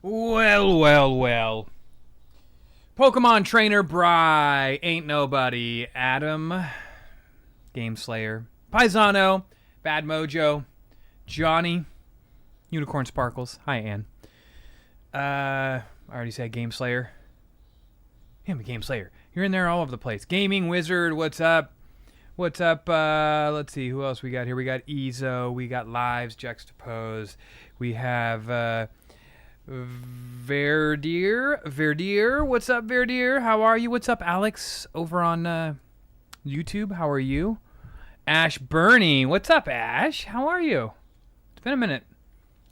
Well, well, well. Pokemon Trainer Bry, Ain't Nobody, Adam, Game Slayer, Paisano, Bad Mojo, Johnny, Unicorn Sparkles. Hi, Ann. I already said Game Slayer. Him, Game Slayer. You're in there all over the place. Gaming Wizard, what's up? What's up? Let's see, who else we got here? We got Ezo, we got Lives Juxtaposed, we have Verdier. What's up, Verdier? How are you? What's up, Alex, over on YouTube? How are you? Ash Bernie. What's up, Ash? How are you? It's been a minute.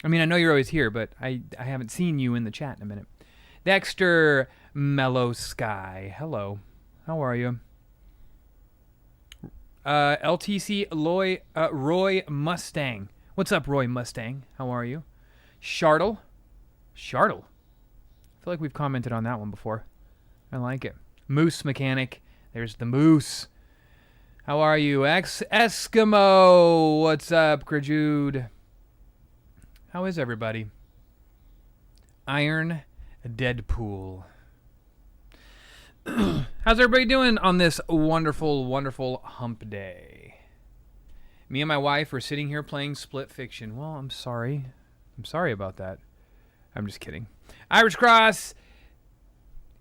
I mean, I know you're always here, but I haven't seen you in the chat in a minute. Dexter Mellow Sky. Hello. How are you? LTC Roy Mustang. What's up, Roy Mustang? How are you? Shardle. I feel like we've commented on that one before. I like it. Moose Mechanic. There's the moose. How are you? Eskimo. What's up, Krajude? How is everybody? Iron Deadpool. How's everybody doing on this wonderful, wonderful hump day? Me and my wife are sitting here playing Split Fiction. Well, I'm sorry. I'm sorry about that. I'm just kidding. Irish Cross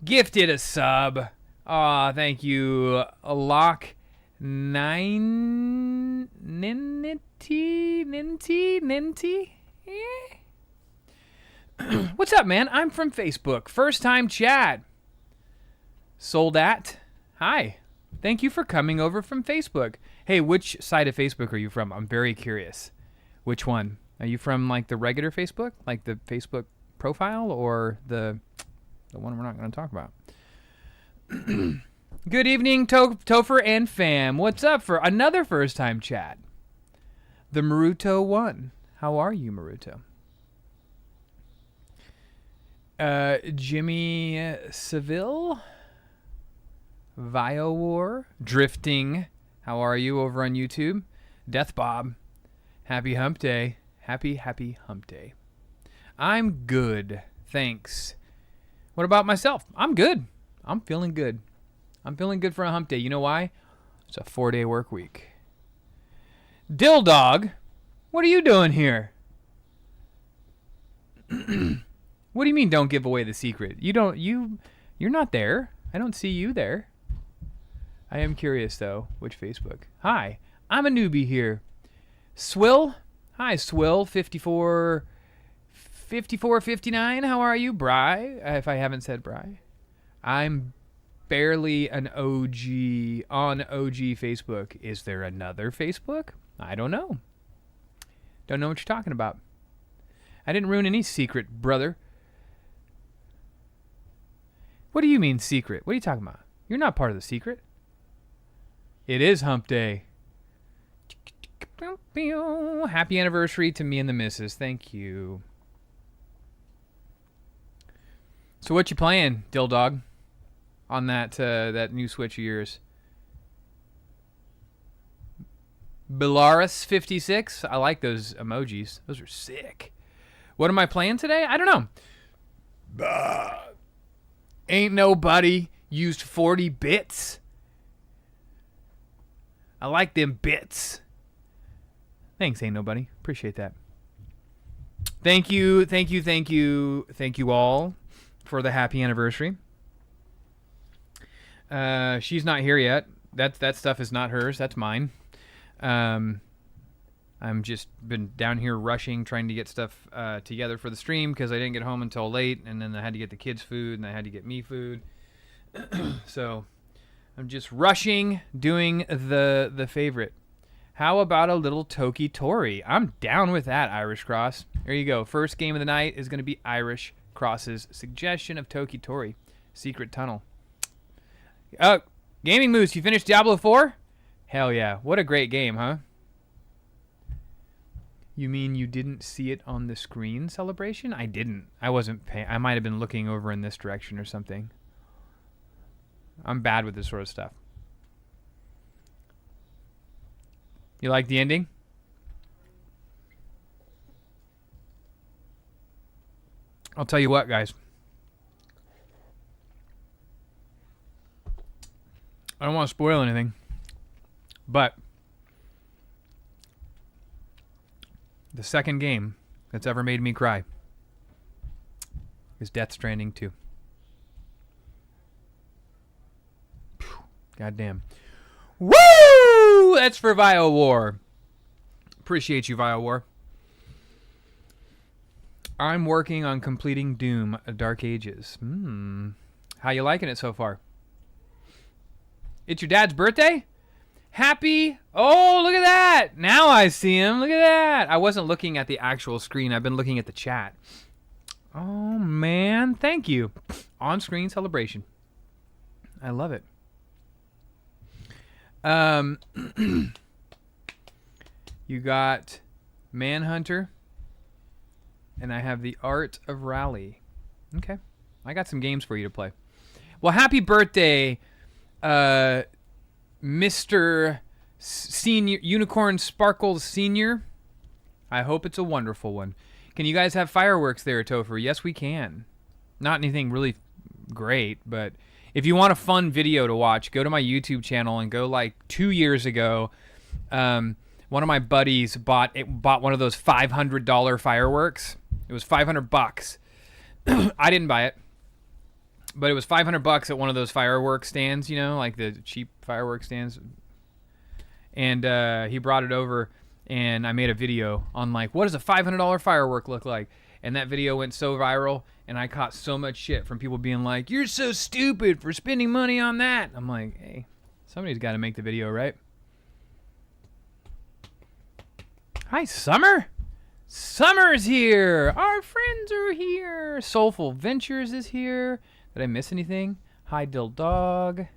gifted a sub. Aw, thank you. Lock Ninty. What's up, man? I'm from Facebook. First time chat. Sold at. Hi. Thank you for coming over from Facebook. Hey, which side of Facebook are you from? I'm very curious. Which one? Are you from like the regular Facebook? Like the Facebook profile or the one we're not going to talk about? Good evening, Tofer and fam. What's up for another first time chat? The Maruto 1. How are you, Maruto? Jimmy Seville, Viowar, Drifting. How are you over on YouTube? Death Bob. Happy hump day. Happy hump day. I'm good. Thanks. What about myself? I'm good. I'm feeling good. I'm feeling good for a hump day. You know why? It's a 4-day work week. Dill Dog, what are you doing here? What do you mean don't give away the secret? You're not there. I don't see you there. I am curious though, which Facebook? Hi, I'm a newbie here. Swill? Hi, Swill 5459. How are you? Bry, if I haven't said Bry. I'm barely an OG on OG Facebook. Is there another Facebook? I don't know. Don't know what you're talking about. I didn't ruin any secret, brother. What do you mean secret? What are you talking about? You're not part of the secret. It is hump day. Happy anniversary to me and the missus. Thank you. So what you playing, Dill Dog, on that new Switch of yours? Belarus 56. I like those emojis. Those are sick. What am I playing today? I don't know. Ain't Nobody used 40 bits. I like them bits. Thanks, Ain't Nobody. Appreciate that. Thank you all for the happy anniversary. She's not here yet. That stuff is not hers. That's mine. I'm just been down here rushing, trying to get stuff together for the stream because I didn't get home until late, and then I had to get the kids food, and I had to get me food. So I'm just rushing, doing the favorite. How about a little Toki Tori? I'm down with that, Irish Cross. There you go. First game of the night is going to be Irish Cross's suggestion of Toki Tori, Secret Tunnel. Gaming Moose, you finished Diablo 4? Hell yeah. What a great game, huh? You mean you didn't see it on the screen, Celebration? I didn't. I wasn't paying. I might have been looking over in this direction or something. I'm bad with this sort of stuff. You like the ending? I'll tell you what, guys. I don't want to spoil anything, but the second game that's ever made me cry is Death Stranding 2. Goddamn. Woo! That's for VioWar. Appreciate you, VioWar. I'm working on completing Doom Dark Ages. How you liking it so far? It's your dad's birthday? Happy. Oh, look at that. Now I see him. Look at that. I wasn't looking at the actual screen. I've been looking at the chat. Oh, man. Thank you. On-screen celebration. I love it. You got Manhunter. And I have the Art of Rally. Okay. I got some games for you to play. Well, happy birthday, Mr. Senior Unicorn Sparkles Senior. I hope it's a wonderful one. Can you guys have fireworks there, Tofer? Yes, we can. Not anything really great, but if you want a fun video to watch, go to my YouTube channel and go like 2 years ago. One of my buddies bought one of those $500 fireworks. It was $500. I didn't buy it, but it was $500 at one of those fireworks stands, you know, like the cheap fireworks stands. And he brought it over, and I made a video on like, what does a $500 firework look like? And that video went so viral, and I caught so much shit from people being like, "You're so stupid for spending money on that." I'm like, hey, somebody's got to make the video, right? Hi, Summer. Summer's here. Our friends are here. Soulful Ventures is here. Did I miss anything? Hi, Dill Dog.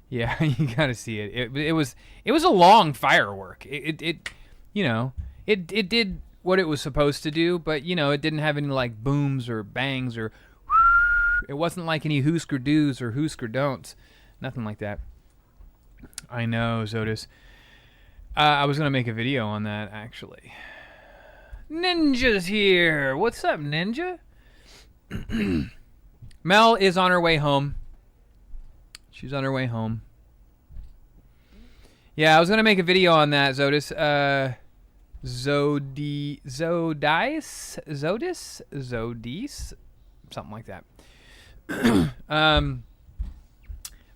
Yeah, you gotta see it. It was a long firework. It you know, it did what it was supposed to do, but you know, it didn't have any like booms or bangs or it wasn't like any Hoosker do's or Hoosker don'ts. Nothing like that. I know, Zodus. I was gonna make a video on that actually. Ninja's here. What's up, Ninja? Mel is on her way home. She's on her way home. Yeah, I was gonna make a video on that, Zodus. Zodis, something like that.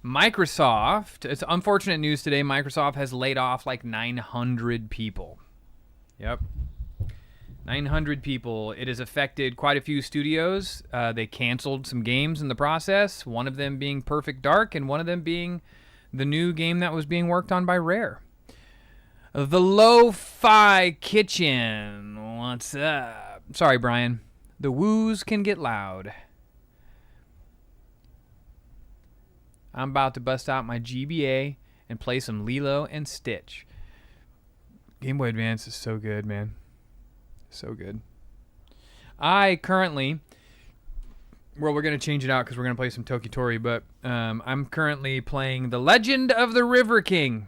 Microsoft. It's unfortunate news today. Microsoft has laid off like 900 people. Yep. 900 people. It has affected quite a few studios. They canceled some games in the process, one of them being Perfect Dark and one of them being the new game that was being worked on by Rare. The Lo-Fi Kitchen. What's up? Sorry, Brian. The woos can get loud. I'm about to bust out my GBA and play some Lilo and Stitch. Game Boy Advance is so good, man. So good. I currently, well, we're going to change it out because we're going to play some Tokitori, but I'm currently playing The Legend of the River King,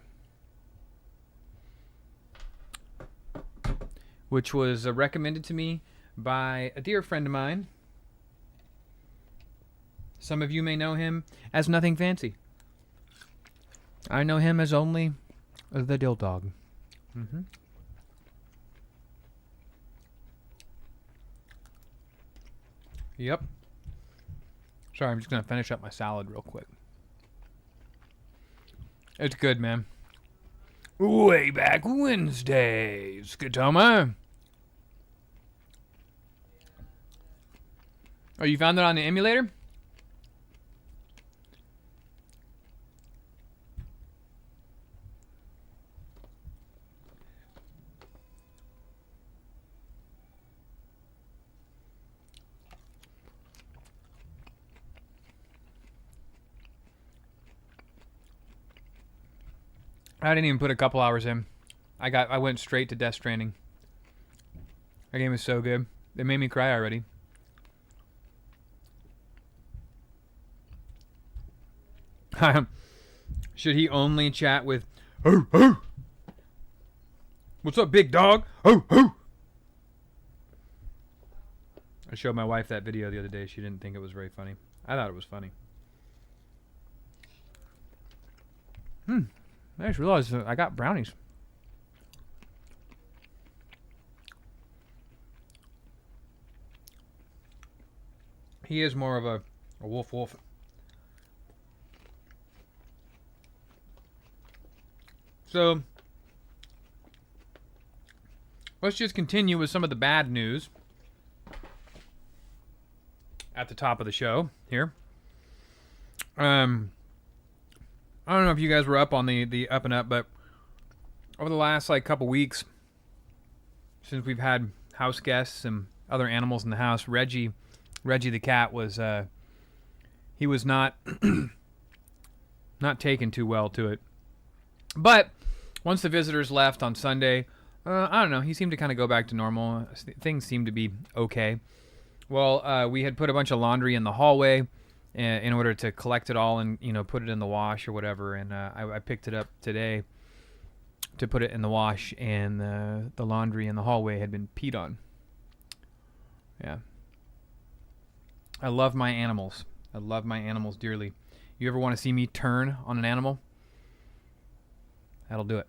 which was recommended to me by a dear friend of mine. Some of you may know him as Nothing Fancy. I know him as only the Dill Dog. Mm-hmm. Yep. Sorry, I'm just going to finish up my salad real quick. It's good, man. Way back Wednesdays, Skatoma. Oh, you found it on the emulator? I didn't even put a couple hours in. I went straight to Death Stranding. That game is so good. It made me cry already. Should he only chat with "Oh, oh. What's up, big dog? Oh, oh." I showed my wife that video the other day. She didn't think it was very funny. I thought it was funny. I just realized I got brownies. He is more of a wolf. So, let's just continue with some of the bad news at the top of the show here. I don't know if you guys were up on the up and up, but over the last couple weeks, since we've had house guests and other animals in the house, Reggie the cat was he was not not taken too well to it. But once the visitors left on Sunday, I don't know, he seemed to kind of go back to normal. Things seemed to be okay. Well, we had put a bunch of laundry in the hallway in order to collect it all and put it in the wash or whatever. And I picked it up today to put it in the wash, and the laundry in the hallway had been peed on. Yeah. I love my animals. I love my animals dearly. You ever want to see me turn on an animal? That'll do it.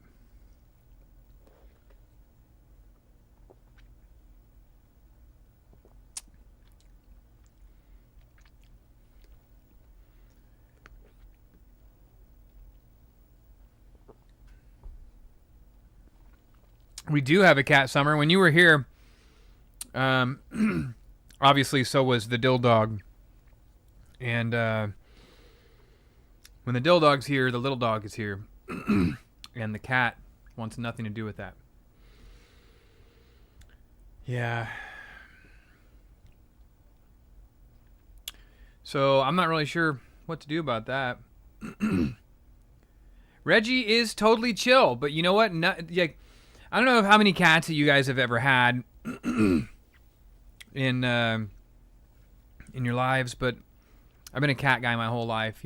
We do have a cat summer. When you were here, obviously so was the dill dog. And when the dill dog's here, the little dog is here. And the cat wants nothing to do with that. Yeah. So I'm not really sure what to do about that. Reggie is totally chill, but you know what? I don't know how many cats that you guys have ever had in your lives, but I've been a cat guy my whole life,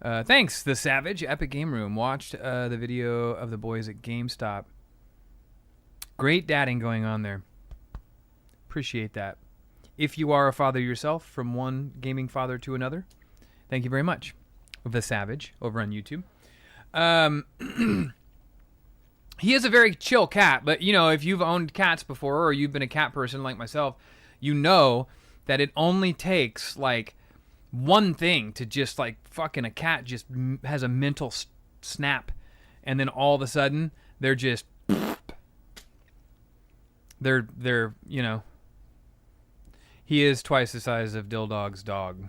Thanks, The Savage, Epic Game Room. Watched the video of the boys at GameStop. Great dadding going on there. Appreciate that. If you are a father yourself, from one gaming father to another, thank you very much. The Savage over on YouTube. He is a very chill cat, but if you've owned cats before or you've been a cat person like myself, you know that it only takes one thing to just fucking a cat just has a mental snap, and then all of a sudden they're just they're he is twice the size of Dill Dog's dog.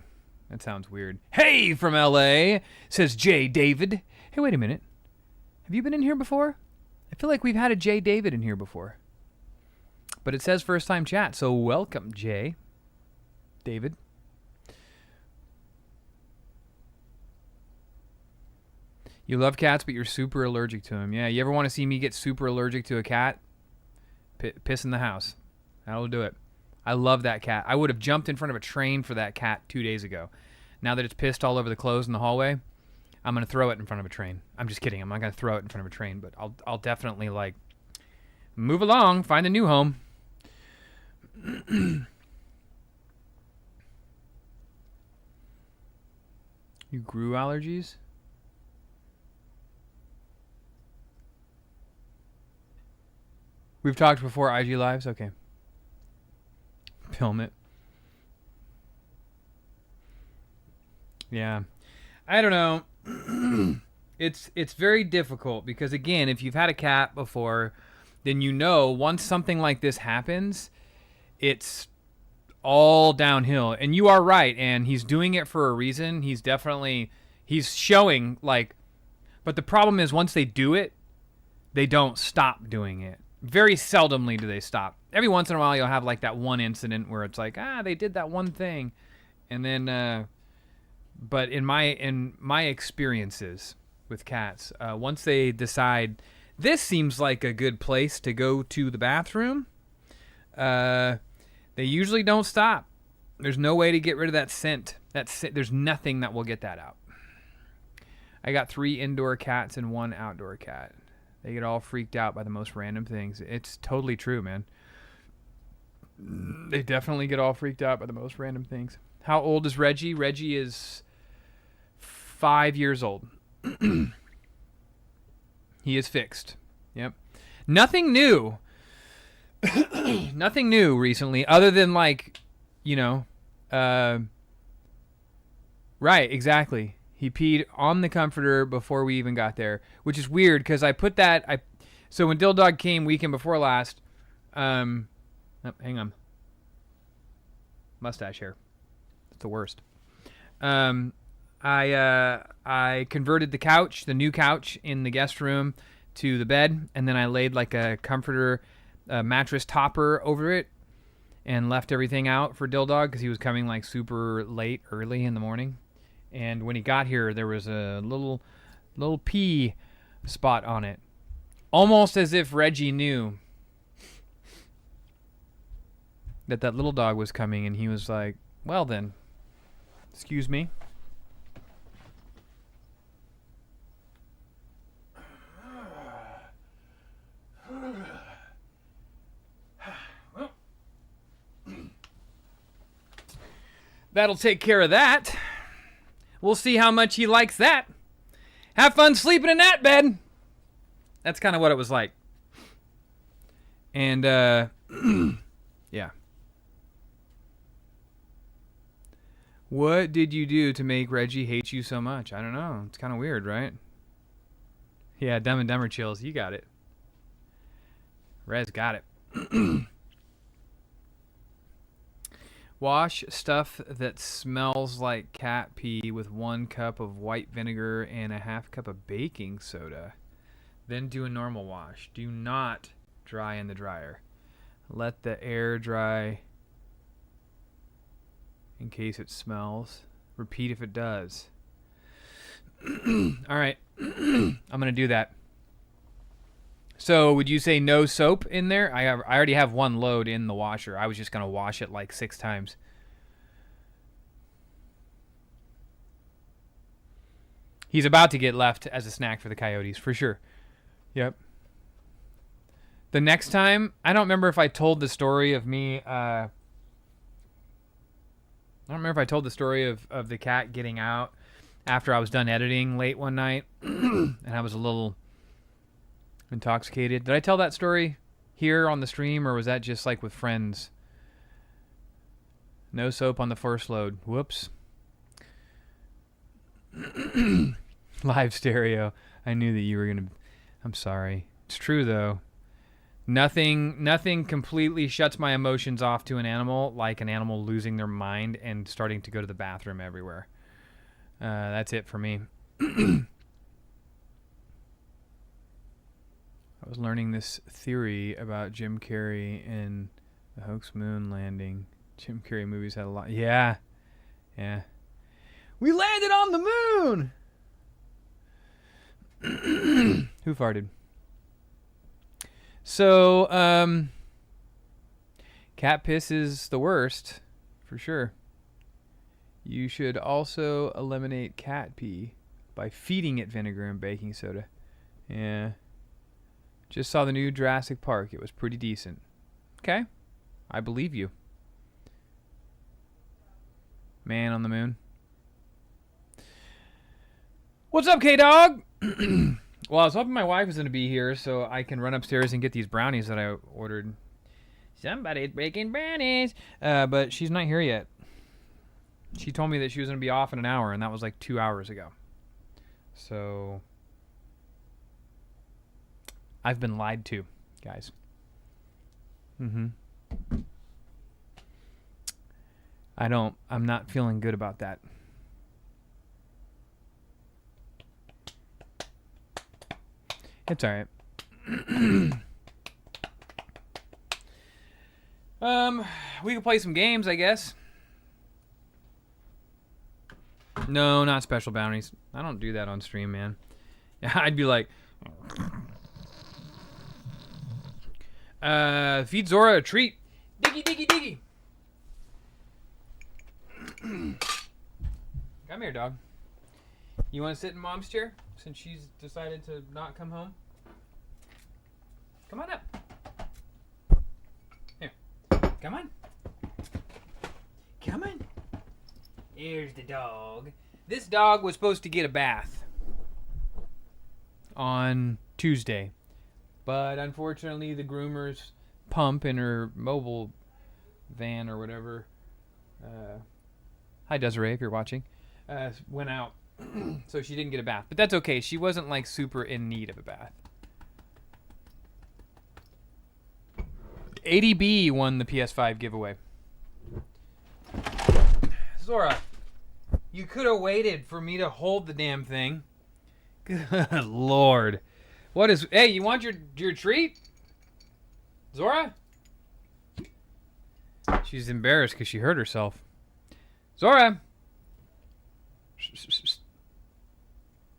That sounds weird. Hey from LA, says J David. Hey, wait a minute, have you been in here before? I feel like we've had a J David in here before, but it says first time chat, so welcome J David. You love cats, but you're super allergic to them. Yeah, you ever want to see me get super allergic to a cat? Piss in the house. That'll do it. I love that cat. I would have jumped in front of a train for that cat 2 days ago. Now that it's pissed all over the clothes in the hallway, I'm going to throw it in front of a train. I'm just kidding. I'm not going to throw it in front of a train, but I'll definitely move along, find a new home. You grew allergies? We've talked before, IG Lives? Okay. Film it. Yeah. I don't know. It's very difficult because, again, if you've had a cat before, then once something like this happens, it's all downhill. And you are right, and he's doing it for a reason. He's showing, but the problem is once they do it, they don't stop doing it. Very seldomly do they stop. Every once in a while you'll have that one incident where it's they did that one thing. And then but in my experiences with cats, once they decide this seems like a good place to go to the bathroom, they usually don't stop. There's no way to get rid of that scent. There's nothing that will get that out. I got 3 indoor cats and 1 outdoor cat. They get all freaked out by the most random things. It's totally true, man. They definitely get all freaked out by the most random things. How old is Reggie? Reggie is 5 years old. He is fixed. Yep. Nothing new. Nothing new recently, other than like, you know, right, exactly. He peed on the comforter before we even got there, which is weird because I put that. So when Dill Dog came weekend before last, hang on, mustache hair, it's the worst. I converted the couch, the new couch in the guest room, to the bed, and then I laid like a comforter, mattress topper over it, and left everything out for Dill Dog because he was coming like super late, early in the morning. And when he got here, there was a little pee spot on it, almost as if Reggie knew that little dog was coming, and he was like, "Well then, excuse me." That'll take care of that. We'll see how much he likes that. Have fun sleeping in that bed. That's kind of what it was like. And, yeah. What did you do to make Reggie hate you so much? I don't know. It's kind of weird, right? Yeah, Dumb and Dumber chills. You got it. Rez got it. Wash stuff that smells like cat pee with 1 cup of white vinegar and a half cup of baking soda. Then do a normal wash. Do not dry in the dryer. Let the air dry in case it smells. Repeat if it does. All right. I'm going to do that. So would you say no soap in there? I already have 1 load in the washer. I was just going to wash it like 6 times. He's about to get left as a snack for the coyotes, for sure. Yep. The next time, I don't remember if I told the story of me, I don't remember if I told the story of the cat getting out after I was done editing late one night, and I was a little intoxicated. Did I tell that story here on the stream, or was that just like with friends? No soap on the first load. Whoops. Live stereo. I knew that you were going to... I'm sorry. It's true, though. Nothing completely shuts my emotions off to an animal like an animal losing their mind and starting to go to the bathroom everywhere. That's it for me. I was learning this theory about Jim Carrey in the Hoax Moon landing. Jim Carrey movies had a lot. Yeah. Yeah. We landed on the moon! Who farted? So, cat piss is the worst, for sure. You should also eliminate cat pee by feeding it vinegar and baking soda. Yeah. Just saw the new Jurassic Park. It was pretty decent. Okay. I believe you. Man on the moon. What's up, K-Dog? Well, I was hoping my wife was going to be here so I can run upstairs and get these brownies that I ordered. Somebody's baking brownies. But she's not here yet. She told me that she was going to be off in an hour, and that was like 2 hours ago. So I've been lied to, guys. I'm not feeling good about that. It's all right. We can play some games, I guess. No, not special bounties. I don't do that on stream, man. I'd be like, feed Zora a treat. Diggy, diggy, diggy. Come here, dog. You want to sit in Mom's chair since she's decided to not come home? Come on up. Here. Come on. Here's the dog. This dog was supposed to get a bath on Tuesday, but unfortunately the groomer's pump in her mobile van or whatever, hi Desiree if you're watching, went out. So she didn't get a bath, but that's okay. She wasn't like super in need of a bath. ADB won the PS5 giveaway. Zora, you could have waited for me to hold the damn thing. Good Lord. What is... Hey, you want your treat? Zora? She's embarrassed because she hurt herself. Zora!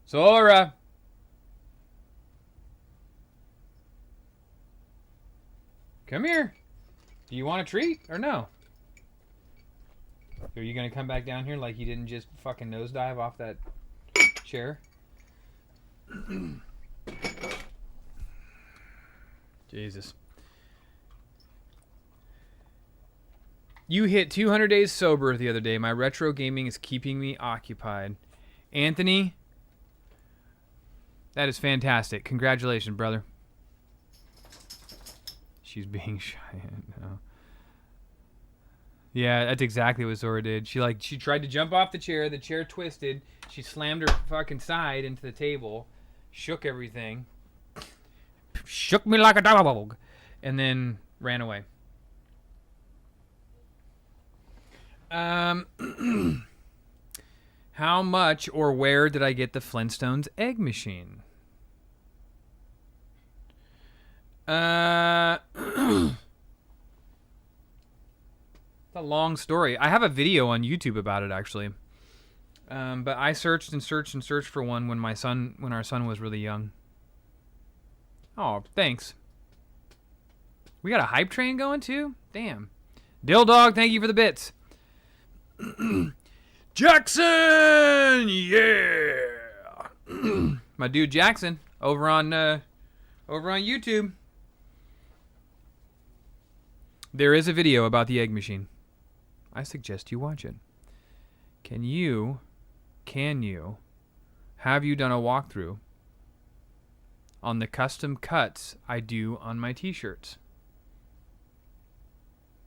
Zora! Come here. Do you want a treat or no? Are you going to come back down here like you didn't just fucking nosedive off that chair? Jesus. You hit 200 days sober the other day. My retro gaming is keeping me occupied. Anthony, that is fantastic. Congratulations, brother. She's being shy. No. Yeah, that's exactly what Zora did. She tried to jump off the chair twisted, she slammed her fucking side into the table, shook everything, shook me like a dog, and then ran away. How much or where did I get the Flintstones egg machine? It's a long story. I have a video on YouTube about it actually. But I searched and searched and searched for one when our son was really young. Oh, thanks. We got a hype train going too? Damn. Dill Dog, thank you for the bits. Jackson, yeah. My dude Jackson over on YouTube. There is a video about the egg machine. I suggest you watch it. Have you done a walkthrough on the custom cuts I do on my t-shirts?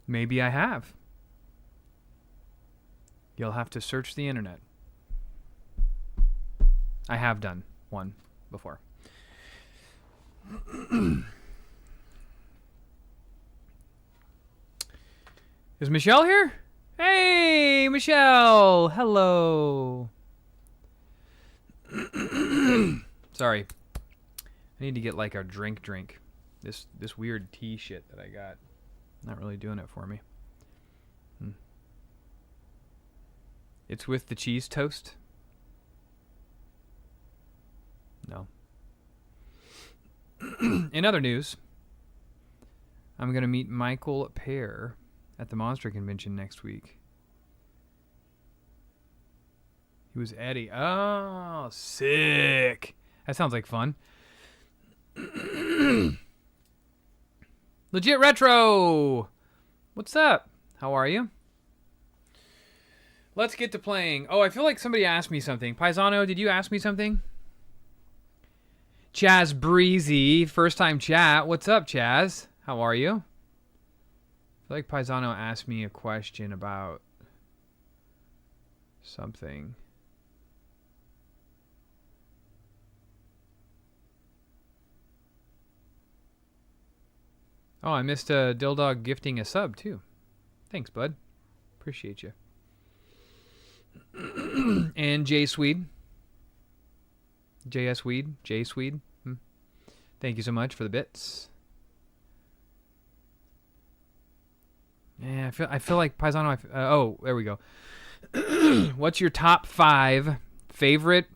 Maybe I have. You'll have to search the internet. I have done one before. Is Michelle here? Hey, Michelle. Hello. Sorry. I need to get like a drink. This weird tea shit that I got. Not really doing it for me. It's with the cheese toast? No. In other news, I'm going to meet Michael Pear at the Monster Convention next week. He was Eddie. Oh, sick. That sounds like fun. Legit Retro. What's up? How are you? Let's get to playing. Oh, I feel like somebody asked me something. Paisano, did you ask me something? Chaz Breezy, first time chat. What's up, Chaz? How are you? I feel like Paisano asked me a question about something. Oh, I missed Dildog gifting a sub, too. Thanks, bud. Appreciate you. And J Swede. JS Weed. J Swede. Thank you so much for the bits. Yeah, I feel like Paisano. Oh, there we go. What's your top 5 favorite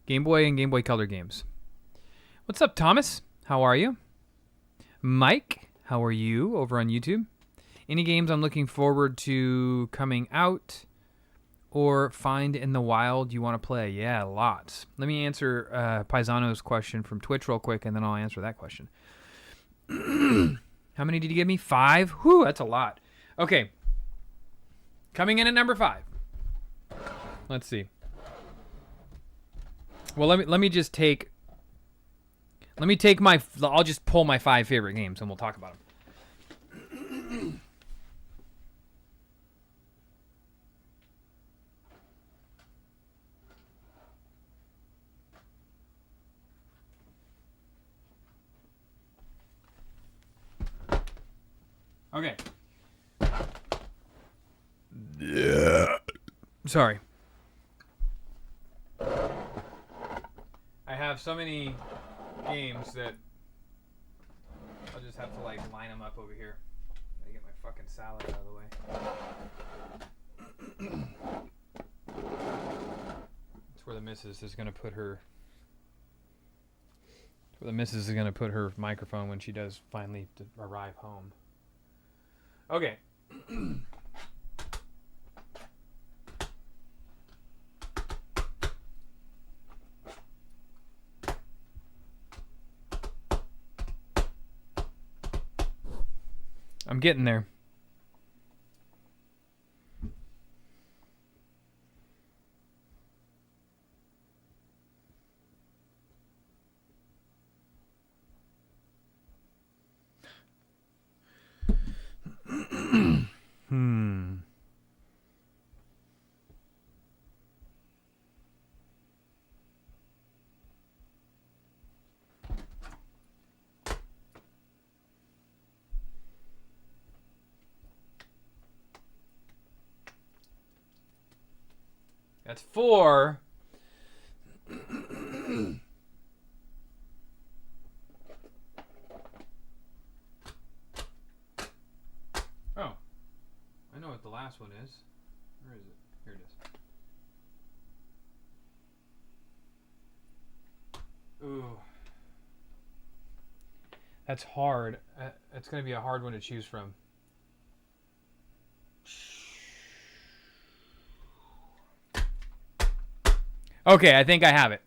Game Boy and Game Boy Color games? What's up, Thomas? How are you? Mike, how are you over on YouTube? Any games I'm looking forward to coming out or find in the wild you want to play? Yeah, lots. Let me answer Paisano's question from Twitch real quick, and then I'll answer that question. How many did you give me? 5? Whew, that's a lot. Okay. Coming in at number 5. Let's see. Well, let me just take. Let me take my. I'll just pull my 5 favorite games and we'll talk about them. Okay. Yeah. Sorry. I have so many games that I'll just have to like line them up over here. I get my fucking salad out of the way. That's where the missus is gonna put her. Where the missus is gonna put her microphone when she does finally arrive home. Okay. I'm getting there. That's 4. Oh. I know what the last one is. Where is it? Here it is. Ooh. That's hard. It's going to be a hard one to choose from. Okay, I think I have it.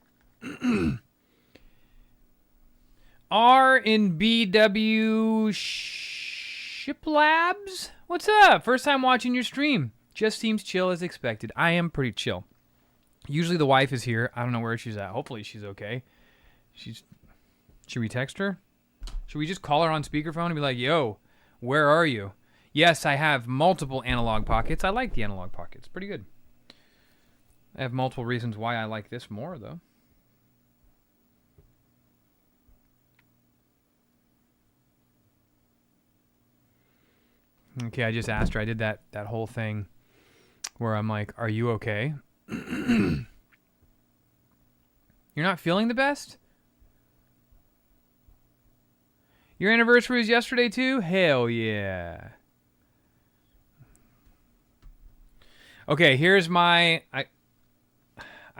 R and BW Ship Labs? What's up? First time watching your stream. Just seems chill as expected. I am pretty chill. Usually the wife is here. I don't know where she's at. Hopefully she's okay. Should we text her? Should we just call her on speakerphone and be like, yo, where are you? Yes, I have multiple analog pockets. I like the analog pockets. Pretty good. I have multiple reasons why I like this more, though. Okay, I just asked her. I did that whole thing where I'm like, are you okay? You're not feeling the best? Your anniversary was yesterday, too? Hell yeah. Okay, here's my...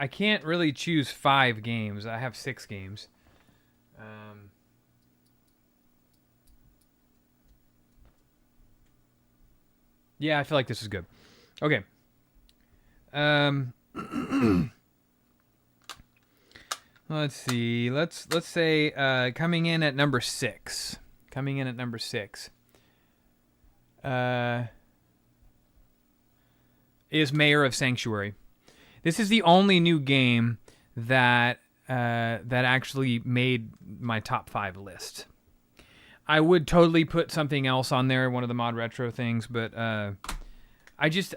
I can't really choose 5 games. I have 6 games. Yeah, I feel like this is good. Okay. Let's see. Let's say coming in at number 6. Coming in at number 6. Is Mayor of Sanctuary. This is the only new game that actually made my top 5 list. I would totally put something else on there, one of the Modretro things, but I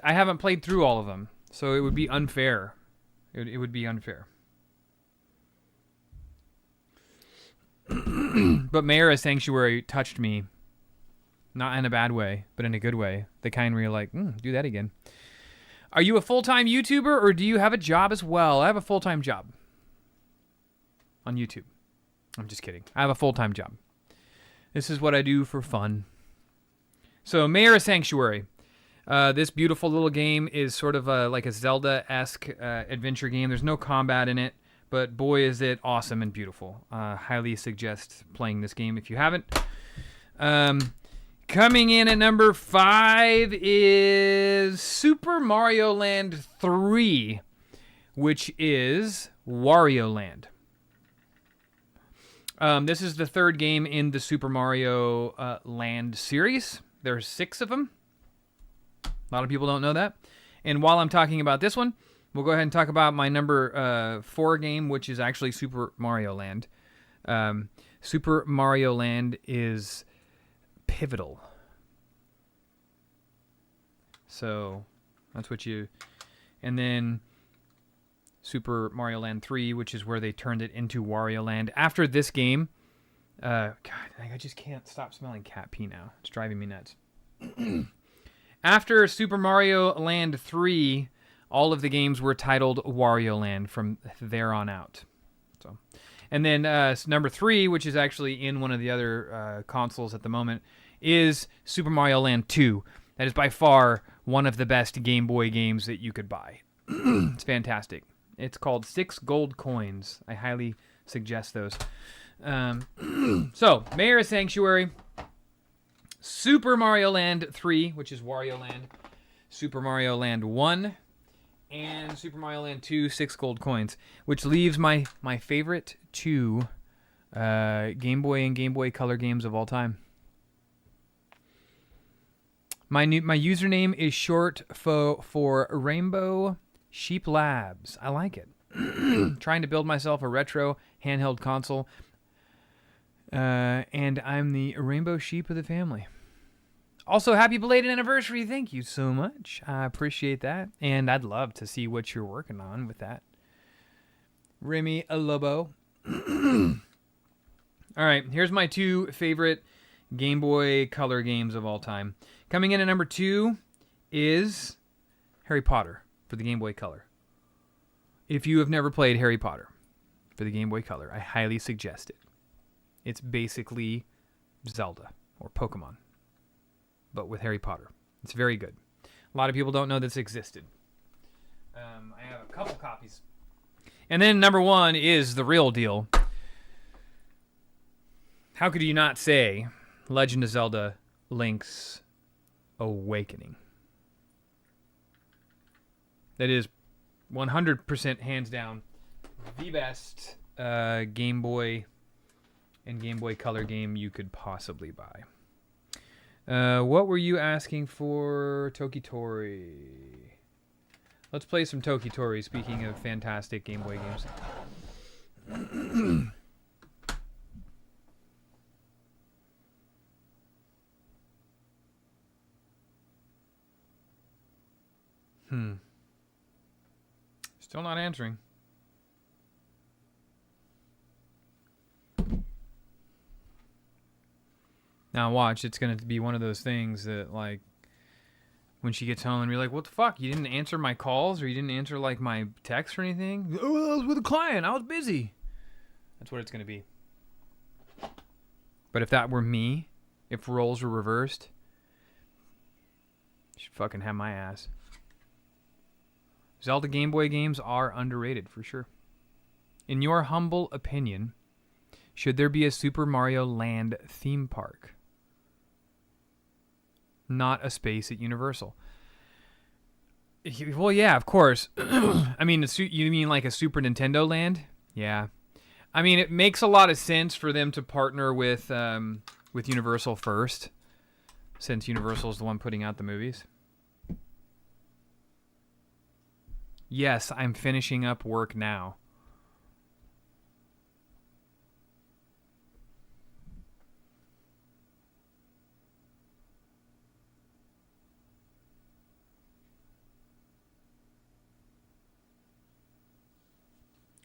haven't played through all of them, so it would be unfair. It would be unfair. But Mayor of Sanctuary touched me, not in a bad way, but in a good way. The kind where you're like, do that again. Are you a full-time YouTuber, or do you have a job as well? I have a full-time job on YouTube. I'm just kidding. I have a full-time job. This is what I do for fun. So, Mayor of Sanctuary. This beautiful little game is sort of like a Zelda-esque adventure game. There's no combat in it, but boy, is it awesome and beautiful. Highly suggest playing this game if you haven't. Coming in at number 5 is Super Mario Land 3, which is Wario Land. This is the 3rd game in the Super Mario Land series. There's 6 of them. A lot of people don't know that. And while I'm talking about this one, we'll go ahead and talk about my number 4 game, which is actually Super Mario Land. Super Mario Land is pivotal. So that's what you... And then Super Mario Land 3, which is where they turned it into Wario Land. After this game... God, I just can't stop smelling cat pee now. It's driving me nuts. After Super Mario Land 3, all of the games were titled Wario Land from there on out. So, and then number 3, which is actually in one of the other consoles at the moment, is Super Mario Land 2. That is by far one of the best Game Boy games that you could buy. It's fantastic. It's called 6 Gold Coins. I highly suggest those. So, Mayor's Sanctuary, Super Mario Land 3, which is Wario Land, Super Mario Land 1, and Super Mario Land 2, 6 Gold Coins, which leaves my favorite 2 Game Boy and Game Boy Color games of all time. My username is short for Rainbow Sheep Labs. I like it. Trying to build myself a retro handheld console. And I'm the rainbow sheep of the family. Also, happy belated anniversary. Thank you so much. I appreciate that. And I'd love to see what you're working on with that. Remy Lobo. All right, here's my 2 favorite Game Boy Color games of all time. Coming in at number 2 is Harry Potter for the Game Boy Color. If you have never played Harry Potter for the Game Boy Color, I highly suggest it. It's basically Zelda or Pokemon, but with Harry Potter. It's very good. A lot of people don't know this existed. I have a couple copies. And then number 1 is the real deal. How could you not say Legend of Zelda Link's Awakening? That is 100% hands down the best Game Boy and Game Boy Color game you could possibly buy. What were you asking for, Tokitori? Let's play some Tokitori, speaking of fantastic Game Boy games. Still not answering. Now watch, it's going to be one of those things that, like, when she gets home and you're like, what the fuck? You didn't answer my calls or you didn't answer, like, my text or anything? Oh, I was with a client. I was busy. That's what it's going to be. But if that were me, if roles were reversed, she'd fucking have my ass. Zelda Game Boy games are underrated, for sure. In your humble opinion, should there be a Super Mario Land theme park? Not a space at Universal. Well, yeah, of course. I mean, you mean like a Super Nintendo Land? Yeah. I mean, it makes a lot of sense for them to partner with Universal first, since Universal's the one putting out the movies. Yes, I'm finishing up work now.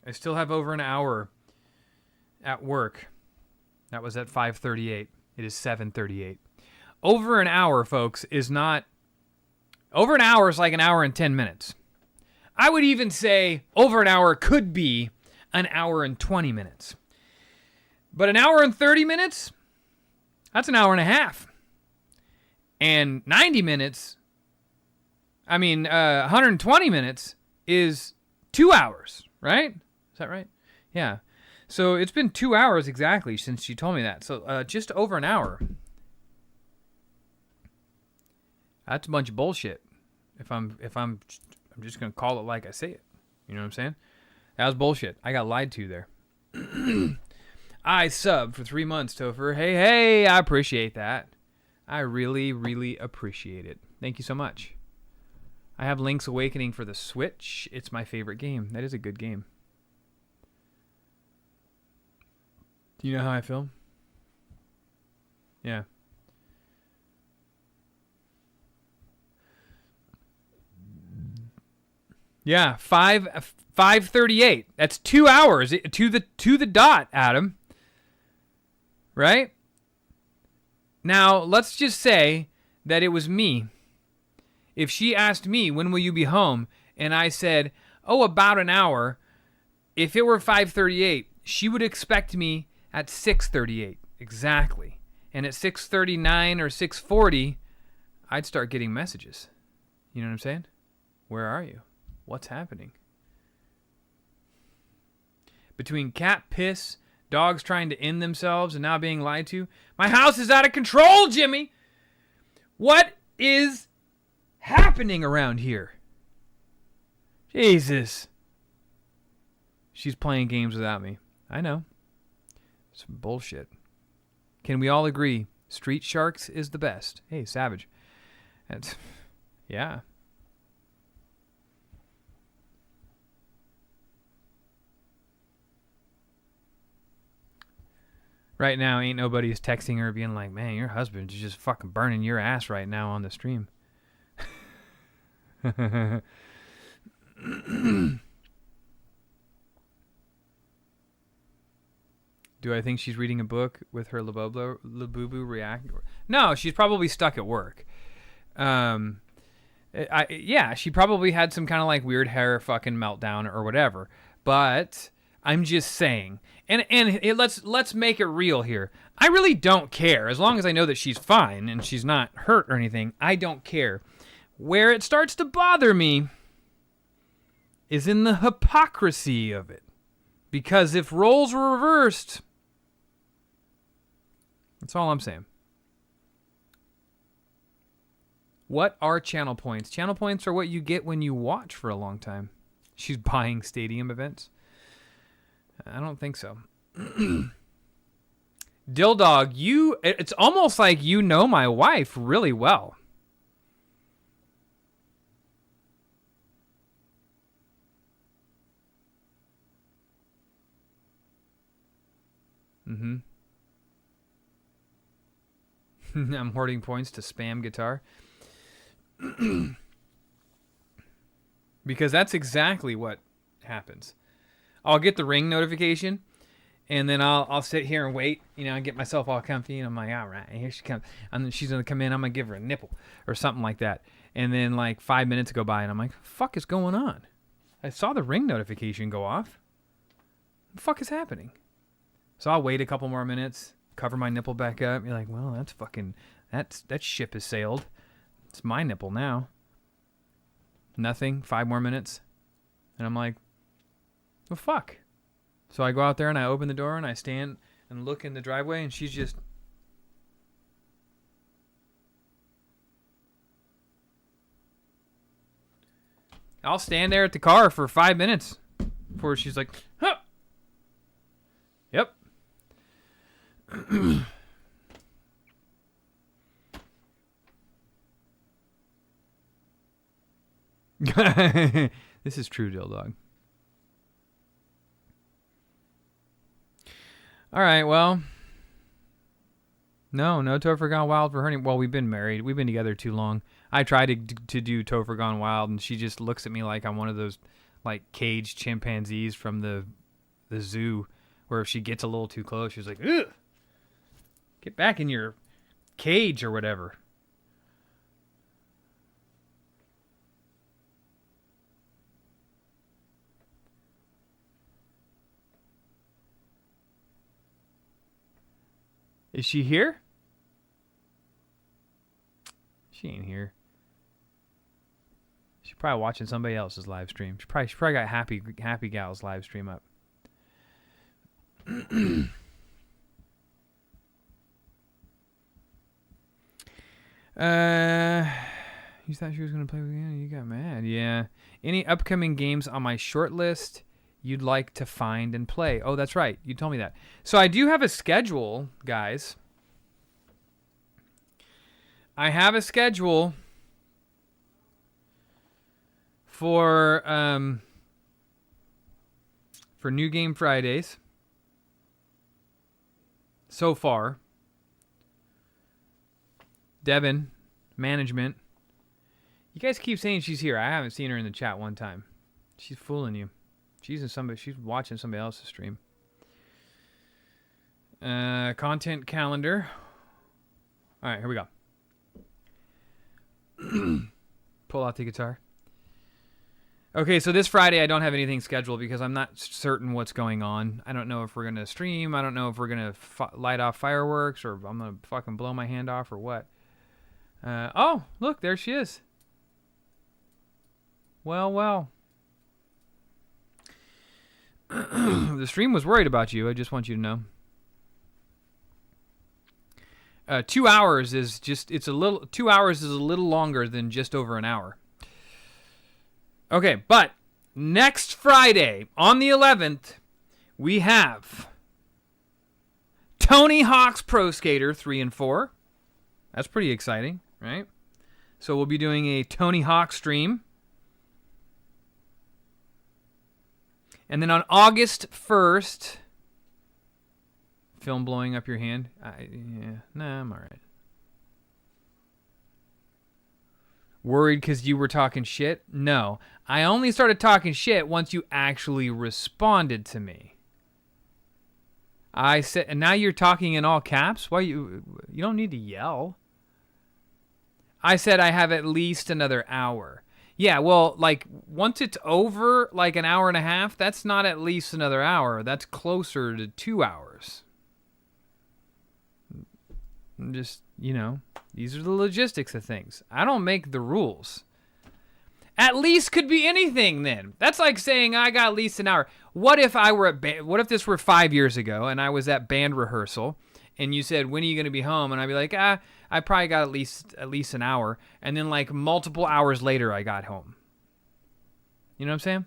I still have over an hour at work. That was at 5:38. It is 7:38. Over an hour, folks, is not... Over an hour is like an hour and 10 minutes. I would even say over an hour could be an hour and 20 minutes. But an hour and 30 minutes, that's an hour and a half. And 90 minutes, 120 minutes is 2 hours, right? Is that right? Yeah. So it's been 2 hours exactly since you told me that. So just over an hour. That's a bunch of bullshit. I'm just going to call it like I say it. You know what I'm saying? That was bullshit. I got lied to there. I subbed for 3 months, Tofer. Hey, I appreciate that. I really, really appreciate it. Thank you so much. I have Link's Awakening for the Switch. It's my favorite game. That is a good game. Do you know how I feel? Yeah. Yeah, 5:38. That's 2 hours to the dot, Adam. Right? Now, let's just say that it was me. If she asked me, when will you be home? And I said, oh, about an hour. If it were 5:38, she would expect me at 6:38. Exactly. And at 6:39 or 6:40, I'd start getting messages. You know what I'm saying? Where are you? What's happening? Between cat piss, dogs trying to end themselves, and now being lied to, my house is out of control, Jimmy! What is happening around here? Jesus. She's playing games without me. I know. Some bullshit. Can we all agree Street Sharks is the best? Hey, Savage. That's, yeah. Right now, ain't nobody's texting her being like, man, your husband's just fucking burning your ass right now on the stream. Do I think she's reading a book with her Labubu react? No, she's probably stuck at work. Yeah, she probably had some kind of like weird hair fucking meltdown or whatever. But I'm just saying, let's make it real here. I really don't care as long as I know that she's fine and she's not hurt or anything. I don't care. Where it starts to bother me is in the hypocrisy of it. Because if roles were reversed, that's all I'm saying. What are channel points? Channel points are what you get when you watch for a long time. She's buying stadium events. I don't think so. Dildog, it's almost like you know my wife really well. Mm-hmm. I'm hoarding points to spam guitar. Because that's exactly what happens. I'll get the ring notification, and then I'll sit here and wait, and get myself all comfy, and I'm like, all right, here she comes. And then she's going to come in, I'm going to give her a nipple or something like that. And then like 5 minutes go by, and I'm like, what the fuck is going on? I saw the ring notification go off. What the fuck is happening? So I'll wait a couple more minutes, cover my nipple back up. You're like, well, that ship has sailed. It's my nipple now. Nothing. 5 more minutes. And I'm like, well, fuck. So I go out there and I open the door and I stand and look in the driveway and she's just... I'll stand there at the car for 5 minutes before she's like, huh. Yep. This is true, Dildog. All right, well. No Tofer Gone Wild for her. Well, we've been married. We've been together too long. I tried to do Tofer Gone Wild, and she just looks at me like I'm one of those like caged chimpanzees from the zoo, where if she gets a little too close, she's like, ugh, get back in your cage or whatever. Is she here? She ain't here. She's probably watching somebody else's live stream. She probably got Happy Gal's live stream up. You thought she was going to play with you? You got mad. Yeah. Any upcoming games on my short list you'd like to find and play? Oh, that's right. You told me that. So I do have a schedule, guys. I have a schedule. for New Game Fridays so far. Devin, management. You guys keep saying she's here. I haven't seen her in the chat one time. She's fooling you. She's watching somebody else's stream. Content calendar. All right, here we go. Pull out the guitar. Okay, so this Friday I don't have anything scheduled because I'm not certain what's going on. I don't know if we're going to stream. I don't know if we're going to light off fireworks or if I'm going to fucking blow my hand off or what. Oh, look, there she is. Well. The stream was worried about you. I just want you to know. 2 hours is just, 2 hours is a little longer than just over an hour. Okay, but next Friday, on the 11th, we have Tony Hawk's Pro Skater 3 and 4. That's pretty exciting, right? So we'll be doing a Tony Hawk stream. And then on August 1st, film blowing up your hand. I'm all right. Worried because you were talking shit? No. I only started talking shit once you actually responded to me. I said, and now you're talking in all caps? Why you don't need to yell. I said I have at least another hour. Yeah, well, like, once it's over, like an hour and a half, that's not at least another hour. That's closer to 2 hours. Just, these are the logistics of things. I don't make the rules. At least could be anything then. That's like saying I got at least an hour. What if I were what if this were 5 years ago and I was at band rehearsal and you said, when are you going to be home? And I'd be like, I probably got at least an hour. And then like multiple hours later, I got home. You know what I'm saying?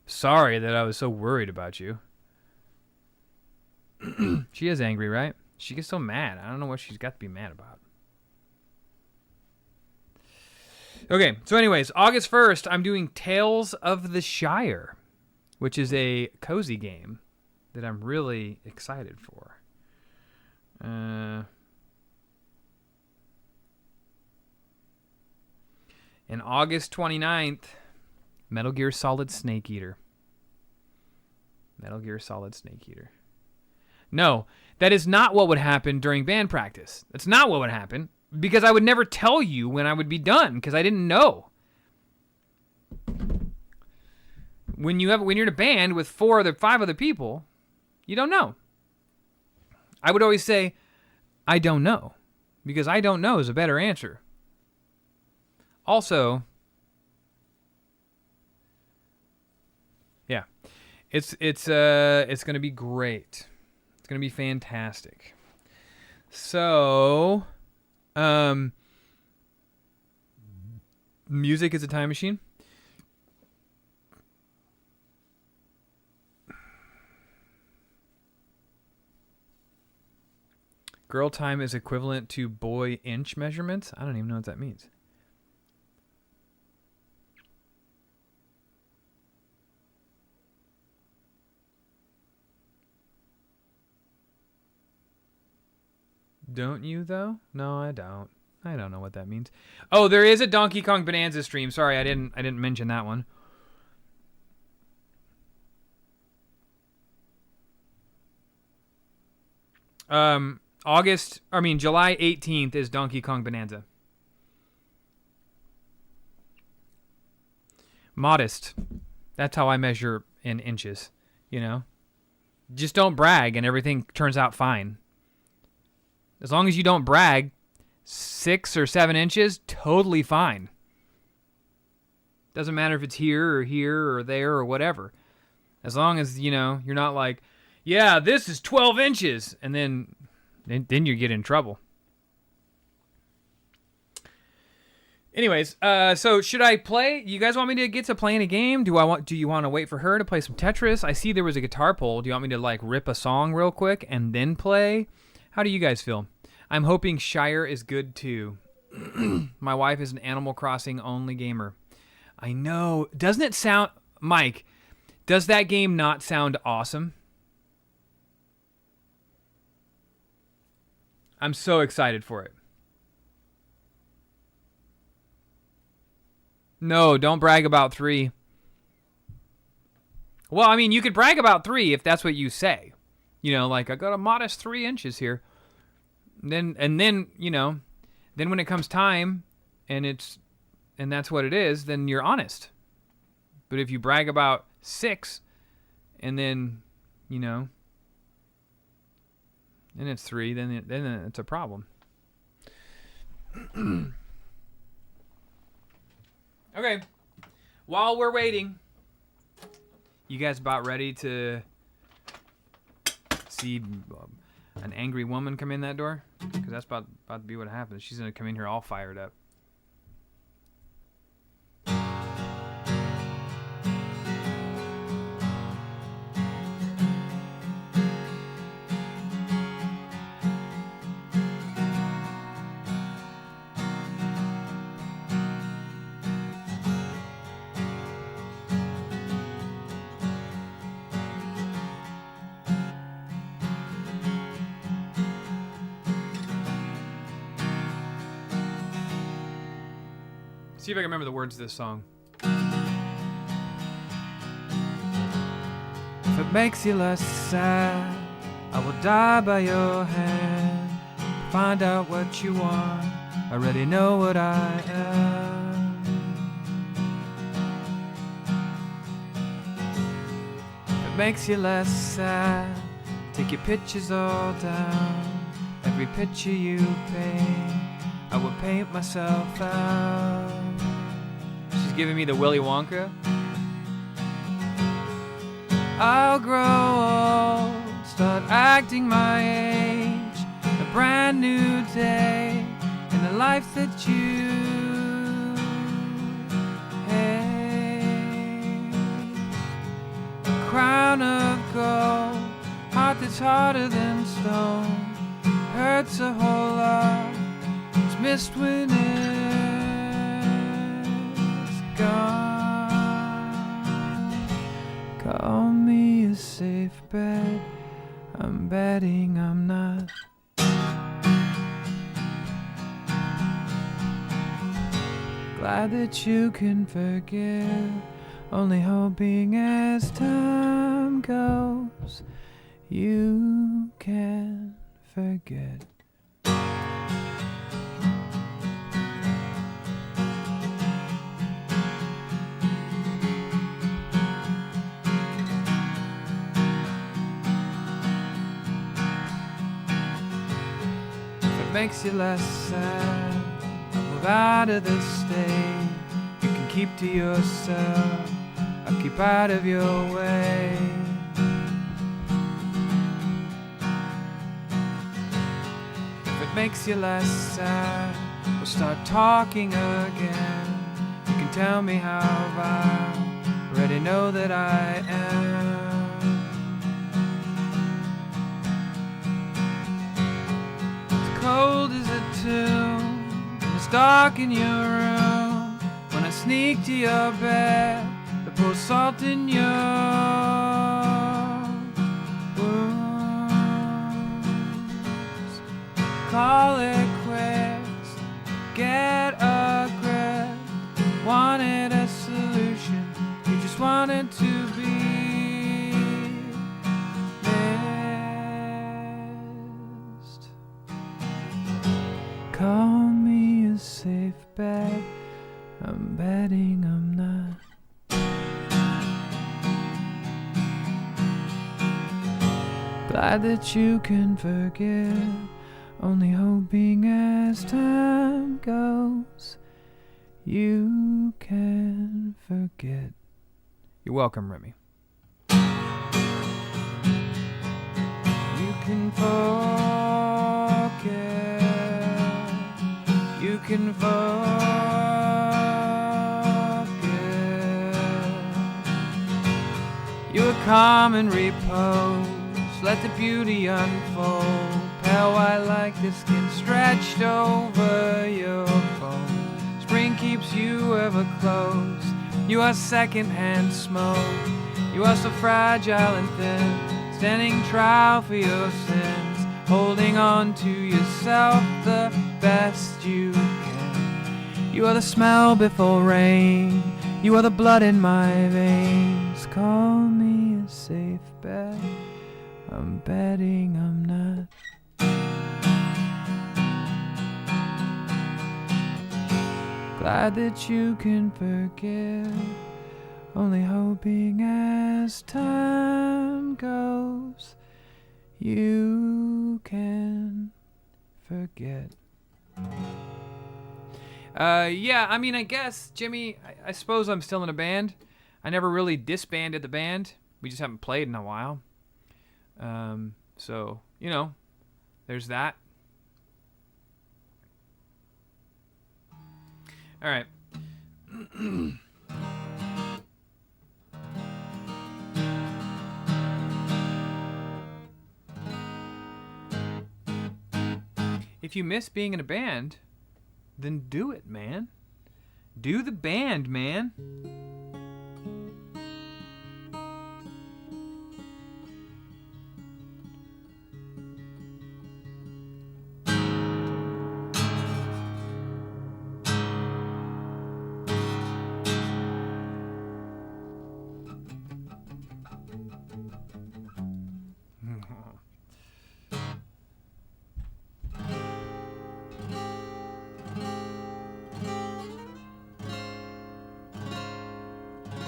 Sorry that I was so worried about you. She is angry, right? She gets so mad. I don't know what she's got to be mad about. Okay, so anyways, August 1st, I'm doing Tales of the Shire, which is a cozy game that I'm really excited for. And August 29th, Metal Gear Solid Snake Eater. Metal Gear Solid Snake Eater. No, that is not what would happen during band practice. That's not what would happen, because I would never tell you when I would be done, because I didn't know. When you're in a band with 5 other people, you don't know. I would always say, I don't know, because I don't know is a better answer. Also, yeah, it's going to be great. It's going to be fantastic. So, music is a time machine. Girl time is equivalent to boy inch measurements. I don't even know what that means. Don't you, though? No, I don't. I don't know what that means. Oh, there is a Donkey Kong Bonanza stream. Sorry, I didn't mention that one. July 18th is Donkey Kong Bonanza. Modest. That's how I measure in inches, Just don't brag and everything turns out fine. As long as you don't brag, 6 or 7 inches, totally fine. Doesn't matter if it's here or there or whatever. As long as, you're not like, yeah, this is 12 inches. And then you get in trouble. Anyways, so should I play? You guys want me to get to playing a game? Do you want to wait for her to play some Tetris? I see there was a guitar poll. Do you want me to rip a song real quick and then play? How do you guys feel? I'm hoping Shire is good too. My wife is an Animal Crossing only gamer. I know. Doesn't it sound... Mike, does that game not sound awesome? I'm so excited for it. No, don't brag about 3. Well, I mean, you could brag about 3 if that's what you say. You know, like, I got a modest 3 inches here. Then, you know, then when it comes time and that's what it is, then you're honest. But if you brag about 6 and then, you know, then it's 3, then it's a problem. Okay. While we're waiting, you guys about ready to see an angry woman come in that door? Because that's about to be what happens. She's going to come in here all fired up. See if I can remember the words of this song. If it makes you less sad, I will die by your hand. Find out what you want, I already know what I am. If it makes you less sad, take your pictures all down. Every picture you paint, I will paint myself out. She's giving me the Willy Wonka. I'll grow old, start acting my age. A brand new day in the life that you hate. A crown of gold, heart that's harder than stone. Hurts a whole lot, it's missed when it's gone. Call me a safe bet, I'm betting I'm not. Glad that you can forgive, only hoping as time goes, you can forget. Makes you less sad, move out of the state. You can keep to yourself, I'll keep out of your way. If it makes you less sad, we'll start talking again. You can tell me how I already know that I am. Cold as a tomb, it's dark in your room. When I sneak to your bed, I pour salt in your wounds. Call it quits, get a grip. Wanted a solution, you just wanted to be. Call me a safe bet, I'm betting I'm not. Glad that you can forgive, only hoping as time goes, you can forget. You're welcome, Remy. You can forget. You can forget. You are calm and repose. Let the beauty unfold. Pale white like the skin stretched over your bones. Spring keeps you ever close. You are secondhand smoke. You are so fragile and thin, standing trial for your sins, holding on to yourself the best you can. You are the smell before rain. You are the blood in my veins. Call me a safe bet. I'm betting I'm not. Glad that you can forgive. Only hoping as time goes, you can forget. Yeah, I mean, I guess, Jimmy, I suppose I'm still in a band. I never really disbanded the band. We just haven't played in a while. So, you know, there's that. All right. If you miss being in a band, then do it, man. Do the band, man.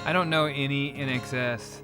I don't know any NXS.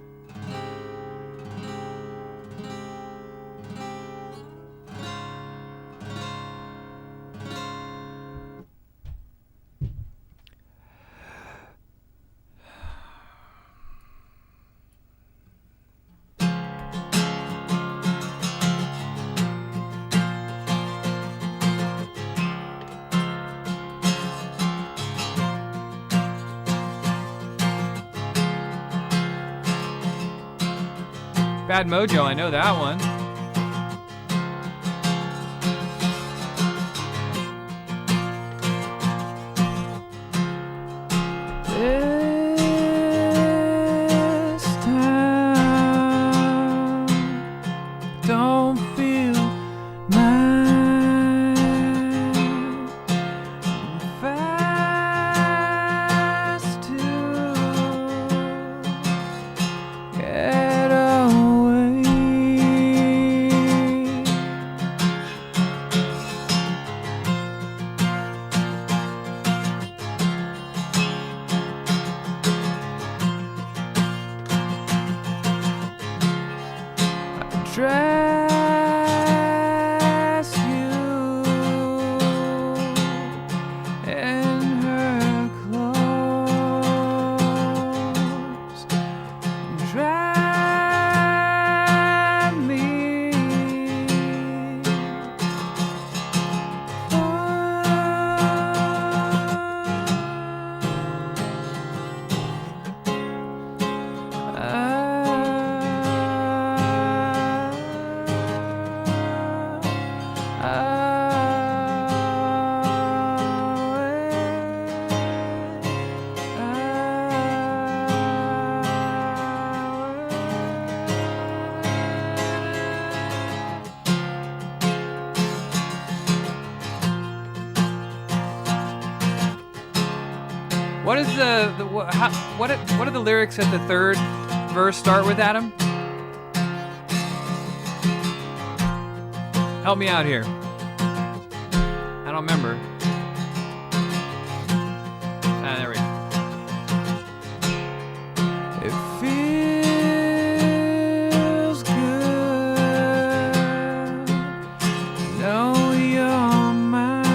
Bad Mojo, I know that one. This time don't feel mine. Fast to get away. Dress you in her clothes, drive me What is what are the lyrics at the third verse start with, Adam? Help me out here. I don't remember. There we go. It feels good. Know you're mine.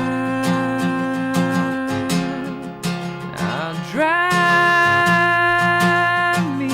Now drive me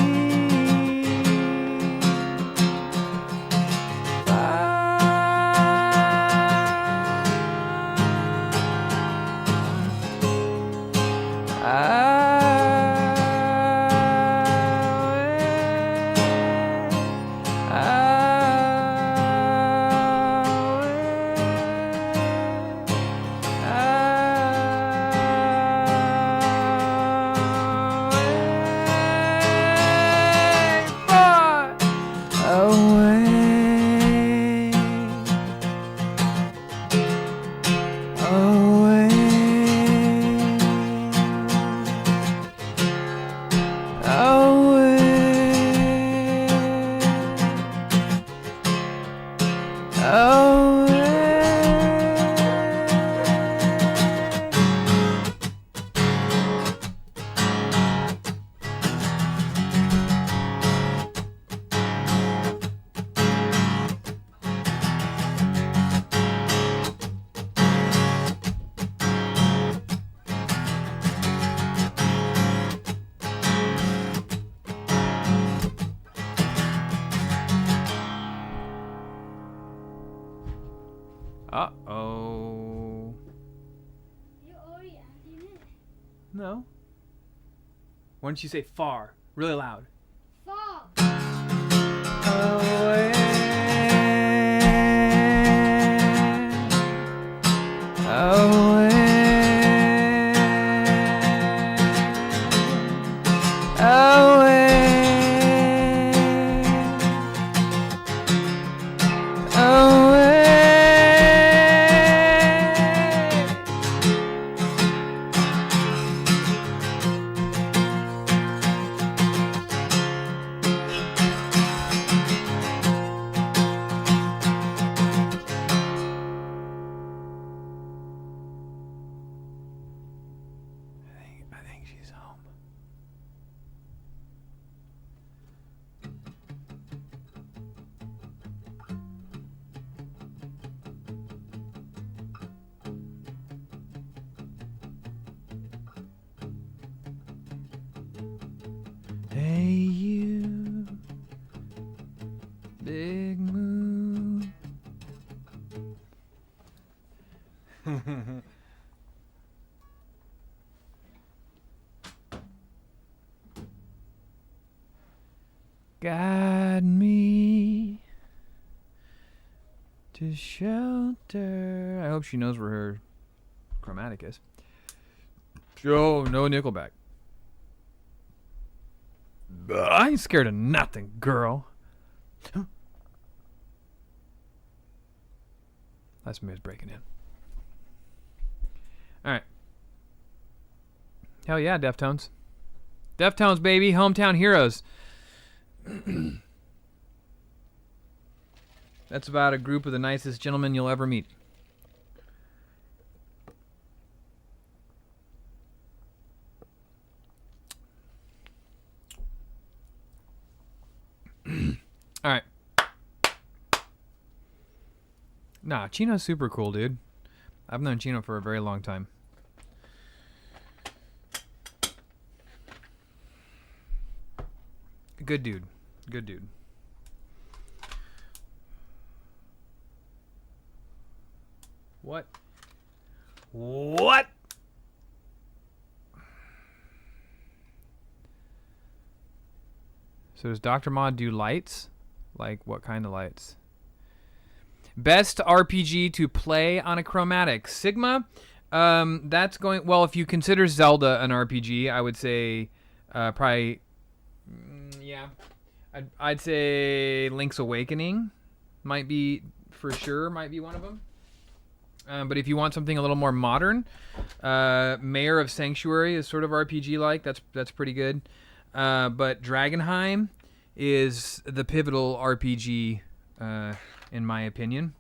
Uh-oh. You're already adding it. No. Why don't you say far? Really loud. Far. Away. Away. Away. I think she's home. Hey you, big moon. Guide me to shelter. I hope she knows where her chromatic is. Oh, no Nickelback. I ain't scared of nothing, girl. That's me breaking in. Alright. Hell yeah, Deftones. Deftones, baby. Hometown heroes. That's about a group of the nicest gentlemen you'll ever meet. All right. Nah, Chino's super cool, dude. I've known Chino for a very long time. Good dude. Good dude. What? What? So does Dr. Mod do lights? Like what kind of lights? Best RPG to play on a Chromatic. Sigma, that's going... Well, if you consider Zelda an RPG, I would say probably... yeah. I'd say Link's Awakening might be, for sure, might be one of them. But if you want something a little more modern, Mayor of Sanctuary is sort of RPG-like. That's pretty good. But Dragonheim is the pivotal RPG, in my opinion.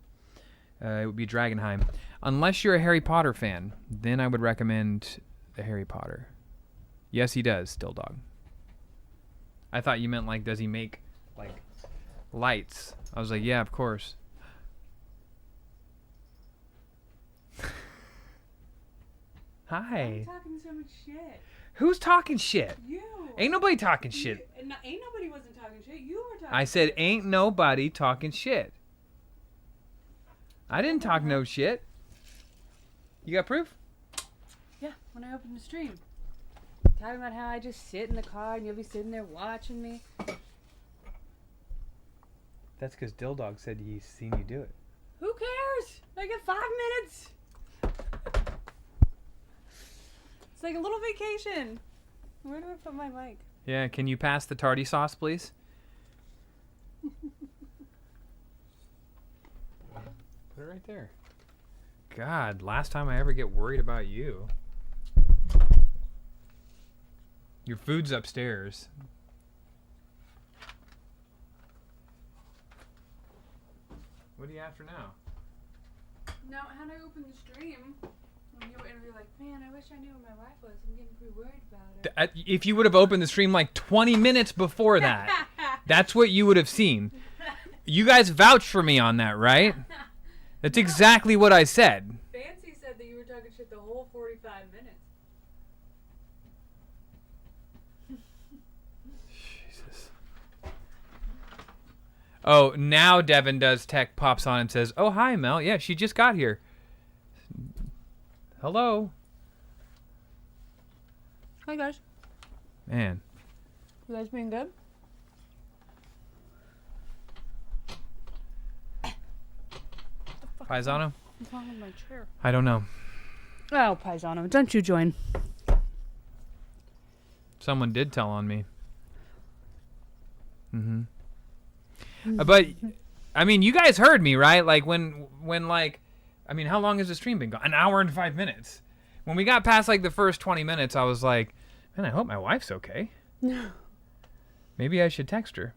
It would be Dragonheim. Unless you're a Harry Potter fan, then I would recommend the Harry Potter. Yes, he does, Still Dog. I thought you meant, like, does he make, like, lights? I was like, yeah, of course. Hi. I'm talking so much shit. Who's talking shit? You. Ain't nobody talking shit. Ain't nobody wasn't talking shit. You were talking I said, shit. ain't nobody talking shit. I didn't talk no shit. You got proof? Yeah, when I opened the stream. Talking about how I just sit in the car and you'll be sitting there watching me. That's because Dill Dog said he's seen you do it. Who cares? I got 5 minutes. It's like a little vacation. Where do I put my mic? Yeah, can you pass the tardy sauce, please? Put it right there. God, last time I ever get worried about you. Your food's upstairs. What are you after now? Now, had I opened the stream, when you were like, man, I wish I knew where my wife was. I'm getting pretty worried about her. If you would have opened the stream like 20 minutes before that, that's what you would have seen. You guys vouched for me on that, right? That's exactly what I said. Fancy said that you were talking shit the whole 45 minutes. Jesus. Oh, now Devin does tech, pops on and says, "Oh, hi, Mel. Yeah, she just got here. Hello." Hi, guys. Man. You guys being good? Paisano? What's wrong with my chair? I don't know. Oh, Paisano, don't you join. Someone did tell on me. But, I mean, you guys heard me, right? Like, when like, I mean, how long has the stream been going? An hour and 5 minutes. When we got past, like, the first 20 minutes, I was like, man, I hope my wife's okay. Maybe I should text her.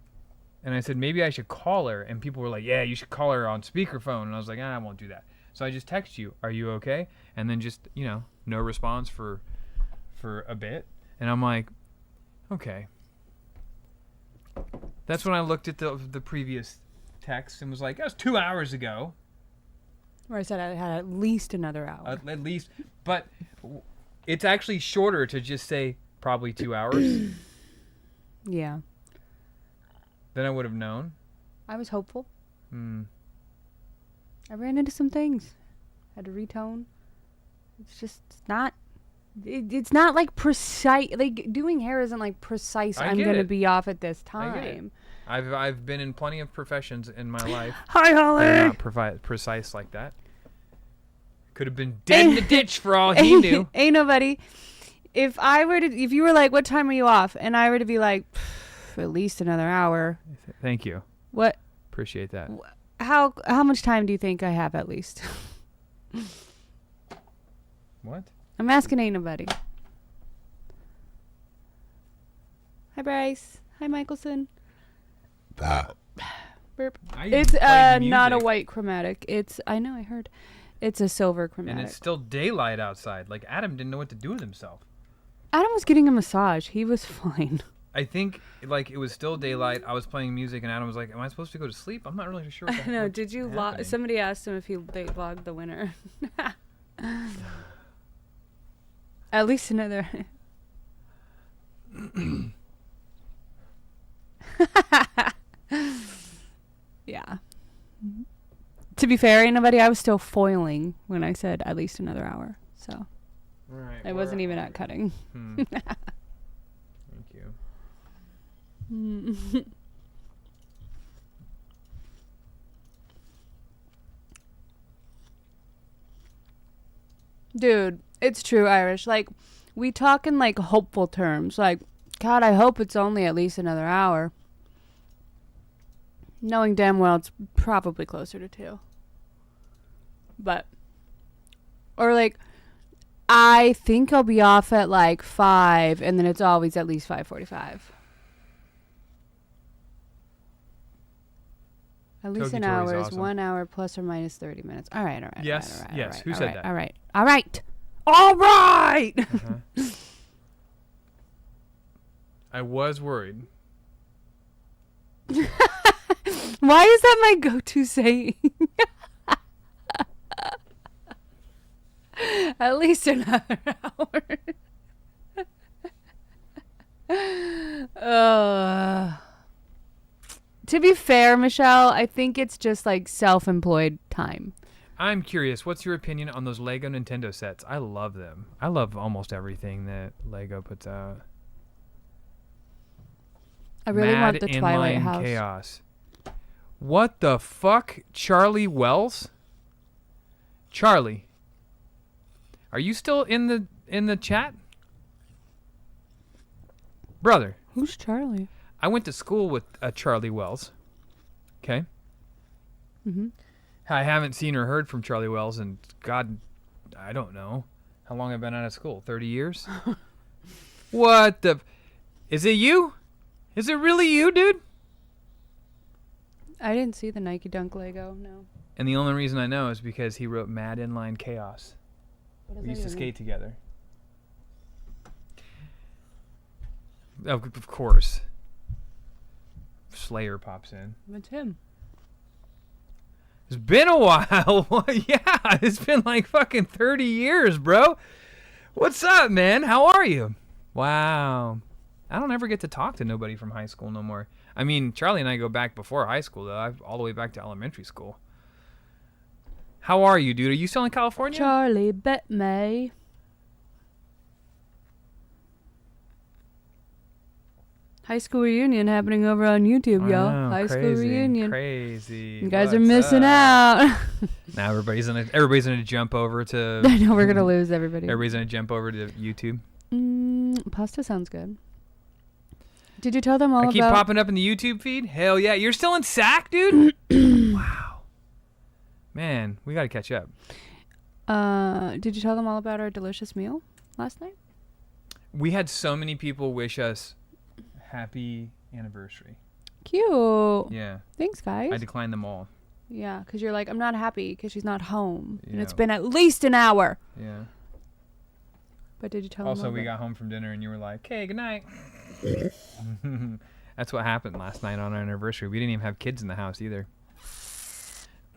And I said, maybe I should call her. And people were like, yeah, you should call her on speakerphone. And I was like, I won't do that. So I just text you, are you okay? And then just, no response for a bit. And I'm like, okay. That's when I looked at the previous text and was like, that was 2 hours ago. Where I said I had at least another hour. At least. But it's actually shorter to just say probably 2 hours. Yeah. Then I would have known. I was hopeful. I ran into some things. Had to retone. It's not... It's not like precise. Like doing hair isn't like precise. I'm gonna be off at this time. I've been in plenty of professions in my life. Hi, Holly. They're not precise like that. Could have been dead in the ditch for all he knew. Ain't nobody. If you were like, what time are you off? And I were to be like, at least another hour. Thank you. What? Appreciate that. How much time do you think I have at least? What? I'm asking ain't nobody. Hi, Bryce. Hi, Michelson. Burp. It's not a white chromatic. I know, I heard. It's a silver chromatic. And it's still daylight outside. Like, Adam didn't know what to do with himself. Adam was getting a massage. He was fine. I think, like, it was still daylight. I was playing music, and Adam was like, am I supposed to go to sleep? I'm not really sure. I know. Did you log? Somebody asked him if they logged the winner. At least another. Yeah. To be fair, ain't nobody. I was still foiling when I said at least another hour. So right, I wasn't even at cutting. Thank you. Dude, it's true, Irish. Like, we talk in, like, hopeful terms. Like, God, I hope it's only at least another hour. Knowing damn well it's probably closer to 2. But, or, like, I think I'll be off at, like, 5, and then it's always at least 5:45. At least an hour is 1 hour plus or minus 30 minutes. All right. Yes. Who said that? All right. I was worried. Why is that my go-to saying? At least another hour. To be fair, Michelle, I think it's just like self-employed time. I'm curious, what's your opinion on those Lego Nintendo sets? I love them. I love almost everything that Lego puts out. I really want the Mad Twilight Inline House. Chaos. What the fuck? Charlie Wells? Charlie. Are you still in the chat? Brother. Who's Charlie? I went to school with Charlie Wells. Okay? Mm-hmm. I haven't seen or heard from Charlie Wells in, God, I don't know. How long I've been out of school? 30 years? What the... Is it you? Is it really you, dude? I didn't see the Nike Dunk Lego, no. And the only reason I know is because he wrote Mad Inline Chaos. What does We that used to even skate together. Of course. Slayer pops in. mean? It's him. It's been a while. Yeah, it's been like fucking 30 years, bro. What's up, man? How are you? Wow. I don't ever get to talk to nobody from high school no more. I mean, Charlie and I go back before high school, though. All the way back to elementary school. How are you, dude? Are you still in California? Charlie bet me. High school reunion happening over on YouTube, y'all. High school reunion. Crazy. You guys are missing out. Now everybody's gonna jump over to. I know we're gonna lose everybody. Everybody's gonna jump over to YouTube. Pasta sounds good. Did you tell them all I keep about? popping up in the YouTube feed. Hell yeah, you're still in SAC, dude. Wow. Man, we gotta catch up. Did you tell them all about our delicious meal last night? We had so many people wish us happy anniversary. Cute. Yeah. Thanks, guys. I declined them all. Yeah, because you're like, I'm not happy because she's not home. And it's Yeah. been at least an hour. Yeah. But did you tell Also, them we got home from dinner and you were like, "Hey, good night." That's what happened last night on our anniversary. We didn't even have kids in the house either.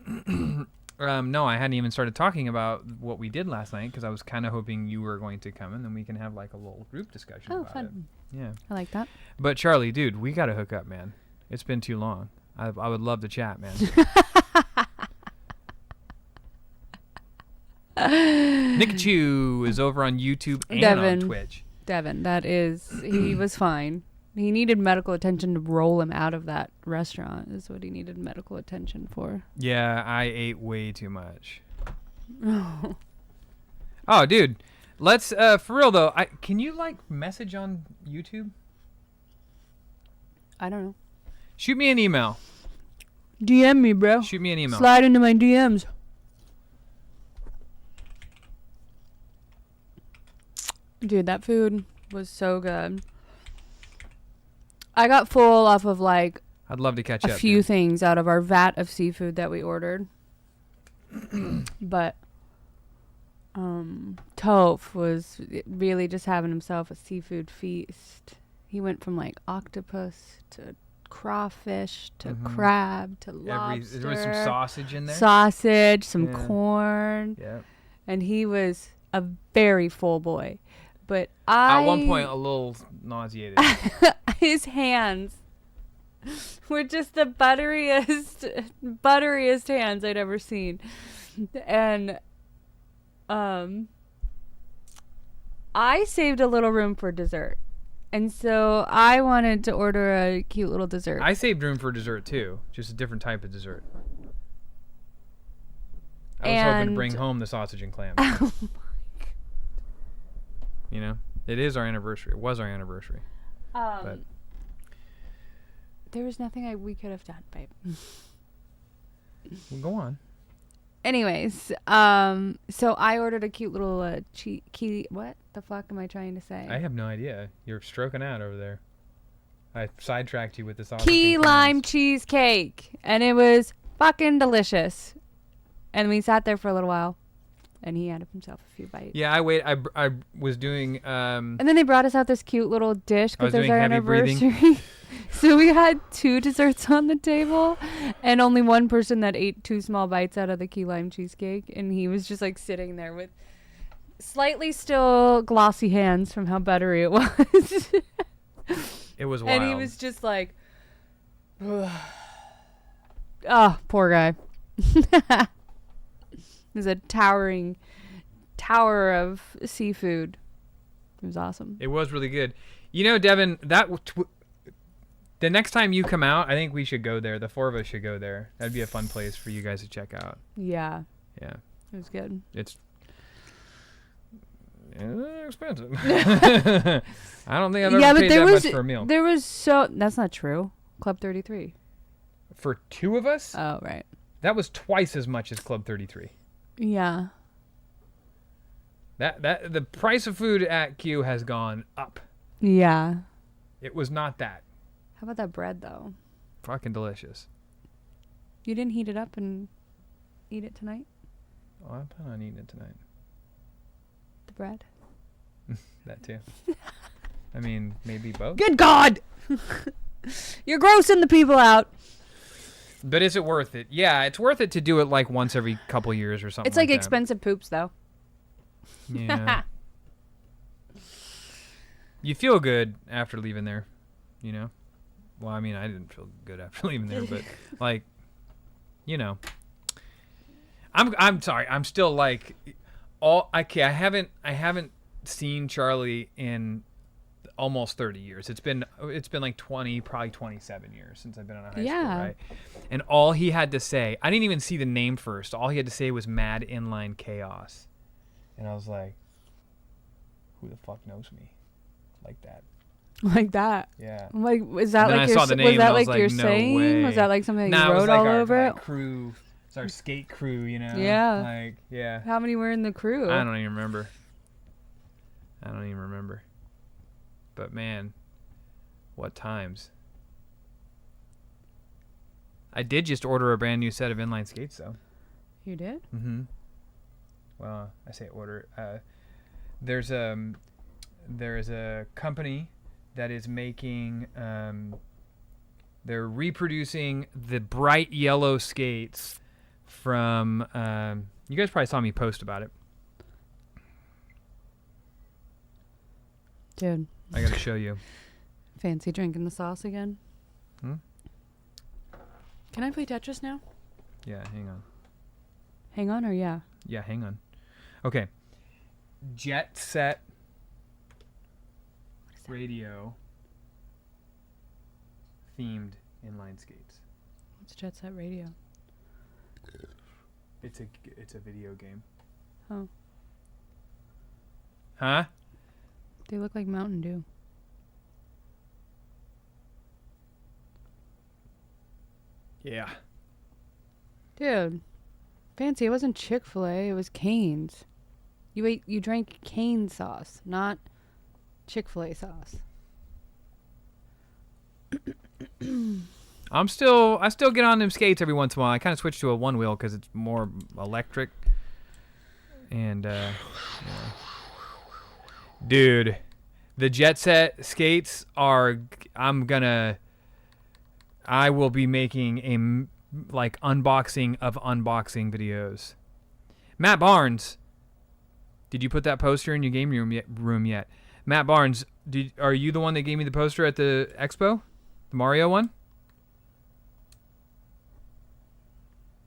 No, I hadn't even started talking about what we did last night because I was kind of hoping you were going to come and then we can have like a little group discussion about fun. it. Yeah. I like that. But Charlie, dude, we got to hook up, man. It's been too long. I would love to chat, man. Nikachu is over on YouTube and on Twitch. Devin, he was fine. He needed medical attention to roll him out of that restaurant is what he needed medical attention for. Yeah, I ate way too much. Oh, dude. Let's, for real though, can you like message on YouTube? I don't know. Shoot me an email. DM me, bro. Shoot me an email. Slide into my DMs. Dude, that food was so good. I got full off of like I'd love to catch a up. few dude. things out of our vat of seafood that we ordered. But Toph was really just having himself a seafood feast. He went from like octopus to crawfish to crab to lobster. There was some sausage in there. Sausage, some corn. Yeah. And he was a very full boy. But at one point, a little nauseated. His hands were just the butteriest hands I'd ever seen. And I saved a little room for dessert. And so I wanted to order a cute little dessert. I saved room for dessert too, just a different type of dessert. I was hoping to bring home the sausage and clams. Oh my God. You know, it is our anniversary. It was our anniversary. But there was nothing we could have done, babe. well, go on. Anyways, so I ordered a cute little what the fuck am I trying to say? I have no idea. You're stroking out over there. I sidetracked you with the sausage. Key and lime clams. cheesecake, and it was fucking delicious. And we sat there for a little while, and he had himself a few bites. Yeah, I was doing. And then they brought us out this cute little dish I was because it was doing our heavy anniversary. breathing. So we had 2 desserts on the table, and only one person that ate 2 small bites out of the key lime cheesecake, and he was just like sitting there with slightly still glossy hands from how buttery it was. It was wild. And he was just like, oh, poor guy. There's a towering tower of seafood. It was awesome. It was really good. You know, Devin, the next time you come out, I think we should go there. The 4 of us should go there. That'd be a fun place for you guys to check out. Yeah. Yeah. It was good. It's expensive. I don't think I've ever paid that much for a meal. There was that's not true. Club 33. For 2 of us, Oh, right. that was twice as much as Club 33. Yeah. That the price of food at Q has gone up. Yeah. It was not that. How about that bread, though? Fucking delicious. You didn't heat it up and eat it tonight? Oh, I plan on eating it tonight. The bread? That too. I mean, maybe both. Good God! You're grossing the people out. But is it worth it? Yeah, it's worth it to do it like once every couple years or something. It's like that. expensive poops, though. Yeah. You feel good after leaving there, you know? Well, I mean, I didn't feel good after leaving there, but like, you know. I'm sorry. I'm still like I haven't seen Charlie in almost 30 years. It's been like 20, probably 27 years since I've been on a high school, right? And all he had to say, I didn't even see the name first. All he had to say was Mad Inline Chaos. And I was like, who the fuck knows me like that? Like that? Yeah. Like, is that And then like I saw the name was that and I was like your no saying? way. Was that like something that Nah, you it was wrote like all our over it? crew. It's our skate crew, you know? Yeah. Like, yeah. How many were in the crew? I don't even remember. But man, what times. I did just order a brand new set of inline skates, though. You did? Mm-hmm. Well, I say order. There's a company that is making. They're reproducing the bright yellow skates from. You guys probably saw me post about it. Dude. I gotta show you. Fancy drinking the sauce again? Hmm? Can I play Tetris now? Yeah, hang on. Hang on or yeah? Yeah, hang on. Okay. Jet Set Radio themed inline skates. What's Jet Set Radio? It's a video game. Oh. Huh? They look like Mountain Dew. Yeah. Dude. Fancy, it wasn't Chick-fil-A, it was Cane's. You drank cane sauce, not Chick-fil-A sauce. I still get on them skates every once in a while. I kind of switch to a one wheel because it's more electric. And yeah. Dude, the Jet Set skates are. I will be making a unboxing of unboxing videos. Matt Barnes, did you put that poster in your game room yet? Matt Barnes, are you the one that gave me the poster at the expo? The Mario one?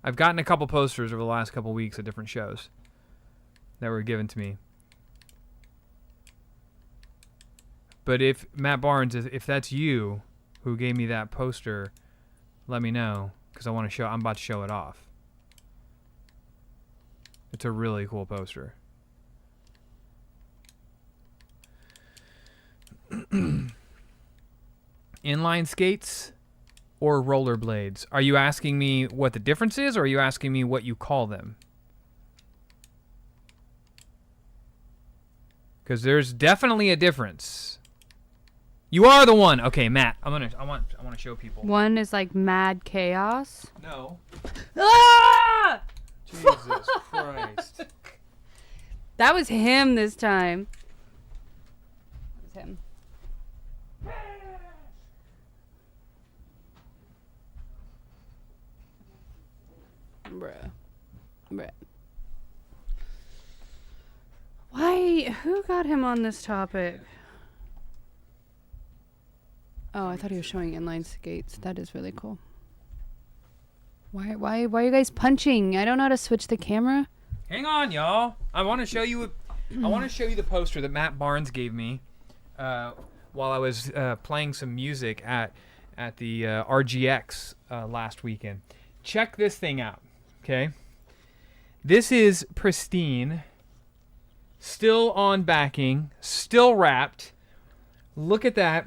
I've gotten a couple posters over the last couple weeks at different shows that were given to me. But if Matt Barnes, if that's you who gave me that poster, let me know because I'm about to show it off. It's a really cool poster. Inline skates or rollerblades? Are you asking me what the difference is, or are you asking me what you call them? Because there's definitely a difference. You are the one. Okay, Matt. I want to show people. One is like Mad Chaos. No. Ah! Jesus Christ. That was him this time. It was him. Bruh. Why? Who got him on this topic? Oh, I thought he was showing inline skates. That is really cool. Why are you guys punching? I don't know how to switch the camera. Hang on, y'all. I want to show you the poster that Matt Barnes gave me while I was playing some music at the RGX last weekend. Check this thing out, okay? This is pristine, still on backing, still wrapped. Look at that.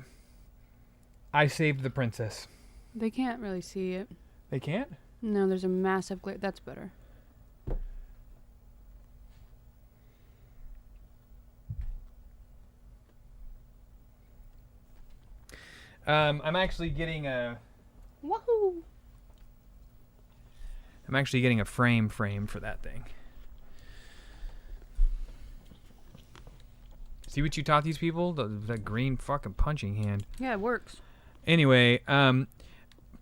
I saved the princess. They can't really see it. They can't? No, there's a massive glare. That's better. I'm actually getting a... Woohoo! I'm actually getting a frame for that thing. See what you taught these people? That green fucking punching hand. Yeah, it works. Anyway,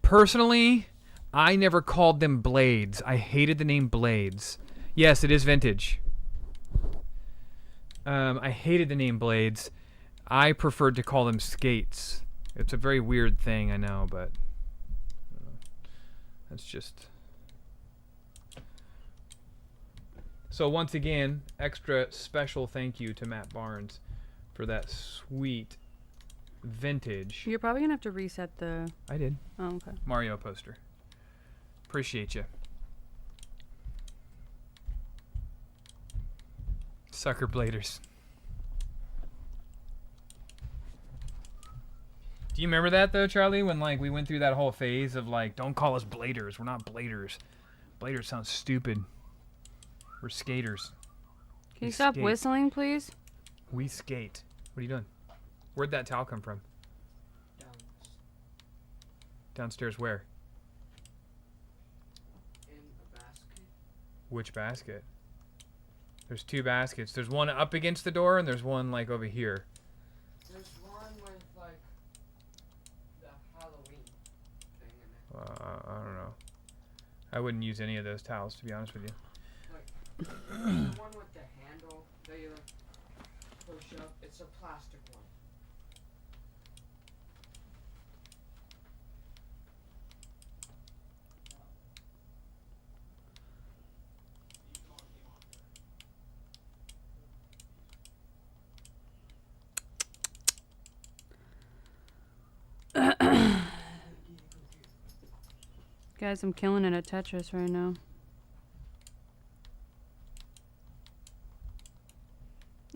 personally, I never called them blades. I hated the name blades. Yes, it is vintage. I hated the name blades. I preferred to call them skates. It's a very weird thing, I know, but that's just... So once again, extra special thank you to Matt Barnes for that sweet vintage. You're probably gonna have to reset the. I did. Oh, okay. Mario poster. Appreciate you. Sucker bladers. Do you remember that though, Charlie? When like we went through that whole phase of like, don't call us bladers. We're not bladers. Bladers sounds stupid. We're skaters. Can you stop skate. whistling, please? We skate. What are you doing? Where'd that towel come from? Downstairs where? In a basket. Which basket? There's two baskets. There's one up against the door and there's one like over here. There's one with like the Halloween thing in it. I don't know. I wouldn't use any of those towels, to be honest with you. Like the one with the handle that you like push up. It's a plastic one. Guys, I'm killing it at Tetris right now.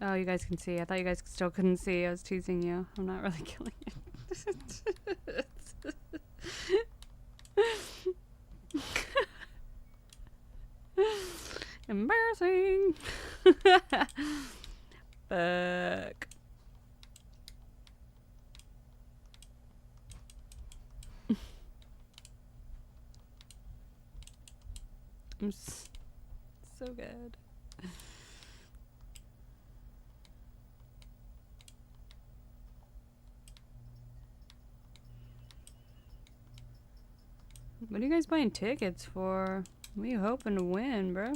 Oh, you guys can see. I thought you guys still couldn't see. I was teasing you. I'm not really killing it. Embarrassing. Fuck. I'm so good. What are you guys buying tickets for? What are you hoping to win, bro?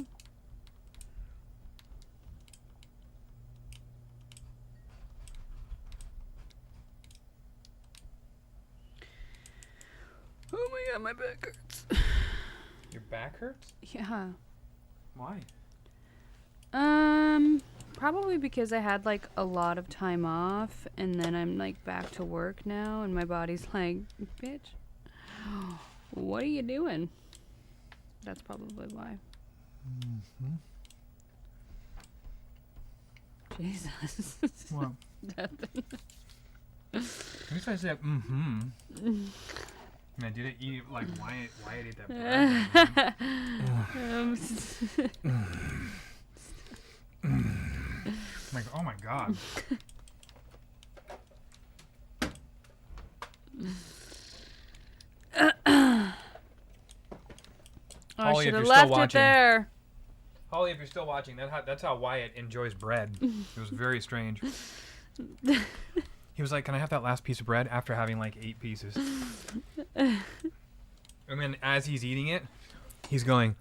Oh my god, my back hurts. Your back hurts? Yeah. Why? Probably because I had like a lot of time off and then I'm like back to work now and my body's like, bitch, what are you doing? That's probably why. Mm-hmm. Jesus. What? Nothing. At least I said, mm-hmm. And I didn't eat like Wyatt ate that bread. Like, oh my god. I Holly, if should you're have still left it watching. there. Holly, if you're still watching, that's how Wyatt enjoys bread. It was very strange. He was like, "Can I have that last piece of bread?" After having like 8 pieces. And then as he's eating it, he's going,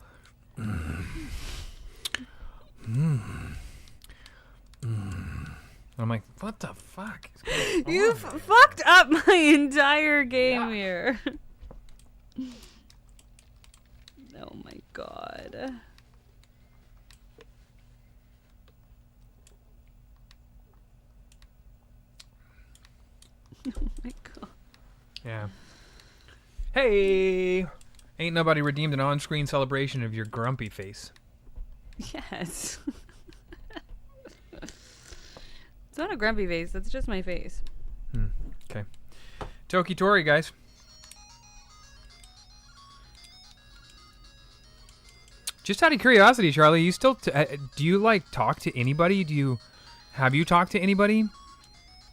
I'm like, what the fuck? You fucked up my entire game here. Oh my god. Oh my god. Yeah. Hey! Ain't nobody redeemed an on-screen celebration of your grumpy face. Yes. It's not a grumpy face, that's just my face. Okay. Toki Tori, guys. Just out of curiosity, Charlie, you still do you like talk to anybody? Have you talked to anybody?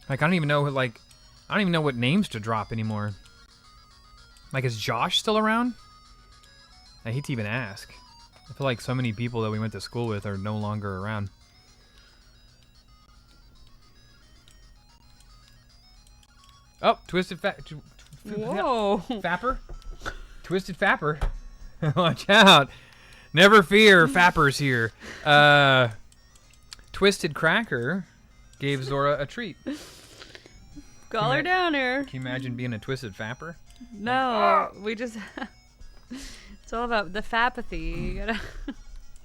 Like I don't even know what names to drop anymore. Like is Josh still around? I hate to even ask. I feel like so many people that we went to school with are no longer around. Oh, Twisted Whoa. Fapper? Twisted Fapper. Watch out. Never fear, Fapper's here. Twisted Cracker gave Zora a treat. Call her down here. Can you imagine being a twisted fapper? No, we just. It's all about the fapathy. You gotta.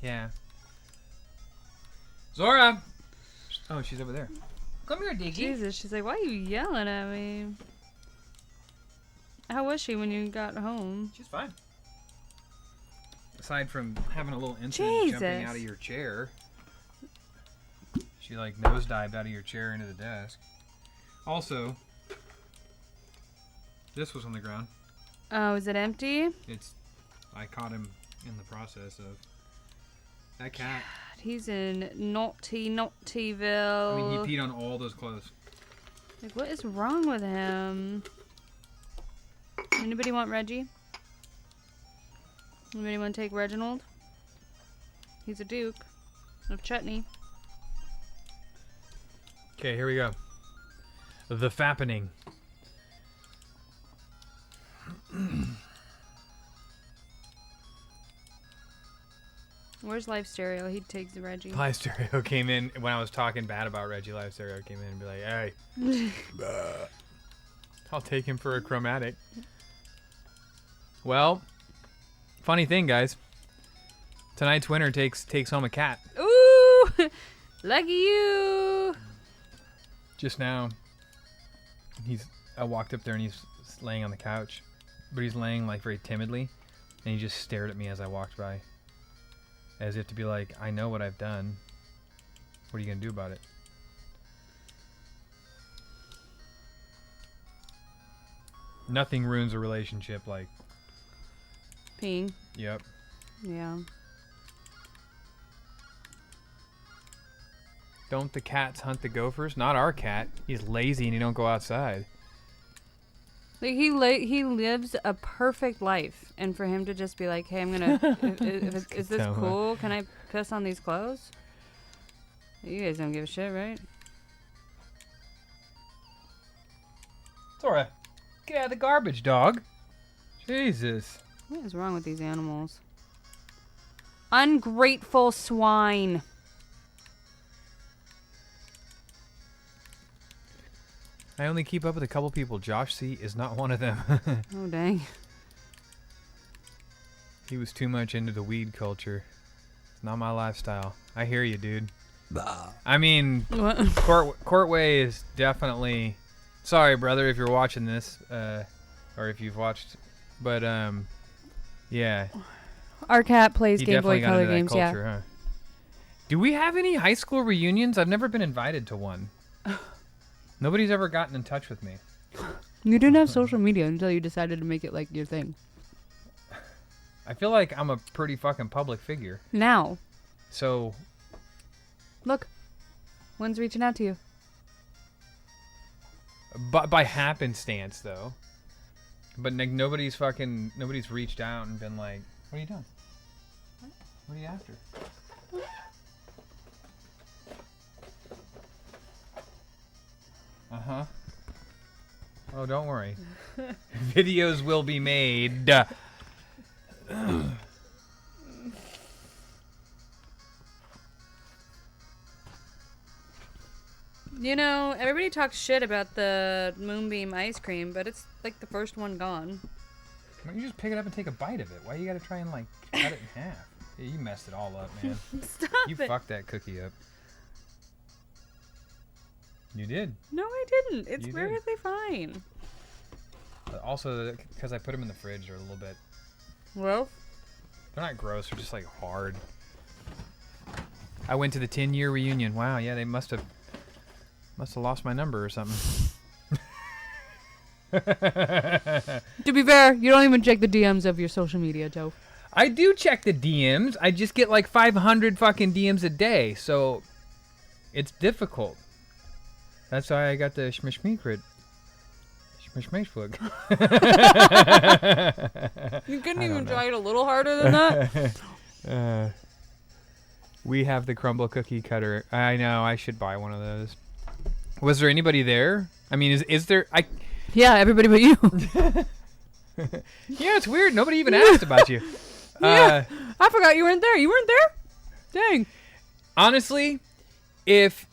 Yeah. Zora! Oh, she's over there. Come here, Diggy. Jesus, she's like, why are you yelling at me? How was she when you got home? She's fine. Aside from having a little incident jumping Jesus. out of your chair. She like nosedived out of your chair into the desk. Also, this was on the ground. Oh, is it empty? I caught him in the process of that cat. God, he's in Naughtyville. I mean, he peed on all those clothes. Like, what is wrong with him? Anybody want Reggie? Anybody want to take Reginald? He's a Duke of Chutney. Okay, here we go. The fappening. Where's Live Stereo? He takes the Reggie. Live Stereo came in when I was talking bad about Reggie. Live Stereo came in and be like, "Hey, I'll take him for a chromatic." Well, funny thing, guys. Tonight's winner takes home a cat. Ooh! Lucky you! Just now, I walked up there and he's laying on the couch, but he's laying like very timidly, and he just stared at me as I walked by, as if to be like, "I know what I've done. What are you gonna do about it?" Nothing ruins a relationship like. Peeing. Yep. Yeah. Don't the cats hunt the gophers? Not our cat. He's lazy and he don't go outside. Like he lives a perfect life, and for him to just be like, "Hey, I'm gonna, is this cool? Can I piss on these clothes?" You guys don't give a shit, right? Zora, get out of the garbage, dog. Jesus. What is wrong with these animals? Ungrateful swine. I only keep up with a couple people. Josh C. is not one of them. Oh, dang. He was too much into the weed culture. It's not my lifestyle. I hear you, dude. Bah. I mean, What? Courtway is definitely... Sorry, brother, if you're watching this. Or if you've watched... But, yeah. Our cat plays He Game Boy definitely got Color into that games, culture, huh? Do we have any high school reunions? I've never been invited to one. Nobody's ever gotten in touch with me. You didn't have social media until you decided to make it like your thing. I feel like I'm a pretty fucking public figure. Now, So, look. One's reaching out to you. by happenstance, though. But like, nobody's reached out and been like, "What are you doing? What are you after?" Uh-huh. Oh, don't worry. Videos will be made. You know, everybody talks shit about the Moonbeam ice cream, but it's like the first one gone. Why don't you just pick it up and take a bite of it? Why you gotta try and like cut it in half? Yeah, you messed it all up, man. Stop You it. fucked that cookie up. You did. No, I didn't. It's You did. perfectly fine. Also, because I put them in the fridge, they're a little bit... Well, They're not gross. They're just like hard. I went to the 10-year reunion. Wow, yeah, they must have lost my number or something. to be fair, you don't even check the DMs of your social media, Joe. I do check the DMs. I just get like 500 fucking DMs a day, so it's difficult. That's why I got the schmishmikrit. Schmishmishflug. You couldn't I don't even know. try it a little harder than that? We have the crumble cookie cutter. I know, I should buy one of those. Was there anybody there? I mean, is there... Yeah, everybody but you. Yeah, it's weird. Nobody even asked about you. Yeah. I forgot you weren't there. You weren't there? Dang. Honestly, if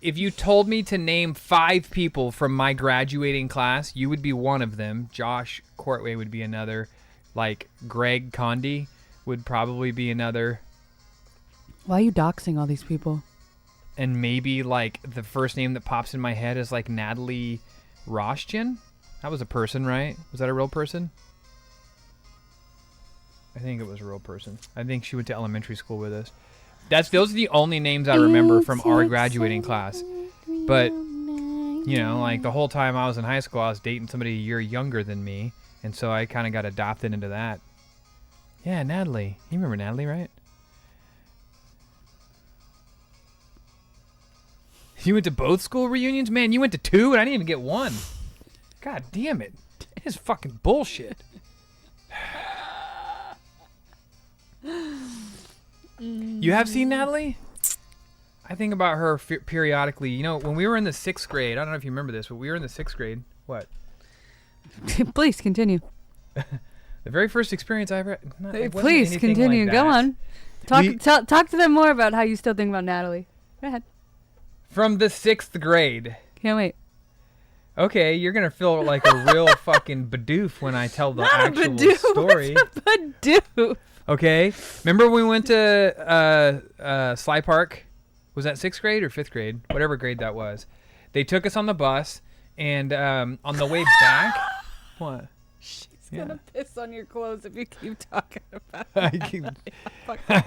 if you told me to name 5 people from my graduating class, you would be one of them. Josh Courtway would be another. Like Greg Condi would probably be another. Why are you doxing all these people? And maybe like the first name that pops in my head is like Natalie Roshchin. That was a person, right? Was that a real person? I think it was a real person. I think she went to elementary school with us. Those are the only names I remember from our graduating class. But, you know, like the whole time I was in high school, I was dating somebody a year younger than me. And so I kind of got adopted into that. Yeah, Natalie. You remember Natalie, right? You went to both school reunions? Man, you went to 2 and I didn't even get 1. God damn it. It is fucking bullshit. You have seen Natalie? I think about her periodically. You know, when we were in the 6th grade, I don't know if you remember this, but we were in the 6th grade. What? Please continue. The very first experience I ever... Please continue. Like Go on. Talk to them more about how you still think about Natalie. Go ahead. From the 6th grade. Can't wait. Okay, you're going to feel like a real fucking badoof when I tell the actual story. What's a badoof? Okay. Remember when we went to Sly Park? Was that 6th grade or 5th grade? Whatever grade that was. They took us on the bus, and on the way back... What? She's gonna piss on your clothes if you keep talking about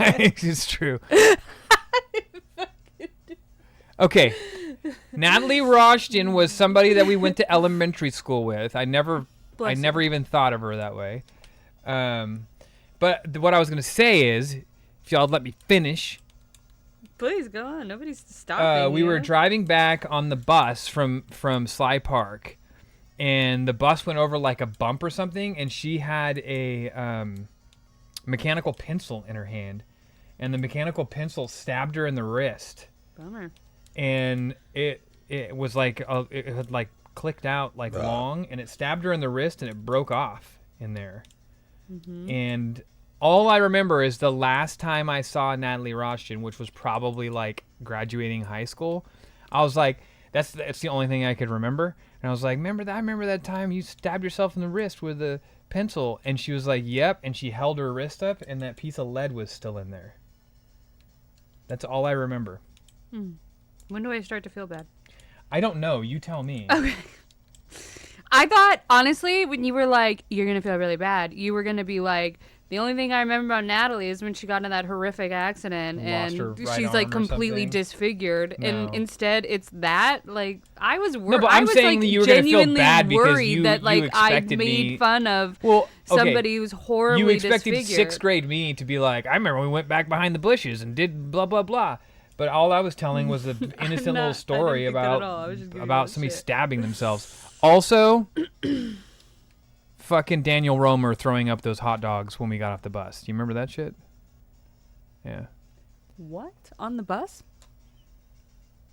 It's true. Okay. Natalie Roshton was somebody that we went to elementary school with. I never even thought of her that way. But what I was going to say is, if y'all let me finish. Please, go on. Nobody's stopping we were driving back on the bus from Sly Park, and the bus went over like a bump or something, and she had a mechanical pencil in her hand, and the mechanical pencil stabbed her in the wrist. Bummer. And it was like it had like clicked out like long, and it stabbed her in the wrist, and it broke off in there. Mm-hmm. And all I remember is the last time I saw Natalie Roshton, which was probably like graduating high school. I was like, that's the only thing I could remember. And I was like, I remember that time you stabbed yourself in the wrist with a pencil. And she was like, yep. And she held her wrist up, and that piece of lead was still in there. That's all I remember. When do I start to feel bad? I don't know. You tell me. Okay. I thought, honestly, when you were like, you're going to feel really bad, you were going to be like, the only thing I remember about Natalie is when she got into that horrific accident and she's like completely disfigured. No. And instead it's that, like, I was worried. No, but I'm saying that you were going to feel bad because you that like I made fun of somebody who's horribly disfigured. You expected 6th grade me to be like, I remember we went back behind the bushes and did blah, blah, blah. But all I was telling was an innocent little story about somebody stabbing themselves. Also, fucking Daniel Romer throwing up those hot dogs when we got off the bus. Do you remember that shit? Yeah. What? On the bus?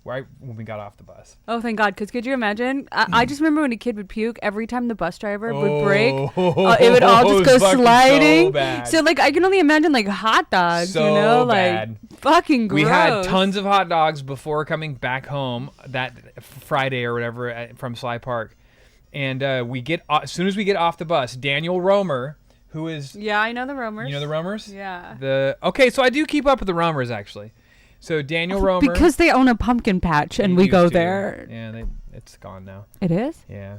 Right when we got off the bus. Oh, thank God. Because could you imagine? I just remember when a kid would puke, every time the bus driver would brake, it would all just go sliding. So, like, I can only imagine, like, hot dogs, so you know? Bad. Like, fucking gross. We had tons of hot dogs before coming back home that Friday or whatever from Sly Park. And as soon as we get off the bus, Daniel Romer, who is... Yeah, I know the Romers. You know the Romers? Yeah. Okay, so I do keep up with the Romers, actually. So Daniel Romer... Because they own a pumpkin patch, and we go there. Yeah, it's gone now. It is? Yeah.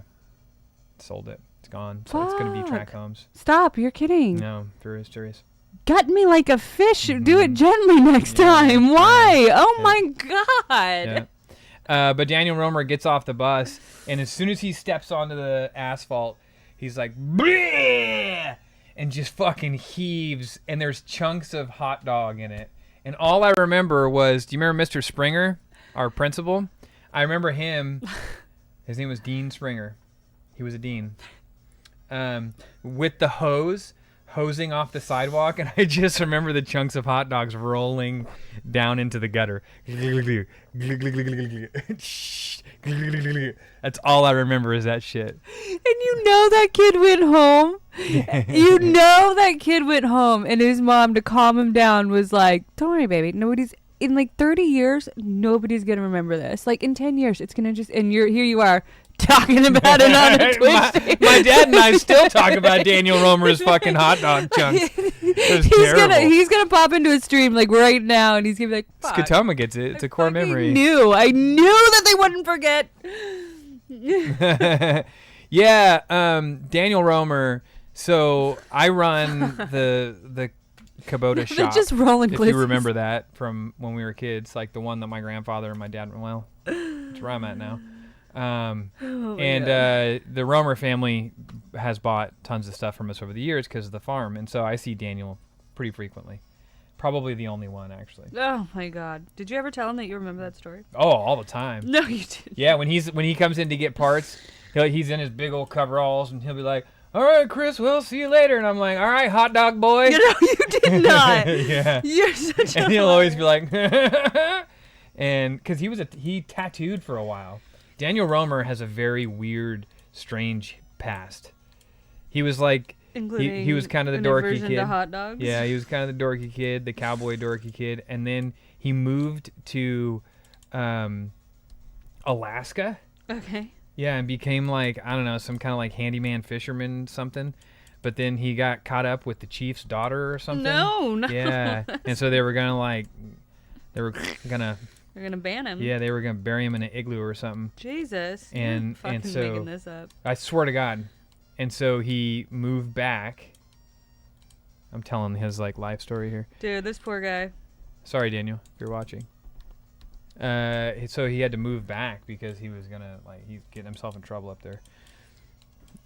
Sold it. It's gone. So it's going to be track homes. Stop, you're kidding. No, serious. Gut me like a fish. Mm-hmm. Do it gently next time. Why? Oh, my God. Yeah. But Daniel Romer gets off the bus, and as soon as he steps onto the asphalt, he's like, bleh! And just fucking heaves, and there's chunks of hot dog in it. And all I remember was, do you remember Mr. Springer, our principal? I remember him. His name was Dean Springer. He was a dean. With the hosing off the sidewalk, and I just remember the chunks of hot dogs rolling down into the gutter. That's all I remember is that shit. And you know that kid went home. And his mom, to calm him down, was like, don't worry, baby. Nobody's in like 30 years, nobody's gonna remember this. Like in 10 years, it's gonna just and here you are talking about it on a Twitch. my dad and I still talk about Daniel Romer's fucking hot dog chunks. It was terrible. He's gonna pop into a stream like right now, and he's gonna be like, "Fuck, Skatoma gets it. It's a core memory. I knew that they wouldn't forget." Yeah, Daniel Romer. So I run the Kubota shop. Just rolling if blizzards. you remember that from when we were kids, like the one that my grandfather and my dad. Well, that's where I'm at now. The Romer family has bought tons of stuff from us over the years because of the farm, and so I see Daniel pretty frequently. Probably the only one, actually. Oh my God! Did you ever tell him that you remember that story? Oh, all the time. No, you didn't. Yeah, when he comes in to get parts, he's in his big old coveralls, and he'll be like, "All right, Chris, we'll see you later." And I'm like, "All right, hot dog boy." You know, you did not. Yeah. You're such and a he'll always be like, and because he tattooed for a while. Daniel Romer has a very weird, strange past. He was like, he was kind of the dorky kid. To hot dogs. Yeah, he was kind of the dorky kid, the cowboy dorky kid, and then he moved to Alaska. Okay. Yeah, and became like, I don't know, some kind of like handyman fisherman something. But then he got caught up with the chief's daughter or something. No. Yeah, and so they were gonna They're gonna ban him. Yeah, they were gonna bury him in an igloo or something. Jesus. And fucking so making this up. I swear to God. And so he moved back. I'm telling his like life story here. Dude, this poor guy. Sorry, Daniel, if you're watching. So he had to move back because he was gonna he's getting himself in trouble up there.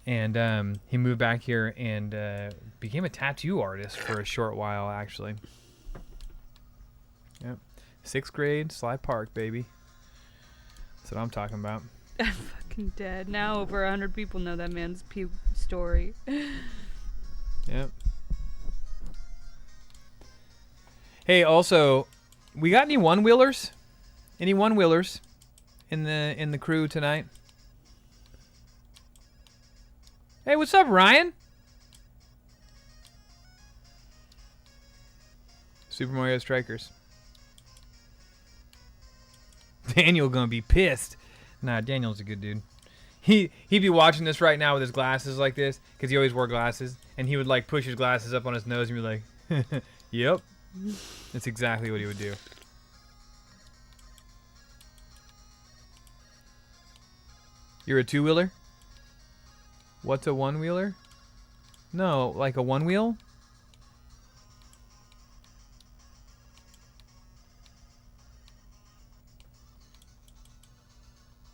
And he moved back here and became a tattoo artist for a short while, actually. Yep. 6th grade, Sly Park, baby. That's what I'm talking about. I'm fucking dead. Now over 100 people know that man's puke story. Yep. Hey, also, we got any one-wheelers? Any one-wheelers in the crew tonight? Hey, what's up, Ryan? Super Mario Strikers. Daniel gonna be pissed. Nah, Daniel's a good dude. He'd be watching this right now with his glasses like this, because he always wore glasses, and he would like push his glasses up on his nose and be like, yep. That's exactly what he would do. You're a two-wheeler? What's a one-wheeler? No, like a one-wheel?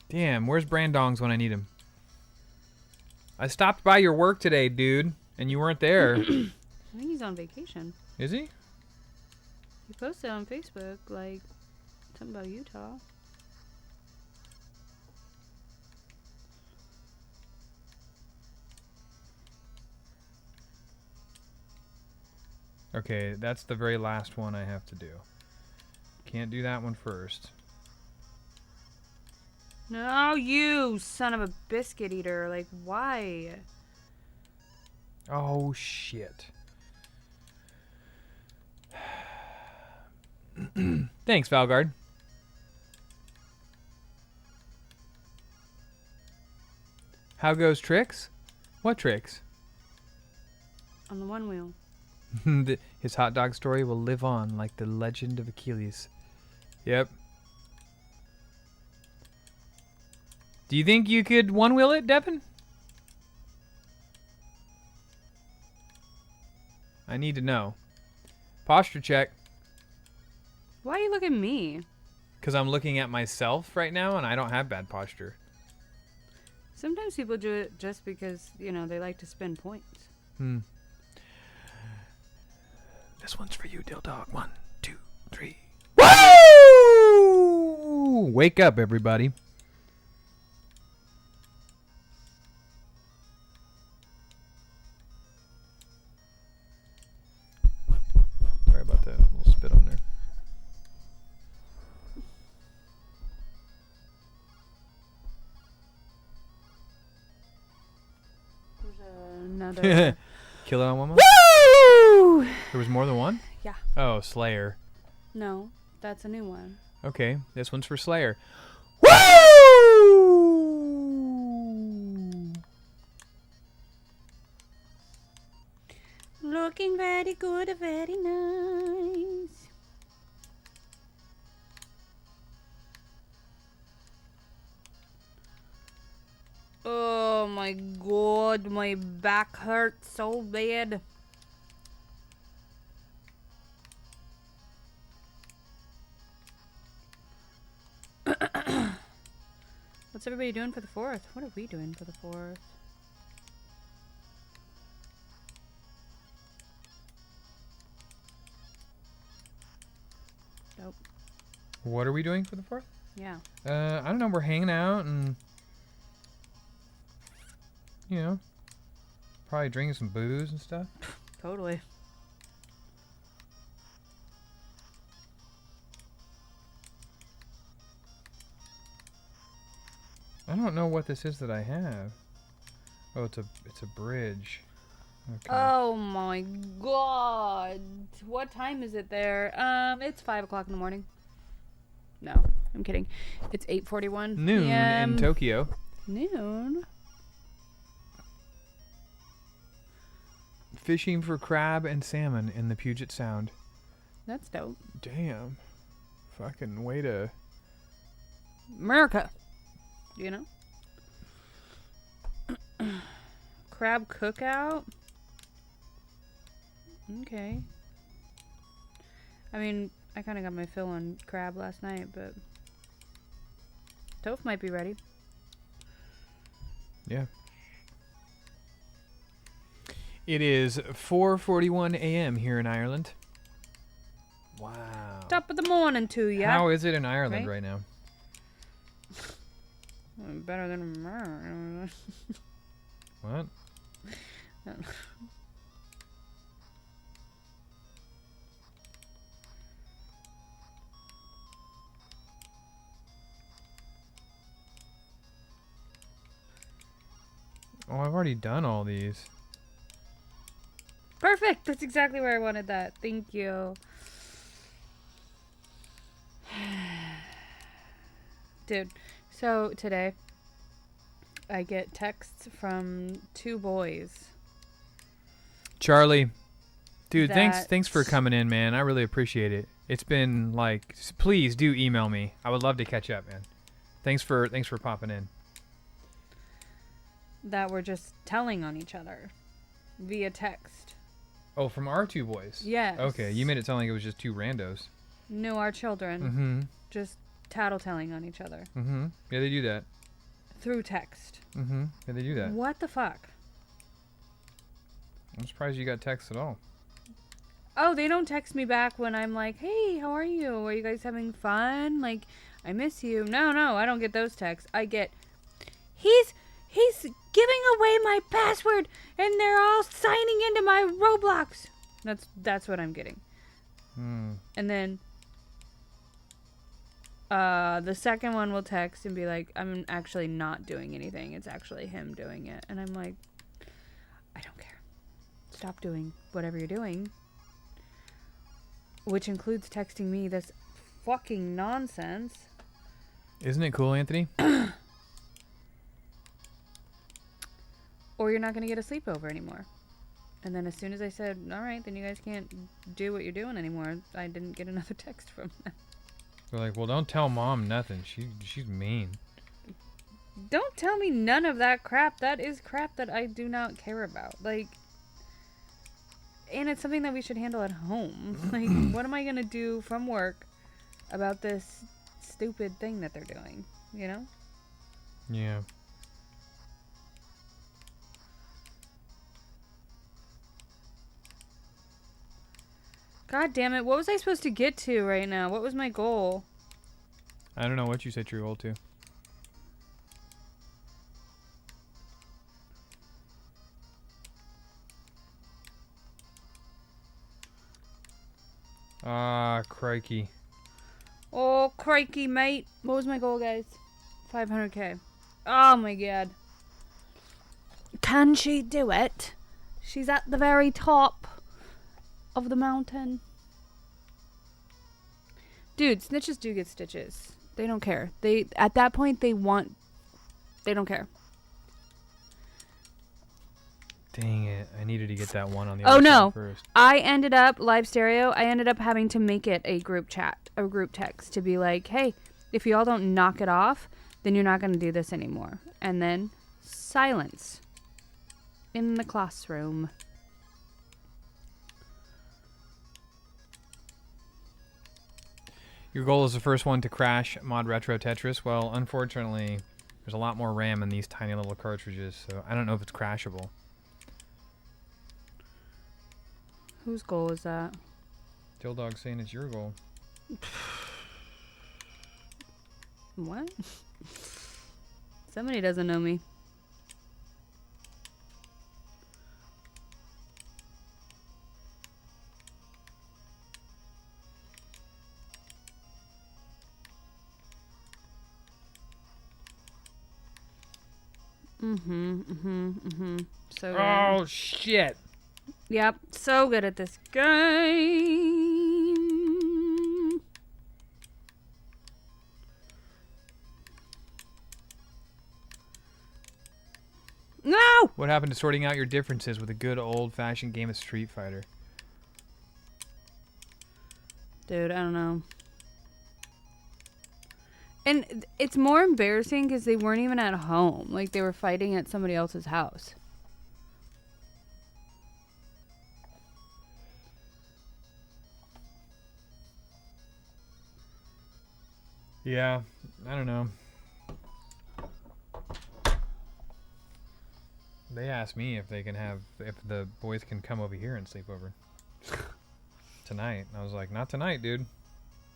Damn, where's Brandongs when I need him? I stopped by your work today, dude, and you weren't there. I think he's on vacation. Is he? He posted on Facebook, like, something about Utah. Okay, that's the very last one I have to do. Can't do that one first. No, you son of a biscuit eater. Like, why? Oh, shit. Thanks, Valgard. How goes tricks? What tricks? On the one wheel. His hot dog story will live on like the legend of Achilles. Yep. Do you think you could one-wheel it, Devin? I need to know. Posture check. Why are you looking at me? Because I'm looking at myself right now, and I don't have bad posture. Sometimes people do it just because, you know, they like to spend points. This one's for you, Dill Dog. 1, 2, 3. Woo! Wake up, everybody. Sorry about that. A little spit on there. There's another. Kill it on one more? Woo! There was more than one? Yeah. Oh, Slayer. No, that's a new one. Okay, this one's for Slayer. Woo! Looking very good, very nice. Oh my god, my back hurts so bad. What's everybody doing for the 4th? What are we doing for the 4th? Nope. What are we doing for the 4th? Yeah. I don't know. We're hanging out and, you know, probably drinking some booze and stuff. Totally. I don't know what this is that I have. Oh, it's a bridge. Okay. Oh my god. What time is it there? It's 5 o'clock in the morning. No, I'm kidding. It's 8:41 Noon p.m. in Tokyo. Noon? Fishing for crab and salmon in the Puget Sound. That's dope. Damn. Fucking way to... America. You know? Crab cookout? Okay. I mean, I kind of got my fill on crab last night, but Toph might be ready. Yeah. It is 4:41 a.m. here in Ireland. Wow. Top of the morning to ya. How is it in Ireland Right? right now? Better than What? Oh, I've already done all these. Perfect. That's exactly where I wanted that. Thank you. Dude, so today I get texts from 2 boys. Charlie, dude, thanks That- for coming in, man. I really appreciate it. It's been like, please do email me. I would love to catch up, man. Thanks for popping in. That were just telling on each other via text. Oh, from our 2 boys. Yes. Okay, you made it sound like it was just 2 randos. No, our children. Mm-hmm. Just tattletelling on each other Mm-hmm. Yeah, they do that. through text. Mm-hmm. Yeah, they do that. What the fuck? I'm surprised you got text at all. Oh, they don't text me back when I'm like, hey, how are you? Are you guys having fun? Like, I miss you. No, I don't get those texts. I get, he's giving away my password and they're all signing into my Roblox. That's what I'm getting. Hmm. And then the second one will text and be like, I'm actually not doing anything. It's actually him doing it. And I'm like, I don't care. Stop doing whatever you're doing. Which includes texting me this fucking nonsense. Isn't it cool, Anthony? Or you're not going to get a sleepover anymore. And then as soon as I said, all right, then you guys can't do what you're doing anymore, I didn't get another text from them. They're like, well, don't tell mom nothing. She's mean. Don't tell me none of that crap. That is crap that I do not care about. Like, and it's something that we should handle at home. Like, what am I going to do from work about this stupid thing that they're doing? You know? Yeah. God damn it. What was I supposed to get to right now? What was my goal? I don't know what you set your goal to. Ah, crikey. Oh, crikey, mate. What was my goal, guys? 500k. Oh, my God. Can she do it? She's at the very top of the mountain. Dude, snitches do get stitches. They don't care. They at that point they don't care. Dang it! I needed to get that one on the Oh other no. side first. I ended up live stereo. I ended up having to make it a group chat, a group text to be like, "Hey, if y'all don't knock it off, then you're not going to do this anymore." And then silence in the classroom. Your goal is the first one to crash Modretro Tetris. Well, unfortunately, there's a lot more RAM in these tiny little cartridges, so I don't know if it's crashable. Whose goal is that? Dill Dog saying it's your goal. What? Somebody doesn't know me. So good. Oh shit! Yep, so good at this game. No! What happened to sorting out your differences with a good old-fashioned game of Street Fighter? Dude, I don't know. And it's more embarrassing because they weren't even at home. Like, they were fighting at somebody else's house. Yeah, I don't know. They asked me if the boys can come over here and sleep over tonight. And I was like, not tonight, dude.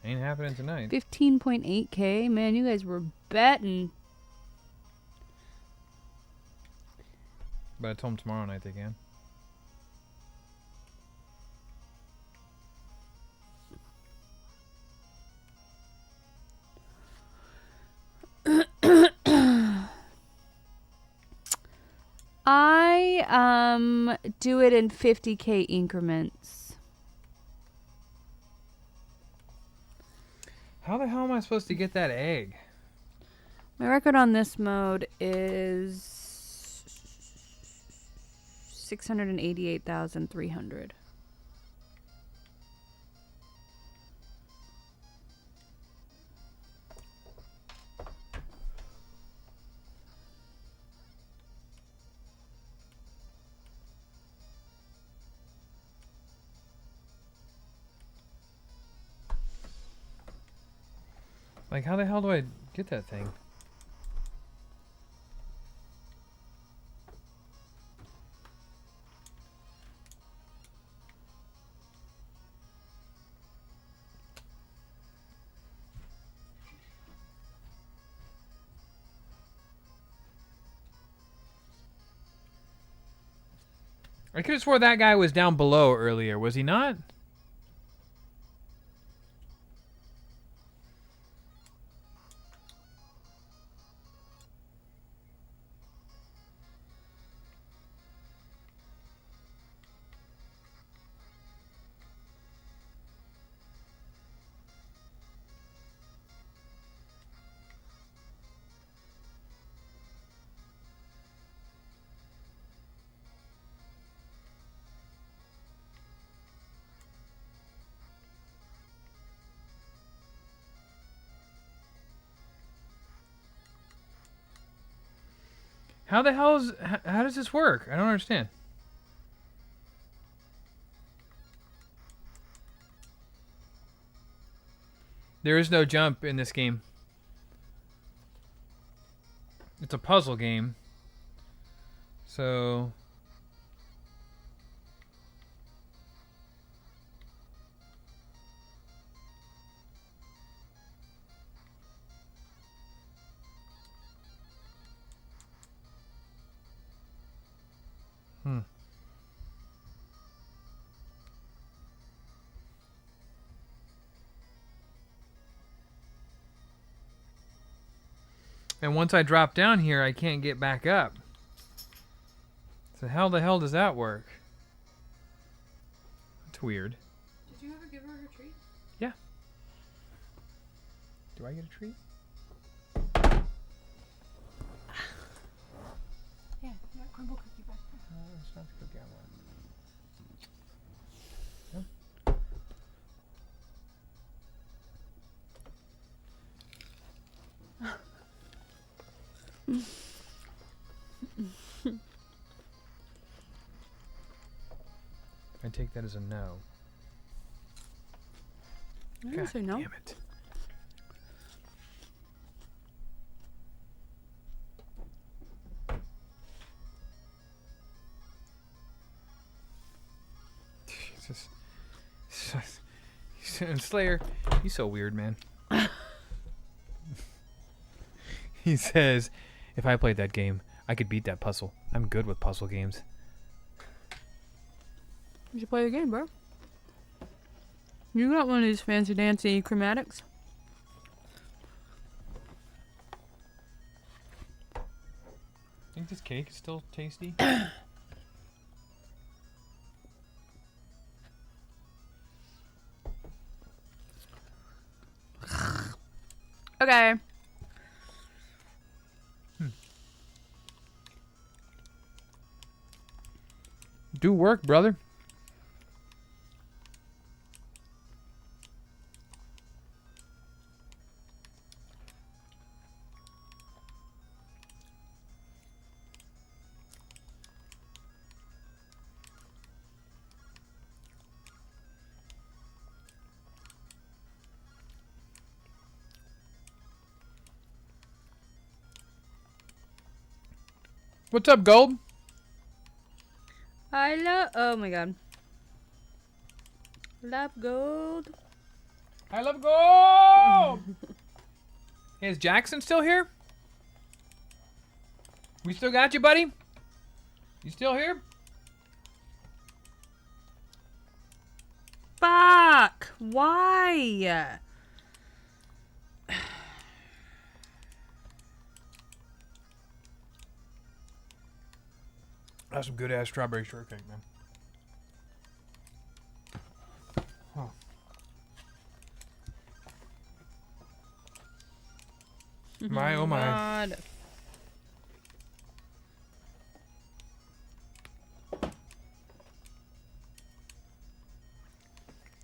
Ain't happening tonight. 15.8K? Man, you guys were betting. But I told them tomorrow night they can. I do it in 50K increments. How the hell am I supposed to get that egg? My record on this mode is 688,300. Like, how the hell do I get that thing? I could have swore that guy was down below earlier, was he not? How the hell is... How does this work? I don't understand. There is no jump in this game. It's a puzzle game. So... And once I drop down here, I can't get back up. So how the hell does that work? It's weird. Did you ever give her her treat? Yeah. Do I get a treat? Yeah, crumble cookie back there. It's not the cookie I want. I take that as a no. I didn't say no. Damn it. Jesus. Slayer, he's so weird, man. He says, if I played that game, I could beat that puzzle. I'm good with puzzle games. You should play the game, bro. You got one of these fancy dancy chromatics. Think this cake is still tasty? Okay. Do work, brother. What's up, Gold? I love. Oh my god. Love gold. I love gold! Hey, is Jackson still here? We still got you, buddy? You still here? Fuck! Why? That's some good ass strawberry shortcake, man. Huh. My oh my. God.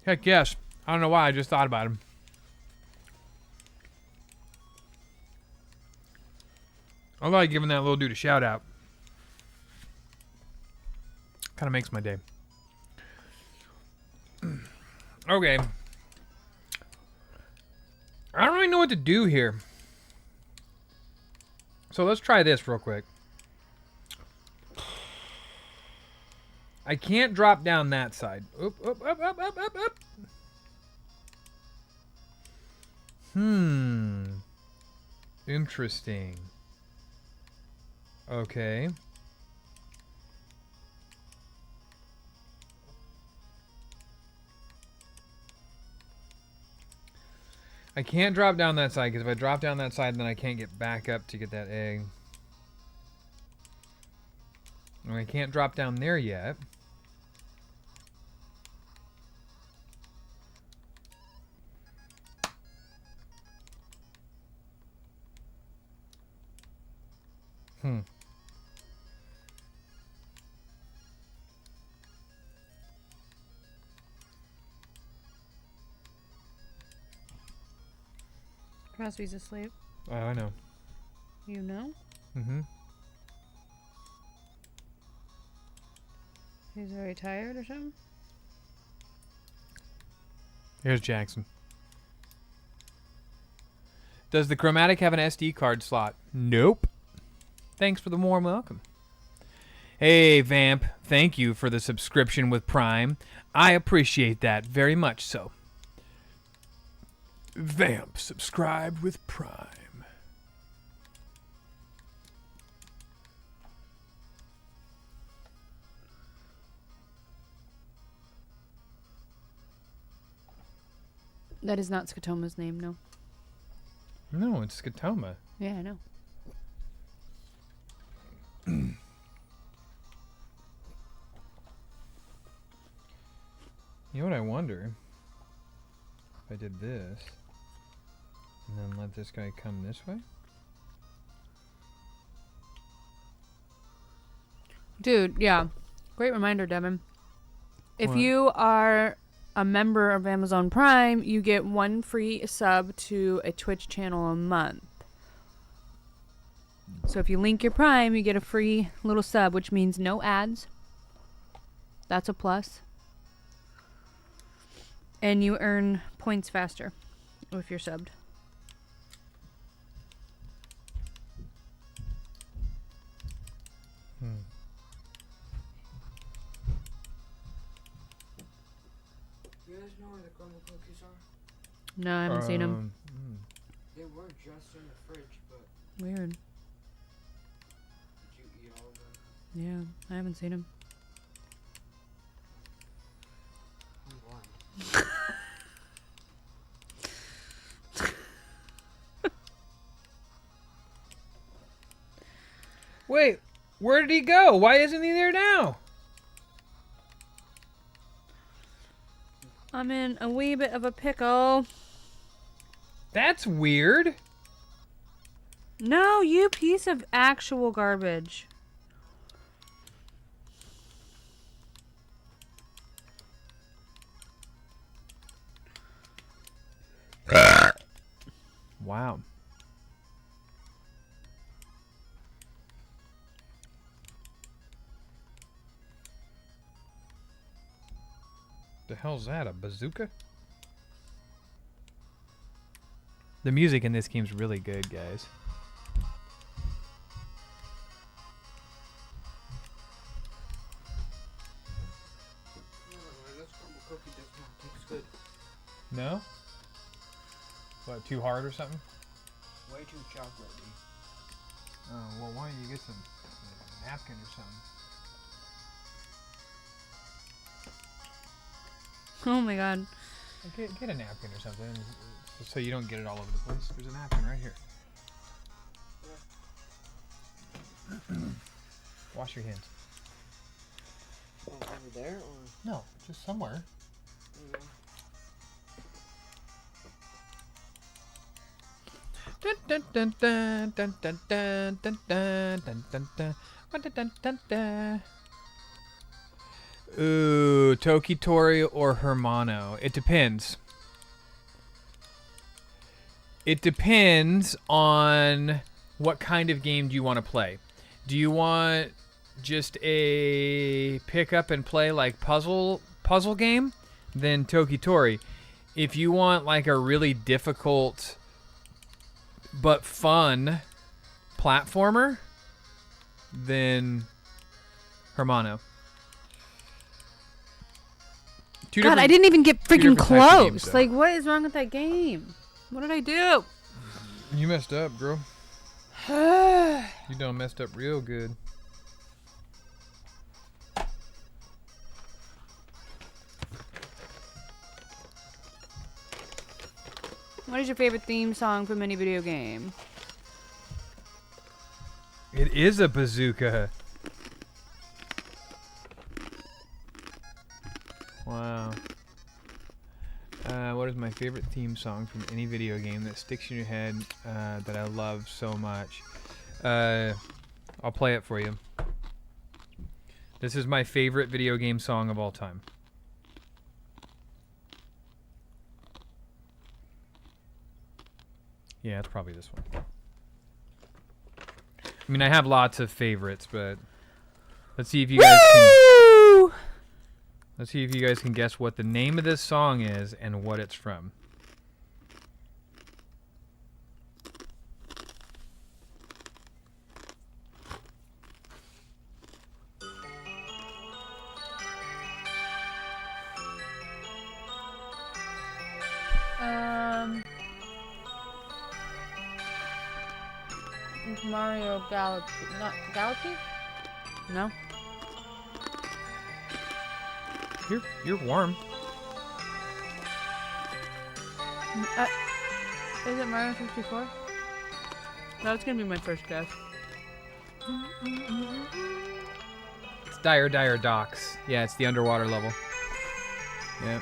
Heck yes. I don't know why, I just thought about him. I like giving that little dude a shout out. Kind of makes my day. Okay. I don't really know what to do here. So let's try this real quick. I can't drop down that side. Up, up, up, up, up, up, up. Interesting. Okay. I can't drop down that side, because if I drop down that side, then I can't get back up to get that egg. And I can't drop down there yet. Crosby's asleep. Oh, I know. You know? Mm-hmm. He's very tired or something? Here's Jackson. Does the Chromatic have an SD card slot? Nope. Thanks for the warm welcome. Hey, Vamp. Thank you for the subscription with Prime. I appreciate that very much so. Vamp subscribed with Prime. That is not Skatoma's name, no. No, it's Skatoma. Yeah, I know. You know what I wonder? If I did this. And then let this guy come this way. Dude, yeah. Great reminder, Devin. If What? you are a member of Amazon Prime, you get 1 free sub to a Twitch channel a month. So if you link your Prime, you get a free little sub, which means no ads. That's a plus. And you earn points faster if you're subbed. You guys know where the crumble cookies are? No, I haven't seen them. They were just in the fridge, but Weird. did you eat all of them? Yeah, I haven't seen them. I'm blind. Wait, where did he go? Why isn't he there now? I'm in a wee bit of a pickle. That's weird. No, you piece of actual garbage. Wow. The hell's that? A bazooka? The music in this game's really good, guys. This crumble cookie does not taste good. No? What, too hard or something? Way too chocolatey. Oh, well, why don't you get some napkin or something? Oh my god. Get a napkin or something, so you don't get it all over the place. There's a napkin right here. Wash your hands. Oh, over there or? No, just somewhere. Dun, dun, dun, dun, dun, dun, dun, dun, dun, dun, dun, dun, dun, dun, dun, dun. Ooh, Tokitori or Hermano. It depends. It depends on what kind of game do you want to play. Do you want just a pick up and play like puzzle game? Then Tokitori. If you want like a really difficult but fun platformer, then Hermano. God, I didn't even get freaking different types of games, close. though. Like, what is wrong with that game? What did I do? You messed up, girl. You done messed up real good. What is your favorite theme song from any video game? It is a bazooka. Wow. What is my favorite theme song from any video game that sticks in your head that I love so much? I'll play it for you. This is my favorite video game song of all time. Yeah, it's probably this one. I mean, I have lots of favorites, but let's see if you guys can. Woo! Let's see if you guys can guess what the name of this song is and what it's from. It's Mario Galaxy. Not Galaxy? No. You're warm. Is it Mario 64? That's gonna be my first guess. It's Dire Docks. Yeah, it's the underwater level. Yep.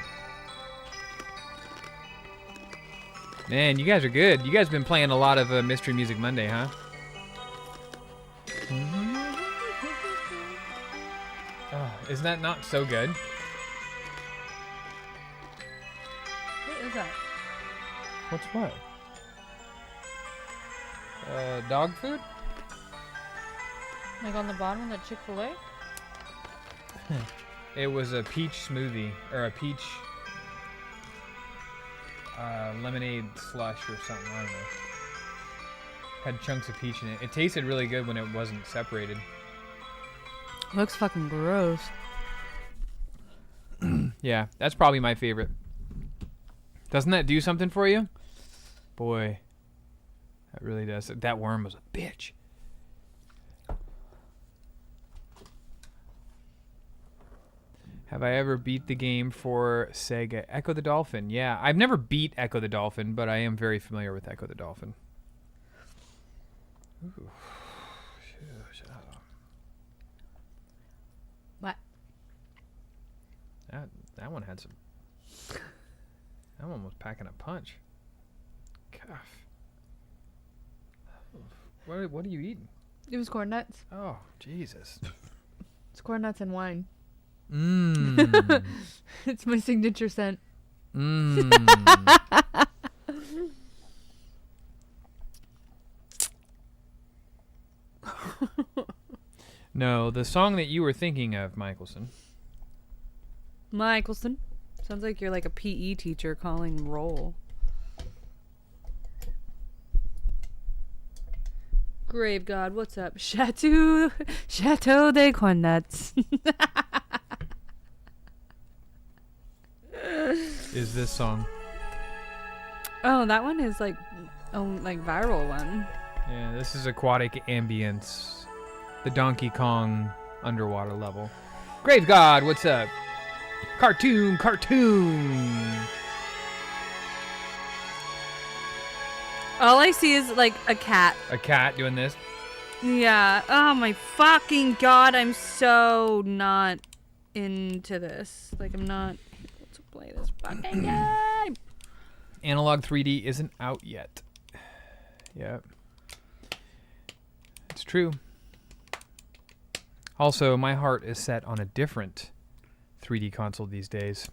Man, you guys are good. You guys been playing a lot of Mystery Music Monday, huh? Oh, isn't that not so good? What is that? What's what? Dog food? Like on the bottom of the Chick-fil-A? It was a peach smoothie, or a peach lemonade slush or something, I don't know. Had chunks of peach in it. It tasted really good when it wasn't separated. Looks fucking gross. Yeah, that's probably my favorite. Doesn't that do something for you? Boy, that really does. That worm was a bitch. Have I ever beat the game for Sega? Echo the Dolphin. Yeah, I've never beat Echo the Dolphin, but I am very familiar with Echo the Dolphin. Ooh. What? That one had some. That one was packing a punch. Cuff. What are you eating? It was corn nuts. Oh, Jesus. It's corn nuts and wine. Mmm. It's my signature scent. Mmm. No, the song that you were thinking of, Michelson. Michelson. Sounds like you're like a PE teacher calling roll. Grave God, what's up? Chateau de corn nuts. Is this song? Oh, that one is like viral one. Yeah, this is Aquatic Ambience. The Donkey Kong underwater level. Grave God, what's up? Cartoon. All I see is like a cat. A cat doing this. Yeah. Oh my fucking god, I'm so not into this. Like I'm not able to play this fucking game. Analog 3D isn't out yet. Yep. It's true. Also, my heart is set on a different 3D console these days.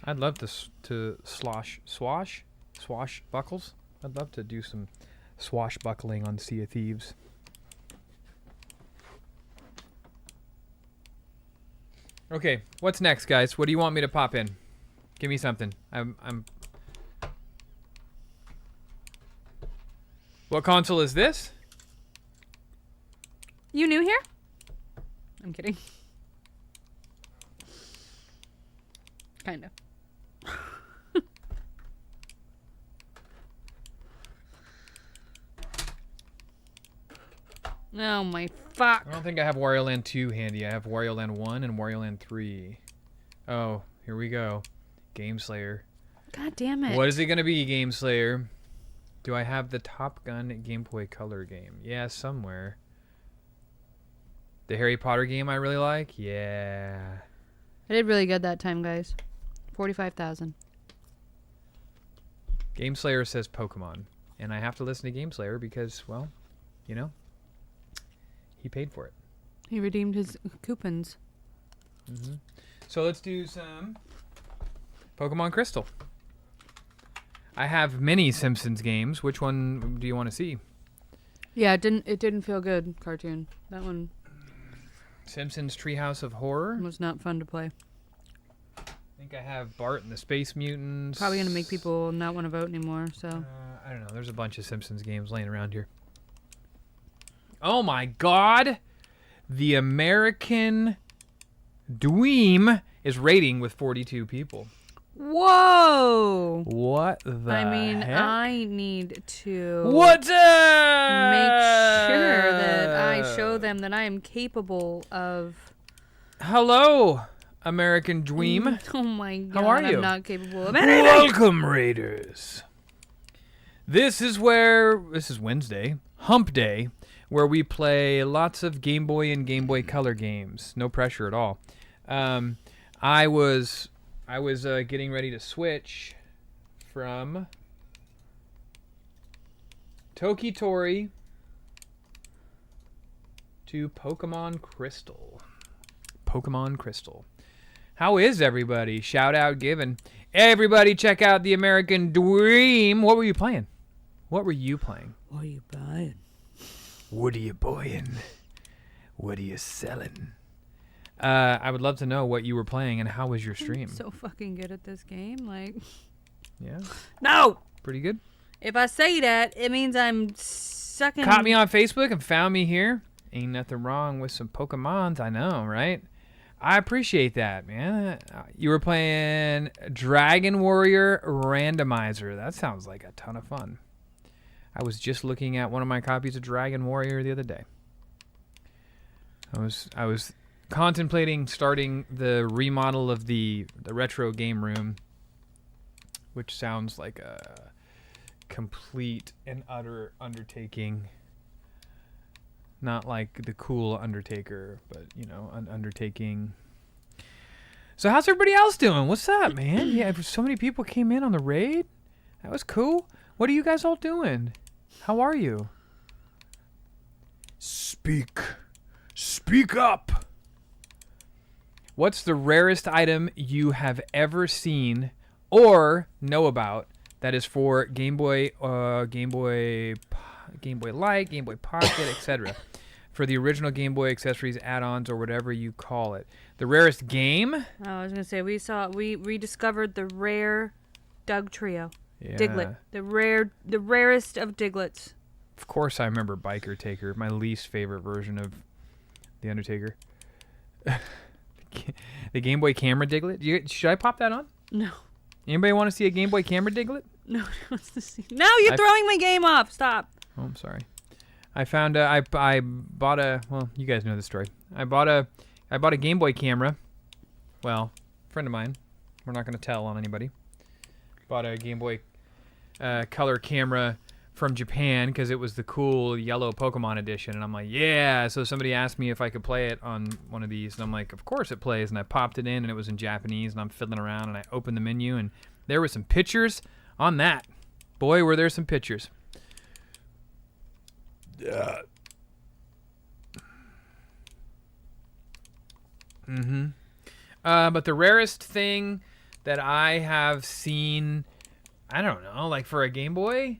I'd love to swashbuckles. I'd love to do some swashbuckling on Sea of Thieves. Okay, what's next, guys? What do you want me to pop in? Give me something. I'm. What console is this? You new here? I'm kidding. Kind of. Oh my fuck. I don't think I have Wario Land 2 handy. I have Wario Land 1 and Wario Land 3. Oh, here we go. Game Slayer. God damn it. What is it going to be, Game Slayer? Do I have the Top Gun Game Boy Color game? Yeah, somewhere. The Harry Potter game I really like? Yeah. I did really good that time, guys. 45,000. Game Slayer says Pokemon. And I have to listen to Game Slayer because, well, you know, he paid for it. He redeemed his coupons. Mm-hmm. So let's do some Pokemon Crystal. I have many Simpsons games. Which one do you want to see? Yeah, it didn't feel good, cartoon. That one Simpsons Treehouse of Horror. was not fun to play. I think I have Bart and the Space Mutants. Probably gonna make people not want to vote anymore, so. I don't know. There's a bunch of Simpsons games laying around here. Oh my God! The American Dweem is rating with 42 people. Whoa! What the I mean, heck? I need to What's up? make sure that I show them that I am capable of. Hello, American Dweem. Oh my god! How are you? I'm not capable of anything. Welcome, Raiders. This is Wednesday, Hump Day, where we play lots of Game Boy and Game Boy Color games. No pressure at all. I was getting ready to switch from Toki Tori to Pokemon Crystal. Pokemon Crystal. How is everybody? Shout out given. Everybody check out the American Dream. What were you playing? What are you buying? What are you buying? What are you selling? I would love to know what you were playing and how was your stream. I'm so fucking good at this game. Like, yeah. No! Pretty good. If I say that, it means I'm sucking. Caught me on Facebook and found me here. Ain't nothing wrong with some Pokemons, I know, right? I appreciate that, man. You were playing Dragon Warrior Randomizer. That sounds like a ton of fun. I was just looking at one of my copies of Dragon Warrior the other day. I was contemplating starting the remodel of the retro game room, which sounds like a complete and utter undertaking. Not like the cool Undertaker, but, you know, an undertaking. So how's everybody else doing? What's up, man? Yeah, so many people came in on the raid. That was cool. What are you guys all doing? How are you? Speak up. What's the rarest item you have ever seen or know about that is for Game Boy, Game Boy Light, Game Boy Pocket, etc.? For the original Game Boy accessories, add-ons, or whatever you call it. The rarest game? Oh, I was gonna say we rediscovered the rare Doug Trio. Yeah. Diglett. The rarest of Diglets. Of course I remember Biker Taker, my least favorite version of The Undertaker. The Game Boy camera Diglett? Should I pop that on? No. Anybody want to see a Game Boy camera Diglett? No one wants to see. No, you're throwing my game off. Stop. Oh, I'm sorry. I found I bought a, well, you guys know the story. I bought a Game Boy camera. Well, friend of mine. We're not going to tell on anybody. Bought a Game Boy color camera from Japan because it was the cool yellow Pokemon edition, and I'm like, yeah. So somebody asked me if I could play it on one of these, and I'm like, of course it plays. And I popped it in, and it was in Japanese, and I'm fiddling around, and I opened the menu, and there were some pictures on that. Boy, were there some pictures. But the rarest thing that I have seen, I don't know, like for a Game Boy,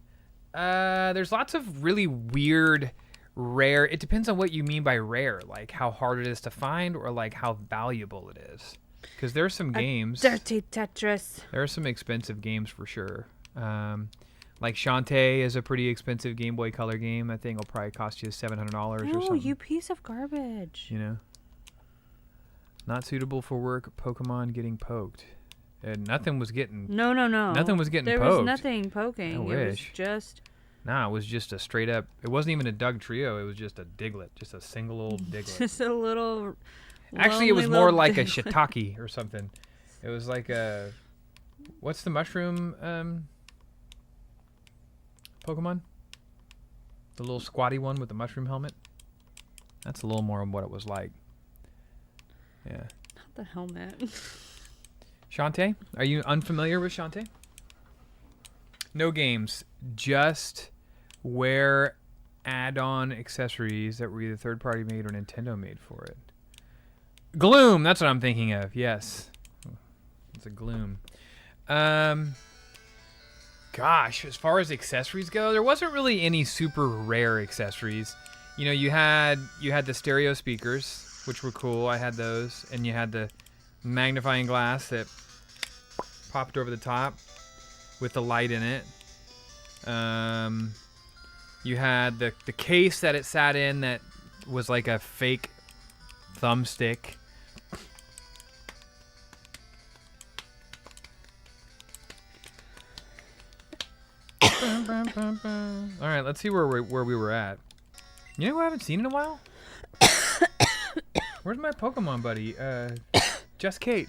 there's lots of really weird, rare. It depends on what you mean by rare, like how hard it is to find or like how valuable it is. Because there's some games. Dirty Tetris. There are some expensive games for sure. Like Shantae is a pretty expensive Game Boy Color game. That thing will probably cost you $700 or something. Oh, you piece of garbage. You know? Not suitable for work. Pokemon getting poked. Nothing was getting... No. Nothing was getting poked. poked. There was nothing poking. I It wish. was just... Nah, it was just a straight up... It wasn't even a Doug Trio. It was just a Diglett. Just a single old Diglett. Just a little... Actually, it was lonely more little like a Diglett. shiitake or something. It was like a... What's the mushroom Pokemon? The little squatty one with the mushroom helmet? That's a little more of what it was like. Yeah. Not the helmet. Shantae? Are you unfamiliar with Shantae? No games. Just wear add-on accessories that were either third-party made or Nintendo made for it. Gloom! That's what I'm thinking of. Yes. It's a Gloom. Gosh, as far as accessories go, there wasn't really any super rare accessories. You know, you had the stereo speakers, which were cool. I had those, and you had the magnifying glass that popped over the top with the light in it. You had the case that it sat in that was like a fake thumbstick. All right, let's see where we were at. You know who I haven't seen in a while? Where's my Pokemon buddy? Just Kate.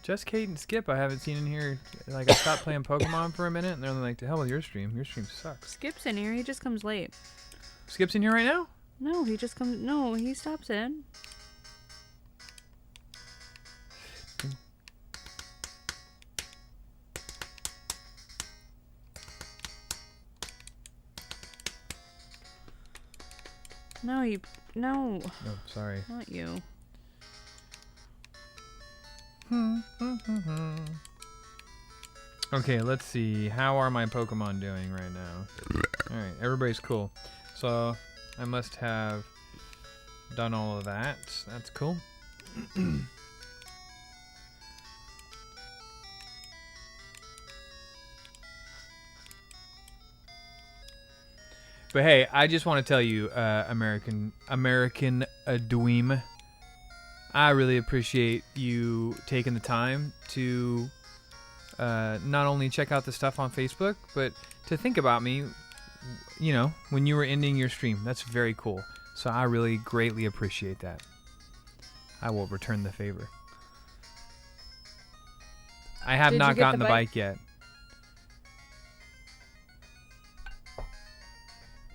Just Kate and Skip I haven't seen in here. Like, I stopped playing Pokemon for a minute, and they're like, to hell with your stream. Your stream sucks. Skip's in here. He just comes late. Skip's in here right now? No, he just comes... No, he stops in. No, you. No. Oh, sorry. Not you. Okay, let's see. How are my Pokemon doing right now? Alright, everybody's cool. So, I must have done all of that. That's cool. But hey, I just want to tell you, American Dweem, I really appreciate you taking the time to not only check out the stuff on Facebook, but to think about me, you know, when you were ending your stream. That's very cool. So I really greatly appreciate that. I will return the favor. I have Did you not get gotten the the bike? bike yet.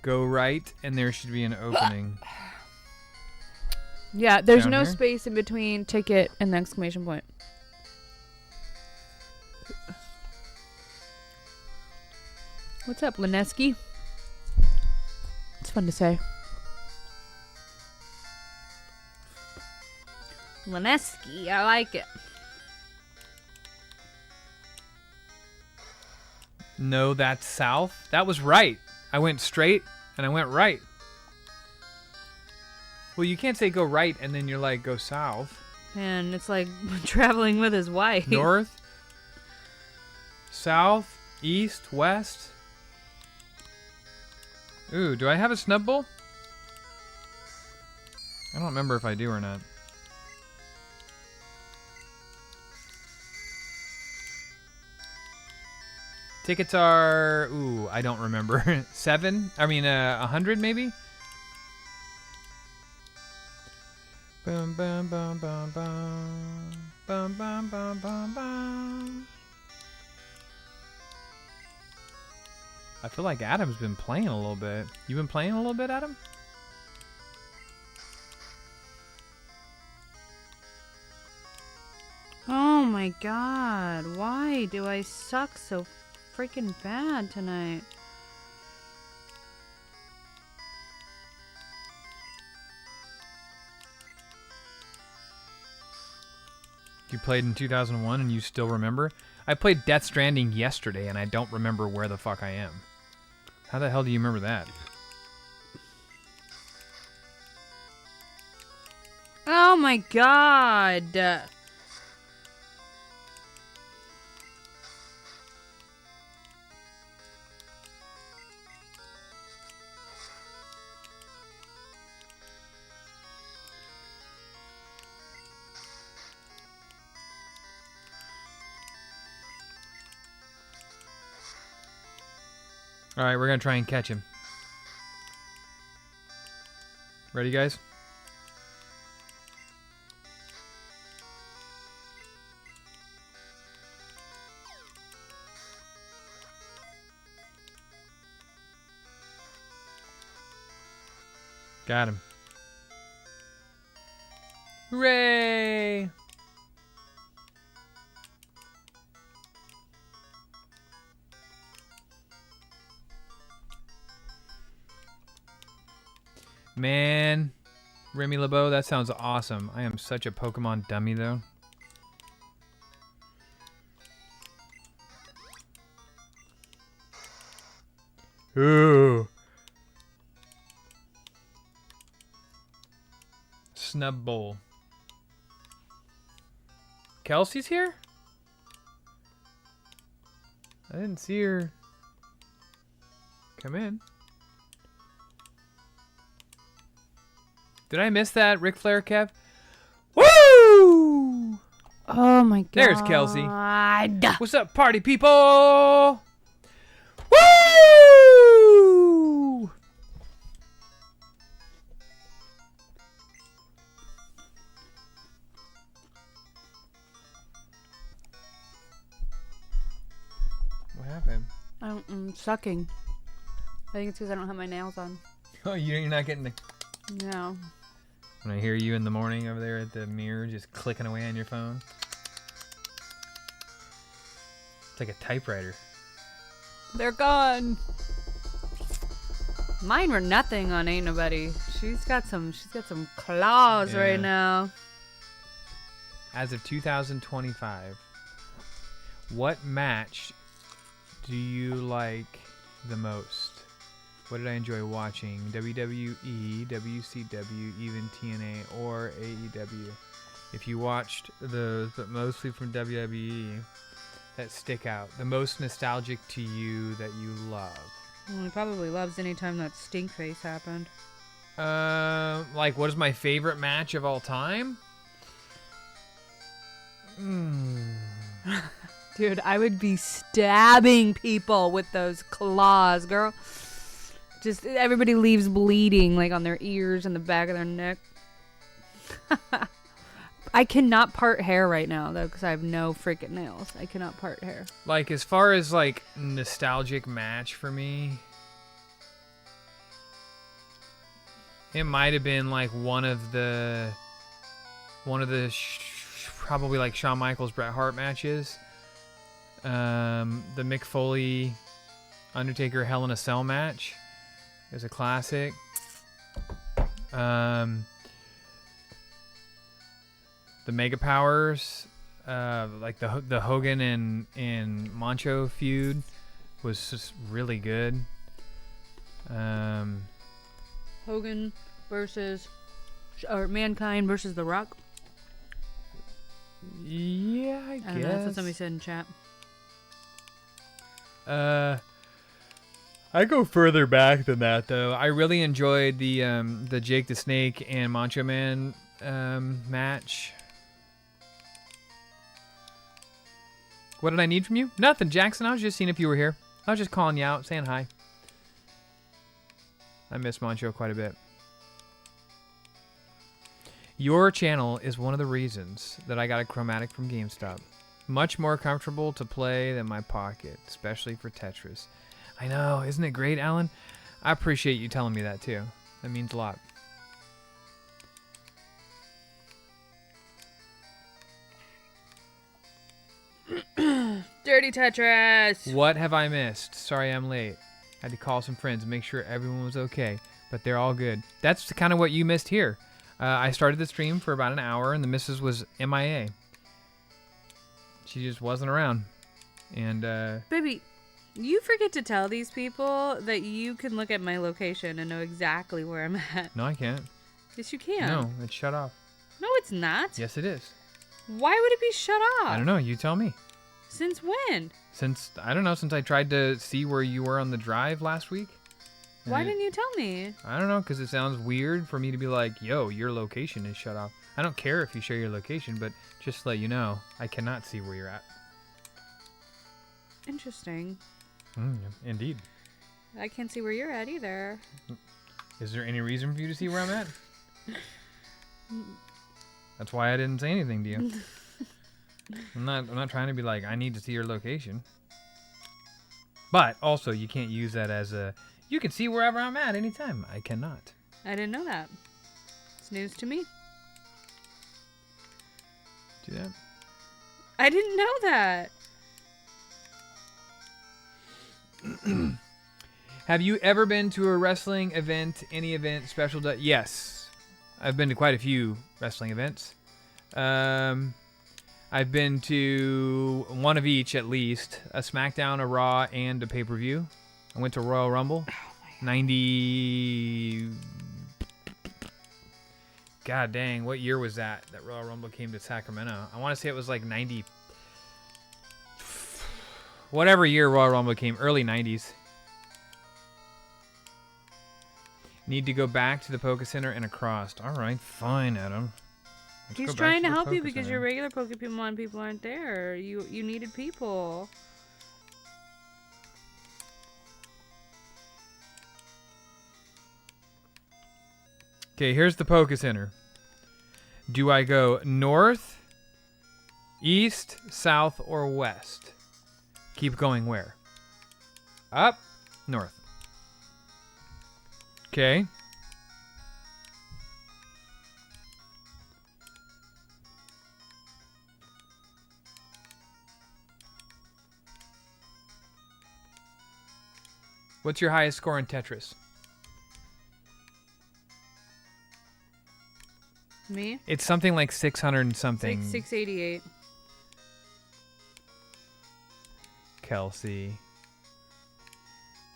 Go right, and there should be an opening. Yeah, there's Down no here? space in between ticket and the exclamation point. What's up, Lineski? It's fun to say. Lineski, I like it. No, that's south. That was right. I went straight, and I went right. Well, you can't say go right, and then you're like, go south. And it's like traveling with his wife. North, south, east, west. Ooh, do I have a snub bowl? I don't remember if I do or not. Tickets are, ooh, I don't remember. 7? I mean, 100 maybe? Bum, bum, bum, bum, bum. Bum, bum, bum, bum, bum. I feel like Adam's been playing a little bit. You been playing a little bit, Adam? Oh my god, why do I suck so freaking bad tonight? You played in 2001 and you still remember? I played Death Stranding yesterday and I don't remember where the fuck I am. How the hell do you remember that? Oh my god. Alright, we're gonna try and catch him. Ready, guys? Got him. Hooray! Man, Remy LeBeau, that sounds awesome. I am such a Pokemon dummy, though. Ooh. Snub Bowl. Kelsey's here? I didn't see her come in. Did I miss that, Ric Flair, Kev? Woo! Oh my god. There's Kelsey. What's up, party people? Woo! What happened? I'm sucking. I think it's because I don't have my nails on. Oh, you're not getting the... No. When I hear you in the morning over there at the mirror just clicking away on your phone. It's like a typewriter. They're gone. Mine were nothing on Ain't Nobody. She's got some claws Yeah. right now. As of 2025, what match do you like the most? What did I enjoy watching? WWE, WCW, even TNA, or AEW? If you watched those, but mostly from WWE, that stick out. The most nostalgic to you that you love. Well, he probably loves any time that stink face happened. Like, what is my favorite match of all time? Dude, I would be stabbing people with those claws, girl. Just everybody leaves bleeding, like on their ears and the back of their neck. I cannot part hair right now, though, because I have no freaking nails. I cannot part hair. Like, as far as, like, nostalgic match for me, it might have been, like, one of the probably, like, Shawn Michaels, Bret Hart matches. The Mick Foley, Undertaker, Hell in a Cell match is a classic. The Mega Powers, like the Hogan and Mancho feud was just really good. Hogan versus, or Mankind versus The Rock. Yeah, I I don't know, that's what somebody guess. said in chat. I go further back than that, though. I really enjoyed the Jake the Snake and Macho Man match. What did I need from you? Nothing, Jackson. I was just seeing if you were here. I was just calling you out, saying hi. I miss Mancho quite a bit. Your channel is one of the reasons that I got a Chromatic from GameStop. Much more comfortable to play than my pocket, especially for Tetris. I know, isn't it great, Alan? I appreciate you telling me that too. That means a lot. Dirty Tetris! What have I missed? Sorry I'm late. Had to call some friends and make sure everyone was okay, but they're all good. That's kind of what you missed here. I started the stream for about an hour and the missus was MIA. She just wasn't around. And, Baby, you forget to tell these people that you can look at my location and know exactly where I'm at. no, I can't. Yes, you can. No, it's shut off. No, it's not. Yes, it is. Why would it be shut off? I don't know. You tell me. Since when? Since I tried to see where you were on the drive last week. Why and didn't you tell me? I don't know, because it sounds weird for me to be like, yo, your location is shut off. I don't care if you share your location, but just to let you know, I cannot see where you're at. Interesting. Indeed. I can't see where you're at either. Is there any reason for you to see where I'm at? That's why I didn't say anything to you. I'm not trying to be like, I need to see your location. But also, you can't use that as a, you can see wherever I'm at anytime. I cannot. I didn't know that. It's news to me. Do that. I didn't know that. Have you ever been to a wrestling event, any event, special day? Yes. I've been to quite a few wrestling events. I've been to one of each at least, a SmackDown, a Raw, and a pay-per-view. I went to Royal Rumble. 90... God dang, what year was that Royal Rumble came to Sacramento? I want to say it was like 90... Whatever year Royal Rumble came, early 90s. Need to go back to the Poke Center and across. All right, fine, Adam. Let's He's go back trying to the help you Poke because Center. your regular Pokemon people aren't there. You needed people. Okay, here's the Poke Center. Do I go north, east, south, or west? Keep going where? Up, north. Okay. What's your highest score in Tetris? Me? It's something like 600 and something. It's like 688. Kelsey.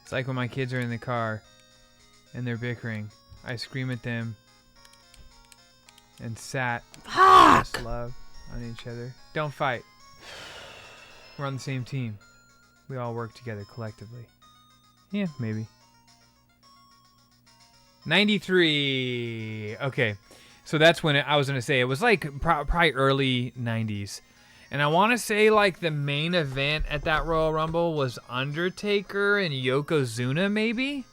It's like when my kids are in the car and they're bickering. I scream at them and just love on each other. Don't fight. We're on the same team. We all work together collectively. Yeah, maybe. 93. Okay. So that's when I was going to say it was like probably early 90s. And I want to say like the main event at that Royal Rumble was Undertaker and Yokozuna maybe?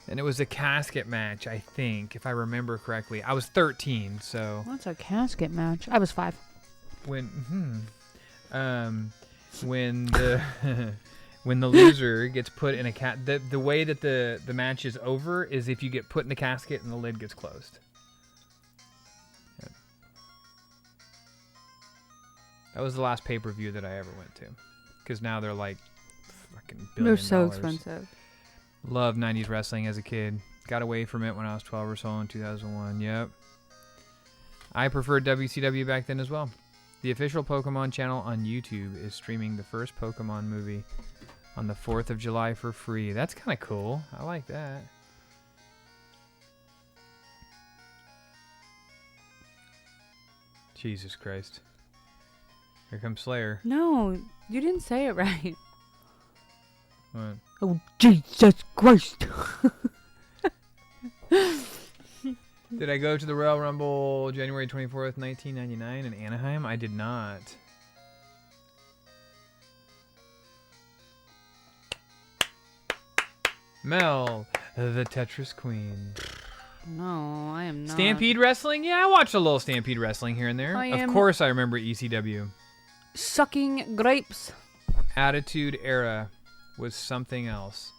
And it was a casket match, I think, if I remember correctly. I was 13, so What's a casket match? I was 5. when the when the loser gets put in a the way that the match is over is if you get put in the casket and the lid gets closed. Yep. That was the last pay-per-view that I ever went to, because now they're like fucking $1 billion. They're so expensive. Loved 90s wrestling as a kid. Got away from it when I was 12 or so in 2001. Yep. I preferred WCW back then as well. The official Pokemon channel on YouTube is streaming the first Pokemon movie on the 4th of July for free. That's kind of cool. I like that. Jesus Christ. Here comes Slayer. No, you didn't say it right. What? Oh, Jesus Christ. Did I go to the Royal Rumble January 24th, 1999 in Anaheim? I did not. Mel, the Tetris Queen. No, I am not. Stampede Wrestling? Yeah, I watched a little Stampede Wrestling here and there. I Of am- course I remember ECW. Sucking grapes. Attitude Era was something else.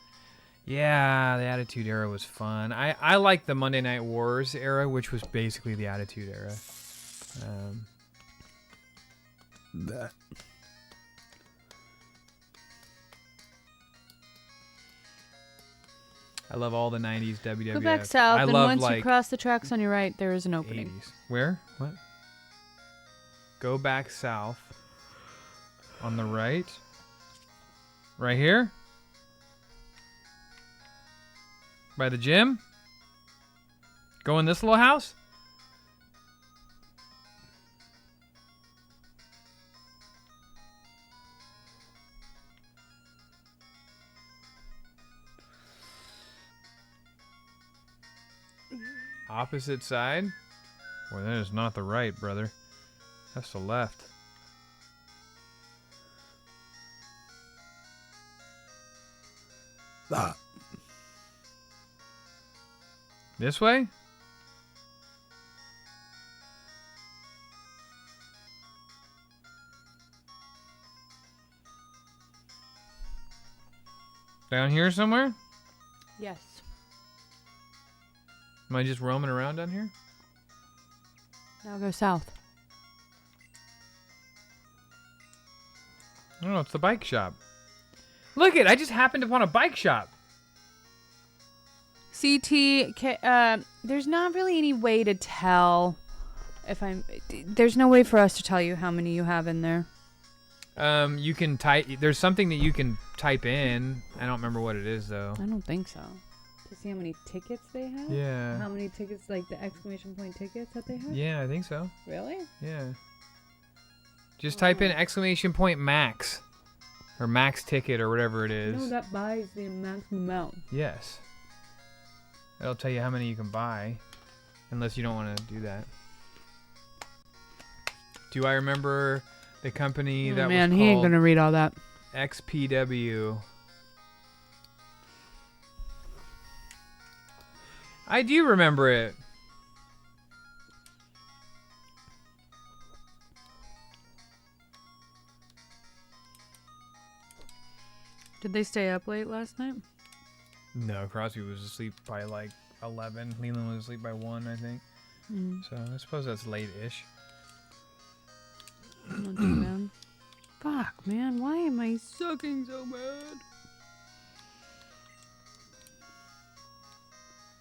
Yeah, the Attitude Era was fun. I like the Monday Night Wars era, which was basically the Attitude Era. I love all the 90s WWF. Go back south, I and love once like you cross the tracks on your right, there is an opening. 80s. Where? What? Go back south. On the right? Right here? By the gym? Go in this little house? Opposite side? Well, that is not the right, brother. That's the left. This way? Down here somewhere? Yes. Am I just roaming around down here? Now go south. I don't know, it's the bike shop. Look it, I just happened upon a bike shop. There's not really any way to tell if there's no way for us to tell you how many you have in there. You can type, there's something that you can type in. I don't remember what it is though. I don't think so. To see how many tickets they have? Yeah. How many tickets, like the exclamation point tickets that they have? Yeah, I think so. Really? Yeah. Just type in exclamation point max. Or max ticket or whatever it is. No, that buys the maximum amount. Yes. It'll tell you how many you can buy. Unless you don't want to do that. Do I remember the company that man, was he ain't called gonna read all that. XPW? I do remember it. Did they stay up late last night? No, Crosby was asleep by like 11. Leland was asleep by 1, I think. So I suppose that's late-ish. Not too bad. Fuck, man. Why am I sucking so bad?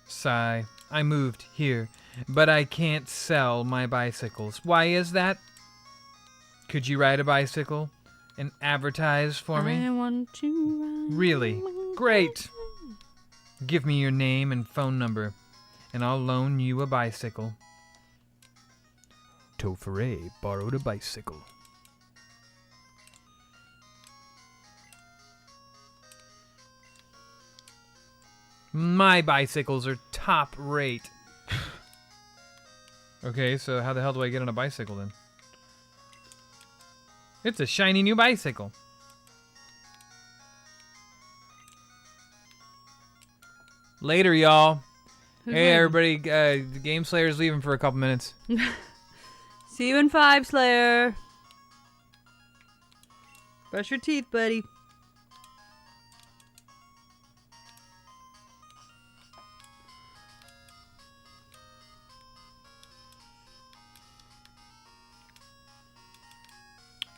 Sigh. I moved here but I can't sell my bicycles. Why is that? Could you ride a bicycle and advertise for me? I want to ride. Really? Great. Give me your name and phone number, and I'll loan you a bicycle. Tofer.A borrowed a bicycle. My bicycles are top rate. Okay, so how the hell do I get on a bicycle then? It's a shiny new bicycle. Later, y'all. Who's Hey, leaving? everybody. Game Slayer's leaving for a couple minutes. See you in 5, Slayer. Brush your teeth, buddy.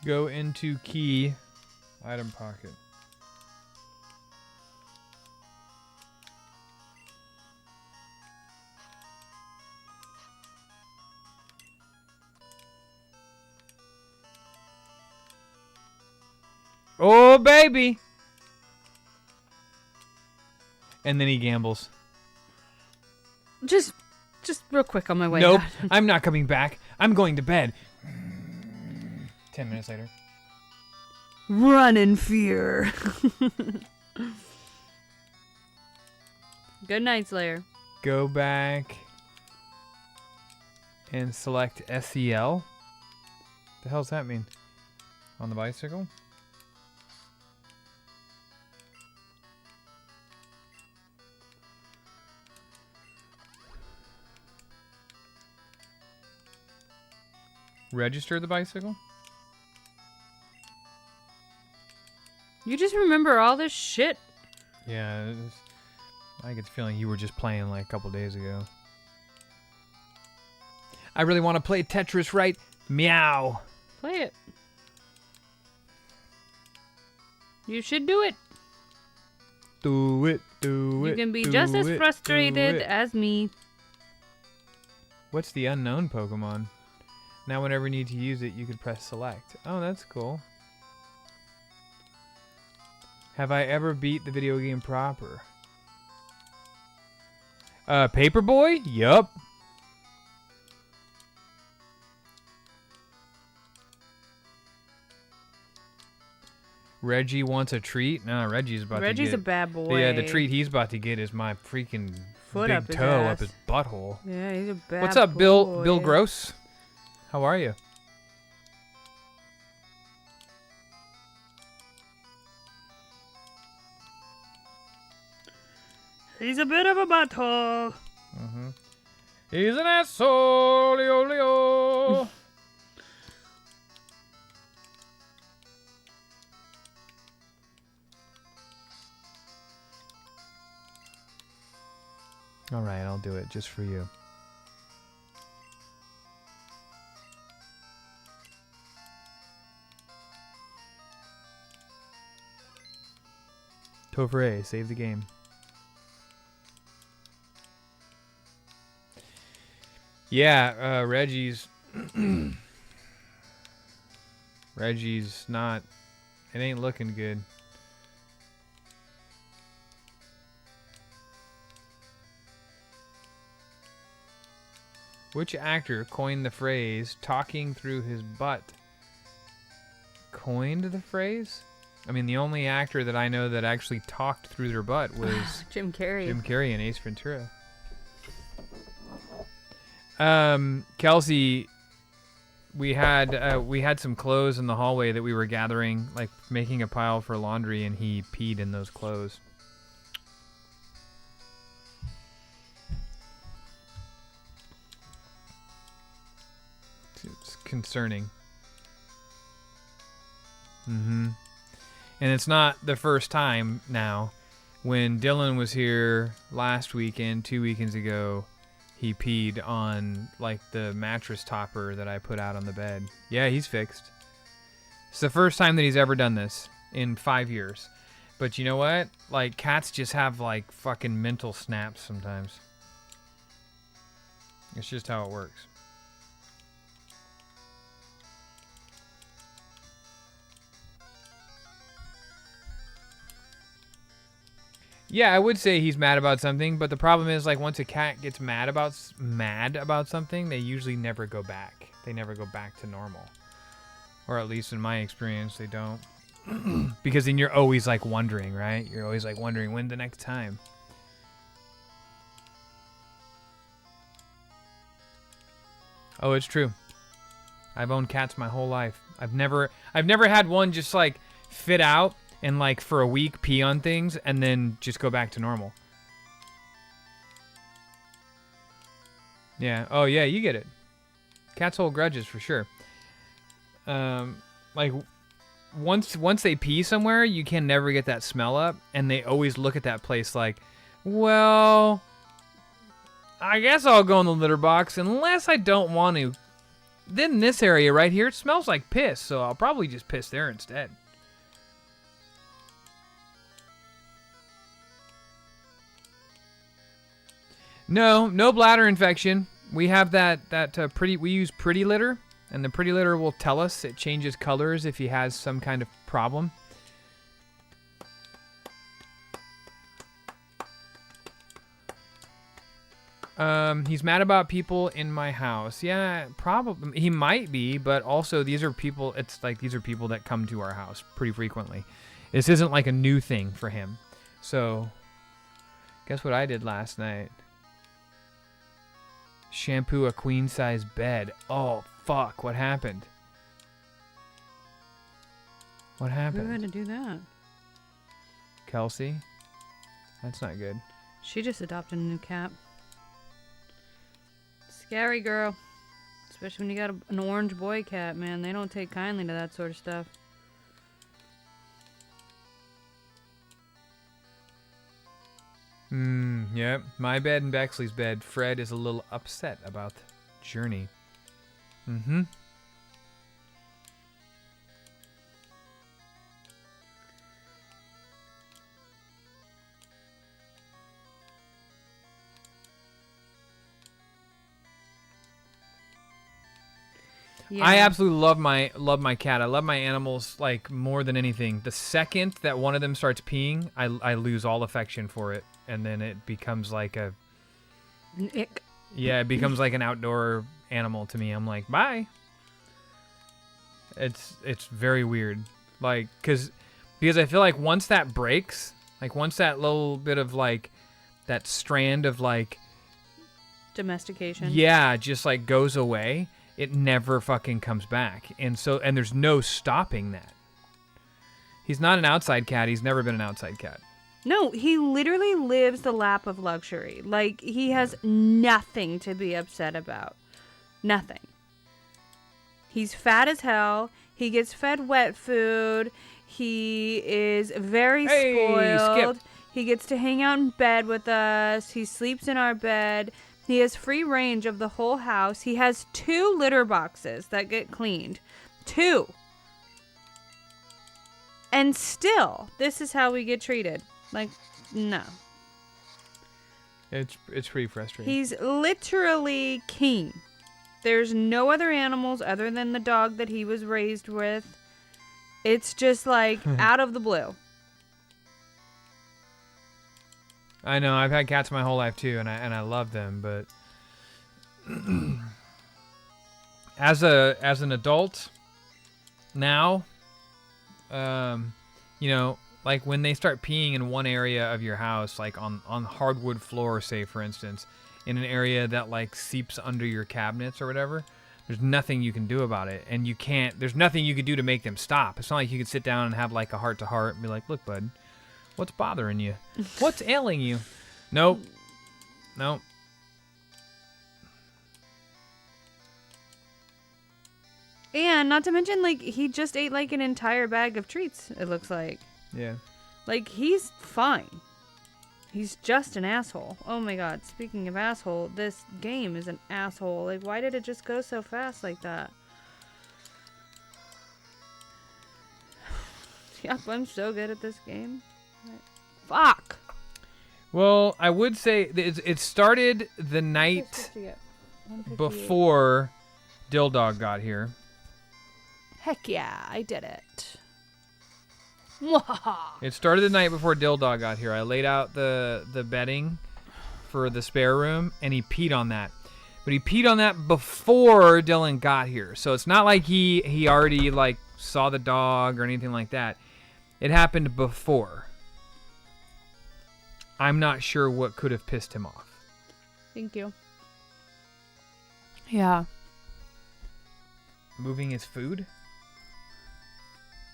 Go into key. Item pocket. Oh, baby. And then he gambles. Just real quick on my way Nope, out. I'm not coming back. I'm going to bed. 10 minutes later. Run in fear. Good night, Slayer. Go back and select SEL. The hell's that mean? On the bicycle? Register the bicycle? You just remember all this shit. Yeah, I get the feeling you were just playing like a couple days ago. I really want to play Tetris, right? Meow. Play it. You should do it. Do it, do it. You can be do just as it, frustrated do it. as me. What's the unknown Pokemon? Now whenever you need to use it, you could press select. Oh, that's cool. Have I ever beat the video game proper? Paperboy? Yup. Reggie wants a treat? No, Reggie's about Reggie's to a get... bad boy. Yeah, the treat he's about to get is my freaking Foot big up his toe ass. up his butthole. Yeah, he's a bad What's up, boy. Bill Gross? How are you? He's a bit of a butthole. Mm-hmm. He's an asshole, leo, leo. All right, I'll do it just for you. Tofer.A, save the game. Yeah, Reggie's not, it ain't looking good. Which actor coined the phrase talking through his butt? Coined the phrase? I mean, the only actor that I know that actually talked through their butt was Jim Carrey. Jim Carrey and Ace Ventura. Kelsey, we had some clothes in the hallway that we were gathering, like making a pile for laundry, and he peed in those clothes. It's concerning. Mm-hmm. And it's not the first time now. When Dylan was here last weekend, 2 weekends ago, he peed on, like, the mattress topper that I put out on the bed. Yeah, he's fixed. It's the first time that he's ever done this in 5 years. But you know what? Like, cats just have, like, fucking mental snaps sometimes. It's just how it works. Yeah, I would say he's mad about something, but the problem is, like, once a cat gets mad about something, they usually never go back. They never go back to normal. Or at least in my experience, they don't. Because then you're always, like, wondering, right? You're always, like, wondering when the next time. Oh, it's true. I've owned cats my whole life. I've never had one just, like, fit out and, like, for a week pee on things and then just go back to normal. Yeah. Oh, yeah, you get it. Cats hold grudges for sure. Like, once they pee somewhere, you can never get that smell up, and they always look at that place like, well, I guess I'll go in the litter box unless I don't want to. Then this area right here, it smells like piss, so I'll probably just piss there instead. No bladder infection. We have we use Pretty Litter, and the Pretty Litter will tell us. It changes colors if he has some kind of problem. He's mad about people in my house. Yeah, probably. He might be, but also these are people that come to our house pretty frequently. This isn't like a new thing for him. So, guess what I did last night? Shampoo a queen-size bed. Oh, fuck. What happened? What happened? Who had to do that? Kelsey? That's not good. She just adopted a new cat. Scary girl. Especially when you got an orange boy cat, man. They don't take kindly to that sort of stuff. Yep. My bed and Bexley's bed. Fred is a little upset about Journey. Yeah. I absolutely love my cat. I love my animals like more than anything. The second that one of them starts peeing, I lose all affection for it, and then it becomes like an ick. Yeah, it becomes like an outdoor animal to me. I'm like, bye. It's very weird, like because I feel like once that breaks, like once that little bit of like that strand of like domestication, yeah, just like goes away. It never fucking comes back. And there's no stopping that. He's not an outside cat. He's never been an outside cat. No, he literally lives the lap of luxury. Like, he has nothing to be upset about. Nothing. He's fat as hell. He gets fed wet food. He is very spoiled. Skip. He gets to hang out in bed with us. He sleeps in our bed. He has free range of the whole house. He has 2 litter boxes that get cleaned. 2. And still, this is how we get treated. Like, no. It's pretty frustrating. He's literally king. There's no other animals other than the dog that he was raised with. It's just like out of the blue. I know, I've had cats my whole life too, and I love them, but as an adult now, you know, like when they start peeing in one area of your house, like on hardwood floor, say for instance, in an area that like seeps under your cabinets or whatever, there's nothing you can do about it, and there's nothing you could do to make them stop. It's not like you could sit down and have like a heart-to-heart and be like, look, bud, what's bothering you? What's ailing you? Nope. And not to mention, like, he just ate like an entire bag of treats, it looks like. Yeah. Like, he's fine. He's just an asshole. Oh my god, speaking of asshole, this game is an asshole. Like, why did it just go so fast like that? Yep, I'm so good at this game. Fuck. Well, I would say it started the night. 158. before Dill Dog got here. Heck yeah, I did it. Mwahaha. It started the night before Dill Dog got here. I laid out the bedding for the spare room, and he peed on that. But he peed on that before Dylan got here. So it's not like he already like saw the dog or anything like that. It happened before. I'm not sure what could have pissed him off. Thank you. Yeah. Moving his food?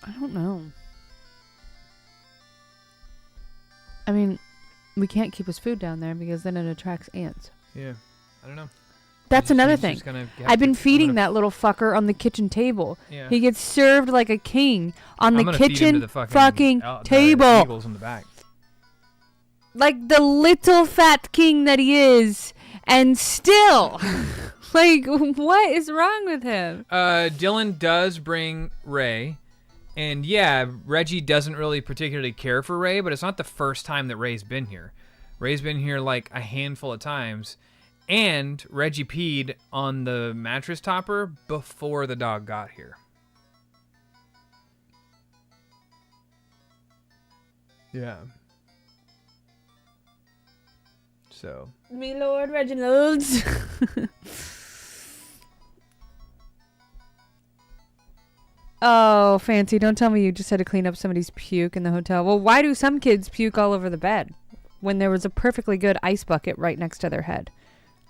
I don't know. I mean, we can't keep his food down there because then it attracts ants. Yeah. I don't know. That's He's another just thing. gonna have I've been to- feeding I'm gonna- that little fucker on the kitchen table. Yeah. He gets served like a king on I'm the gonna feed him to kitchen the fucking the table. eagles in the back. Like the little fat king that he is. And still, like, what is wrong with him? Dylan does bring Ray. And yeah, Reggie doesn't really particularly care for Ray, but it's not the first time that Ray's been here. Ray's been here like a handful of times. And Reggie peed on the mattress topper before the dog got here. Yeah. So. Me Lord Reginald's. Oh, Fancy, don't tell me you just had to clean up somebody's puke in the hotel. Well, why do some kids puke all over the bed when there was a perfectly good ice bucket right next to their head?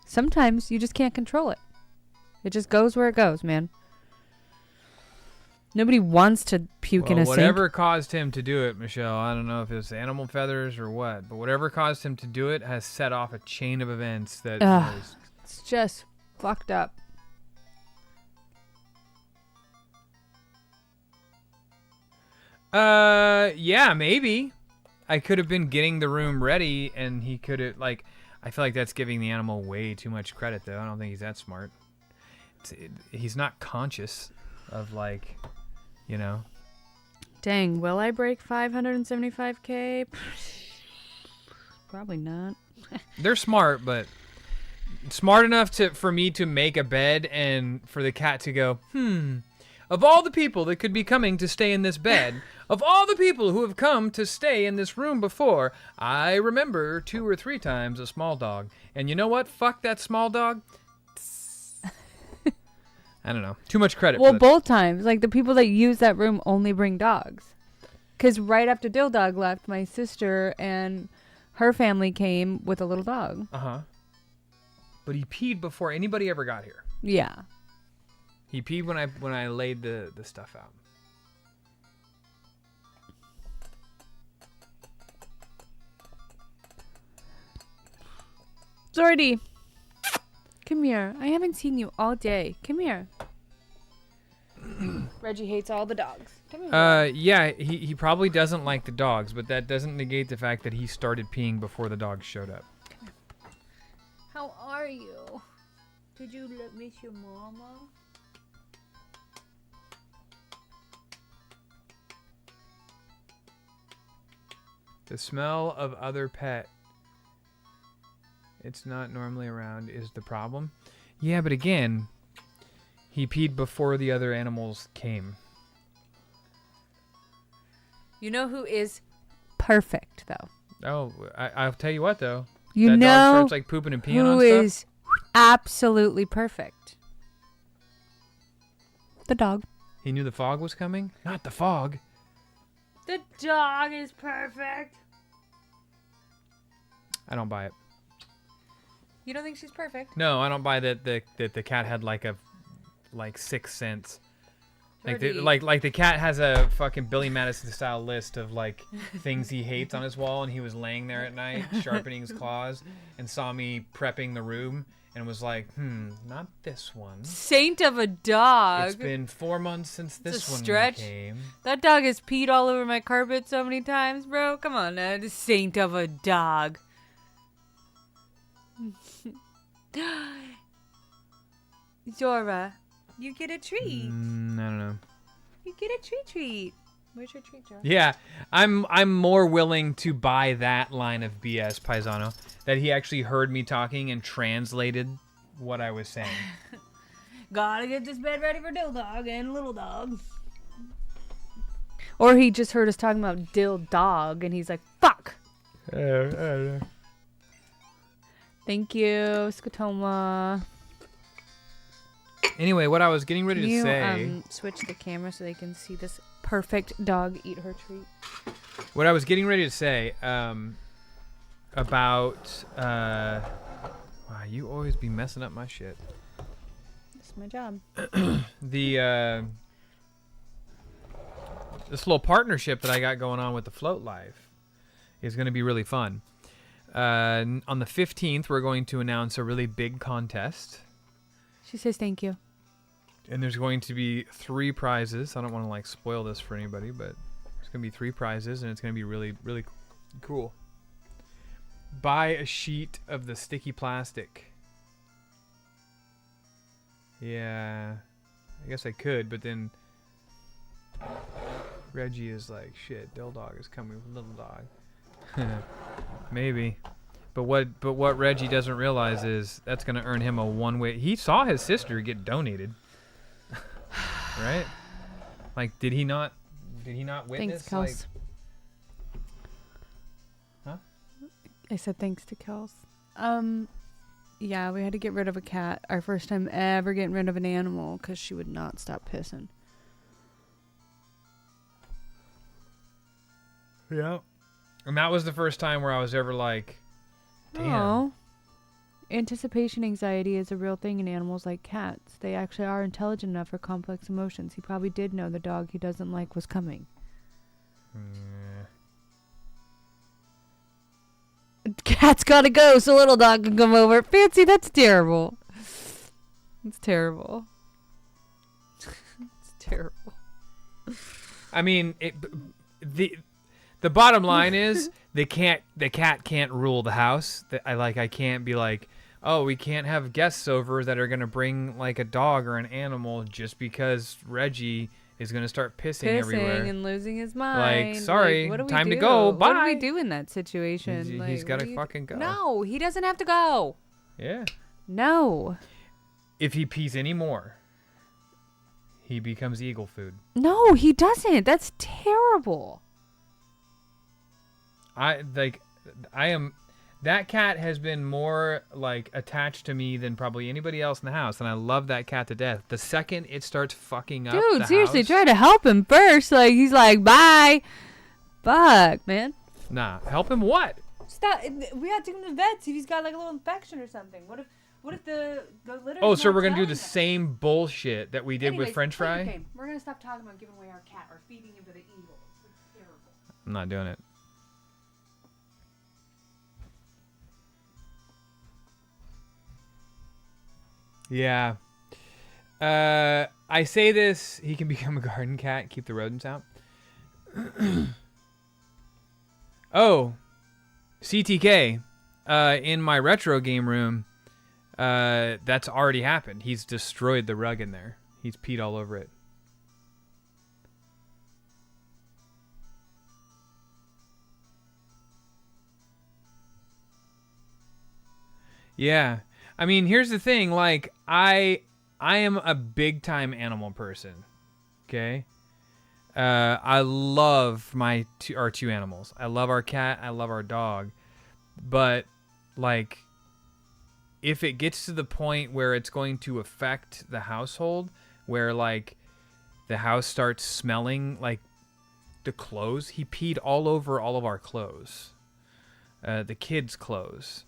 Sometimes you just can't control it. It just goes where it goes, man. Nobody wants to puke in a sink. Whatever caused him to do it, Michelle, I don't know if it's animal feathers or what, but whatever caused him to do it has set off a chain of events that Ugh. is... It's just fucked up. Yeah, maybe. I could have been getting the room ready, and he could have, like... I feel like that's giving the animal way too much credit, though. I don't think he's that smart. He's not conscious of, like, you know... Dang, will I break 575K? Probably not. They're smart, but smart enough for me to make a bed and for the cat to go, of all the people that could be coming to stay in this bed, of all the people who have come to stay in this room before, I remember 2 or 3 times a small dog. And you know what? Fuck that small dog. I don't know. Too much credit. Well, for that. both times. Like, the people that use that room only bring dogs. Because right after Dill Dog left, my sister and her family came with a little dog. Uh-huh. But he peed before anybody ever got here. Yeah. He peed when I laid the stuff out. Zordy, come here. I haven't seen you all day. Come here. Reggie hates all the dogs. Come here. Yeah, he probably doesn't like the dogs, but that doesn't negate the fact that he started peeing before the dogs showed up. How are you? Did you miss your mama? The smell of other pet it's not normally around is the problem. Yeah, but again, he peed before the other animals came. You know who is perfect, though? Oh, I'll tell you what, though. You that know dog starts like pooping and peeing who on stuff. is absolutely perfect? The dog. He knew the fog was coming? Not the fog. The dog is perfect. I don't buy it. You don't think she's perfect? No, I don't buy that the cat had like sixth sense. Like the cat has a fucking Billy Madison style list of like things he hates on his wall, and he was laying there at night sharpening his claws and saw me prepping the room and was like, not this one. Saint of a dog. It's been 4 months since It's this a one stretch. came. That dog has peed all over my carpet so many times, bro. Come on now. The saint of a dog. Zora, you get a treat. I don't know. You get a treat. Where's your treat, Zora? Yeah, I'm more willing to buy that line of BS, Paisano, that he actually heard me talking and translated what I was saying. Gotta get this bed ready for Dill Dog and Little Dog. Or he just heard us talking about Dill Dog and he's like, fuck. I don't know. Thank you, Scotoma. Anyway, what I was getting ready to say. Switch the camera so they can see this perfect dog eat her treat. What I was getting ready to say about. Wow, you always be messing up my shit. That's my job. This little partnership that I got going on with the Float Life is going to be really fun. On the 15th, we're going to announce a really big contest. She says thank you. And there's going to be 3 prizes. I don't want to like spoil this for anybody, but there's going to be 3 prizes, and it's going to be really, really cool. Buy a sheet of the sticky plastic. Yeah, I guess I could, but then Reggie is like, shit, Dill Dog is coming with Little Dog. Maybe. But what Reggie doesn't realize is that's going to earn him a one-way. He saw his sister get donated. Right? Like, did he not witness? Thanks, Kels. Huh? I said thanks to Kels. Yeah, we had to get rid of a cat. Our first time ever getting rid of an animal because she would not stop pissing. Yeah. And that was the first time where I was ever like, damn. Oh. Anticipation anxiety is a real thing in animals like cats. They actually are intelligent enough for complex emotions. He probably did know the dog he doesn't like was coming. Cat's gotta go so Little Dog can come over. Fancy, that's terrible. It's terrible. It's terrible. I mean, the bottom line is the cat can't rule the house. I can't be like, oh, we can't have guests over that are gonna bring like a dog or an animal just because Reggie is gonna start pissing everywhere and losing his mind. Like, sorry, what do we time to do? go. Bye. What do we do in that situation? He's gotta fucking go. No, he doesn't have to go. Yeah. No. If he pees anymore, he becomes eagle food. No, he doesn't. That's terrible. That cat has been more like attached to me than probably anybody else in the house, and I love that cat to death. The second it starts fucking up, dude, the seriously, house, try to help him first. Like, he's like, bye. Fuck, man. Nah, help him what? Stop. We have to take him to the vet, see if he's got like a little infection or something. What if the litter? Oh, so we're gonna do the same bullshit that we did Anyways, with French fry? Okay. We're gonna stop talking about giving away our cat or feeding him to the eagles. It's terrible. I'm not doing it. Yeah. I say this, he can become a garden cat, keep the rodents out. Oh, CTK, in my retro game room, that's already happened. He's destroyed the rug in there. He's peed all over it. Yeah. I mean, here's the thing. Like, I am a big time animal person. Okay. I love our 2 animals. I love our cat. I love our dog. But like, if it gets to the point where it's going to affect the household, where like the house starts smelling like the clothes, he peed all over all of our clothes, the kids' clothes.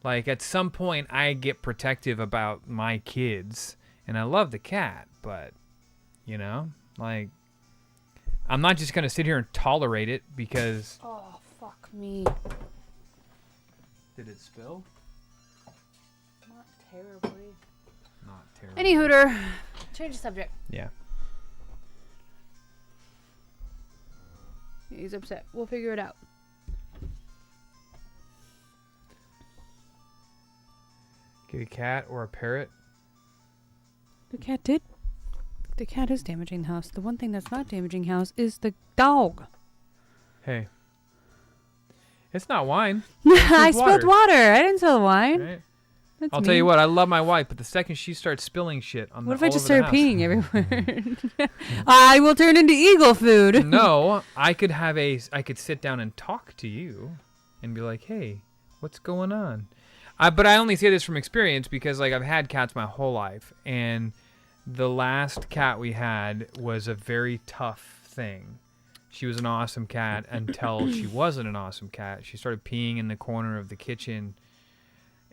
Like, at some point, I get protective about my kids, and I love the cat, but, you know, like, I'm not just going to sit here and tolerate it because... Oh, fuck me. Did it spill? Not terribly. Not terribly. Any hooter. Change the subject. Yeah. He's upset. We'll figure it out. Get a cat or a parrot? The cat did. The cat is damaging the house. The one thing that's not damaging the house is the dog. Hey. It's not wine. I spilled water. I didn't spill the wine. Right? That's I'll mean. tell you what, I love my wife, but the second she starts spilling shit on What if all I just over the started house- peeing everywhere? I will turn into eagle food. No, I could sit down and talk to you and be like, hey, what's going on? But I only say this from experience because like I've had cats my whole life, and the last cat we had was a very tough thing. She was an awesome cat until she wasn't an awesome cat. She started peeing in the corner of the kitchen,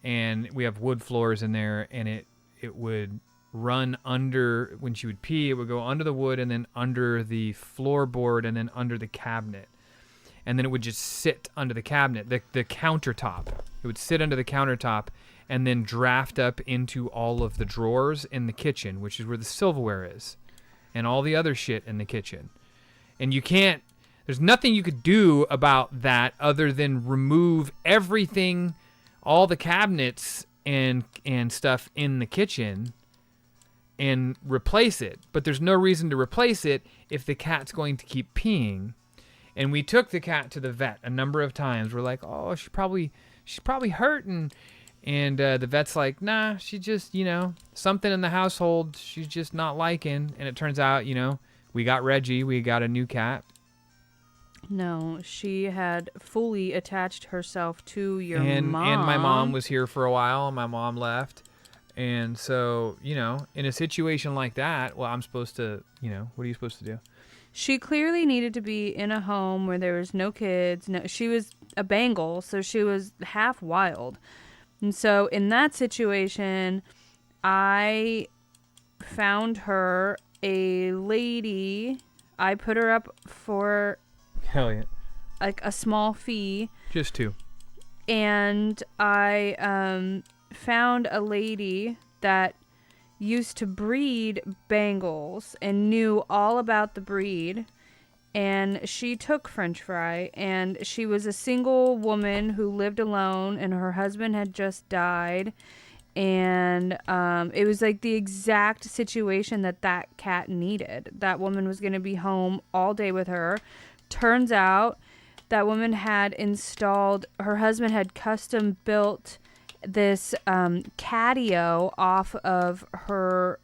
and we have wood floors in there, and it would run under, when she would pee, it would go under the wood and then under the floorboard and then under the cabinet. And then it would just sit under the cabinet, the countertop. It would sit under the countertop and then draft up into all of the drawers in the kitchen, which is where the silverware is, and all the other shit in the kitchen. And there's nothing you could do about that other than remove everything, all the cabinets and stuff in the kitchen and replace it. But there's no reason to replace it if the cat's going to keep peeing. And we took the cat to the vet a number of times. We're like, oh, she's probably hurting. And the vet's like, nah, she just, something in the household she's just not liking. And it turns out, we got Reggie. We got a new cat. No, she had fully attached herself to your mom. And my mom was here for a while, and my mom left. And so, in a situation like that, well, I'm supposed to, what are you supposed to do? She clearly needed to be in a home where there was no kids. No, she was a Bengal, so she was half wild. And so in that situation, I found her a lady. I put her up for Hell yeah. like a small fee. Just two. And I found a lady that used to breed Bengals and knew all about the breed, and she took French Fry, and she was a single woman who lived alone, and her husband had just died, and it was like the exact situation that cat needed. That woman was going to be home all day with her. Turns out that woman had installed, her husband had custom built this catio off of her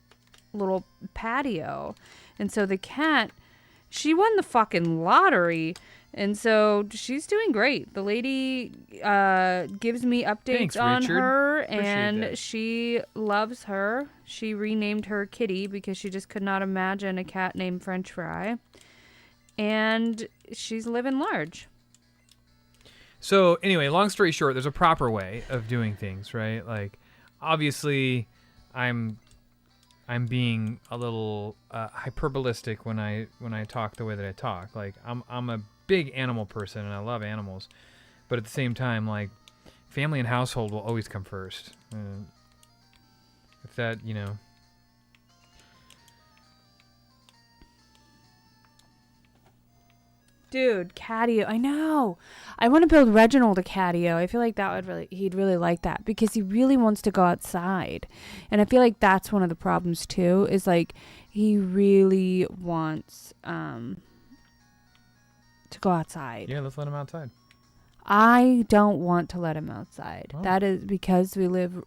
little patio, and so the cat, she won the fucking lottery, and so she's doing great. The lady gives me updates Thanks, on Richard. her, Appreciate and that. she loves her. She renamed her Kitty because she just could not imagine a cat named French Fry, and she's living large. So anyway, long story short, there's a proper way of doing things, right? Like, obviously, I'm being a little hyperbolistic when I talk the way that I talk. Like, I'm a big animal person and I love animals, but at the same time, like, family and household will always come first. If that, Dude, catio. I know. I want to build Reginald a catio. I feel like he'd really like that because he really wants to go outside. And I feel like that's one of the problems too, is like he really wants to go outside. Yeah, let's let him outside. I don't want to let him outside. Oh. That is because we live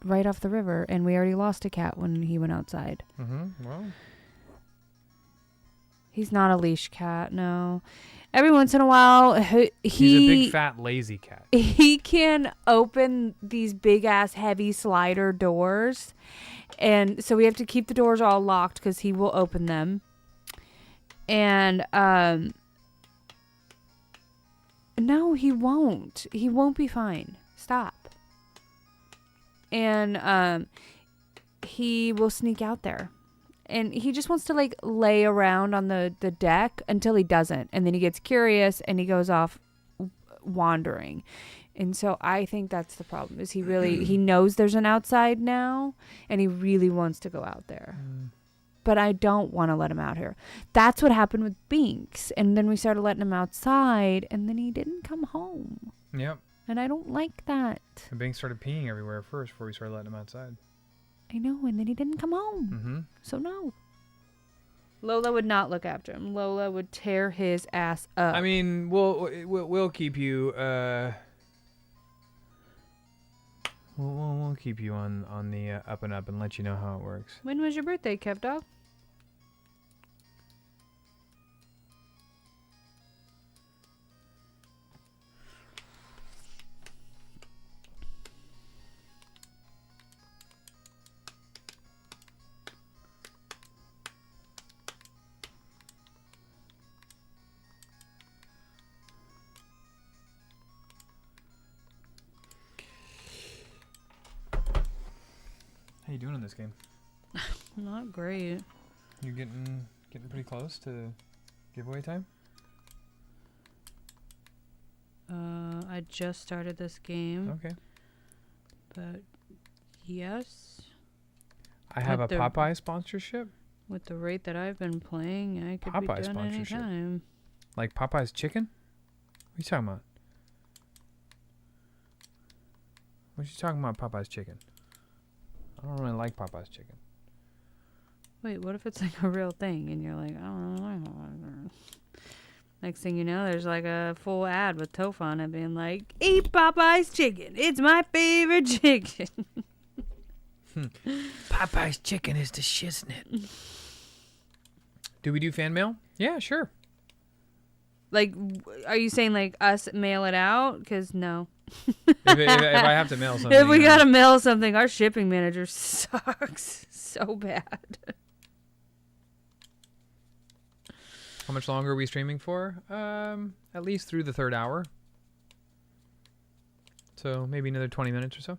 right off the river, and we already lost a cat when he went outside. Well, He's not a leash cat, no. Every once in a while, he's a big fat lazy cat. he can open these big ass heavy slider doors, and so we have to keep the doors all locked because he will open them. And no, he won't. He won't be fine. Stop. And he will sneak out there. And he just wants to like lay around on the deck until he doesn't. And then he gets curious and he goes off wandering. And so I think that's the problem, is he knows there's an outside now and he really wants to go out there. But I don't want to let him out here. That's what happened with Binks. And then we started letting him outside and then he didn't come home. Yep. And I don't like that. And Bing started peeing everywhere first before we started letting him outside. I know, and then he didn't come home. Mm-hmm. So no. Lola would not look after him. Lola would tear his ass up. I mean, we'll keep you. keep you on the up and up and let you know how it works. When was your birthday, Kev Dog? How you doing in this game? Not great. You getting pretty close to giveaway time? I just started this game, Okay. but yes, I have a With the- Popeye sponsorship. with the rate that I've been playing, I could Popeye be done sponsorship. anytime. Like Popeye's chicken? What are you talking about? What you talking about, Popeye's chicken? I don't really like Popeye's chicken. Wait, what if it's like a real thing and you're like, I don't know. Next thing you know, there's like a full ad with Tofer on it being like, eat Popeye's chicken. It's my favorite chicken. Popeye's chicken is the shiznit. Do we do fan mail? Yeah, sure. Like, are you saying like us mail it out? Because no. if I have to mail something. If we gotta mail something, our shipping manager sucks so bad. How much longer are we streaming for? At least through the 3rd hour. So maybe another 20 minutes or so.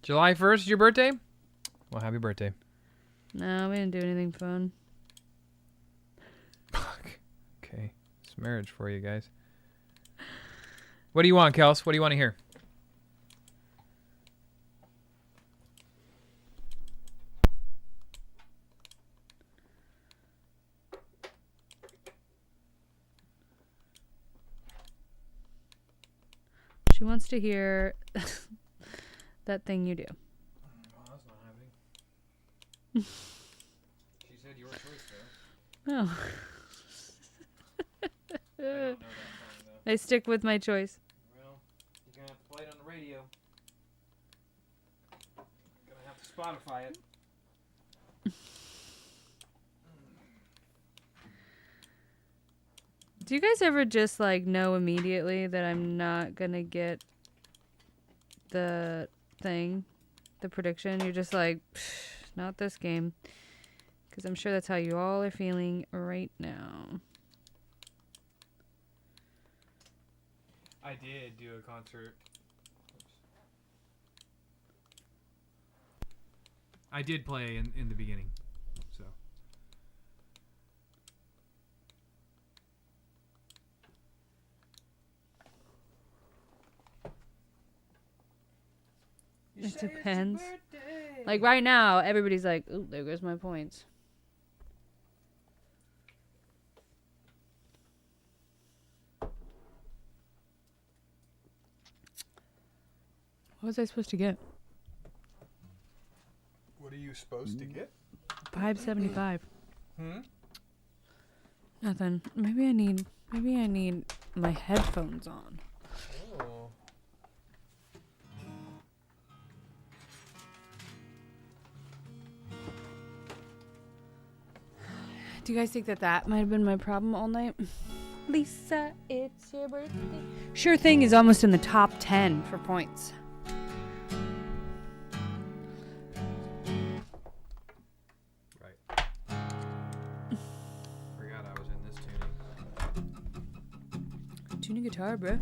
July 1st is your birthday? Well, happy birthday. No, we didn't do anything fun. Okay. It's marriage for you guys. What do you want, Kels? What do you want to hear? She wants to hear that thing you do. Well, that's not happening. She said your choice, though. Oh. I don't know that song, though. I stick with my choice. Well, you're going to have to play it on the radio. You're going to have to Spotify it. Do you guys ever just like know immediately that I'm not gonna get the thing, the prediction? You're just like, not this game. Because I'm sure that's how you all are feeling right now. I did do a concert. I did play in the beginning, so. It depends. Like right now, everybody's like, "Ooh, there goes my points." What was I supposed to get? What are you supposed to get? 575. Hmm? Nothing. Maybe I need my headphones on. Oh. Do you guys think that might have been my problem all night? Lisa, it's your birthday. Sure Thing is almost in the top 10 for points. Right. Forgot I was in this tuning. Tune a guitar, bro.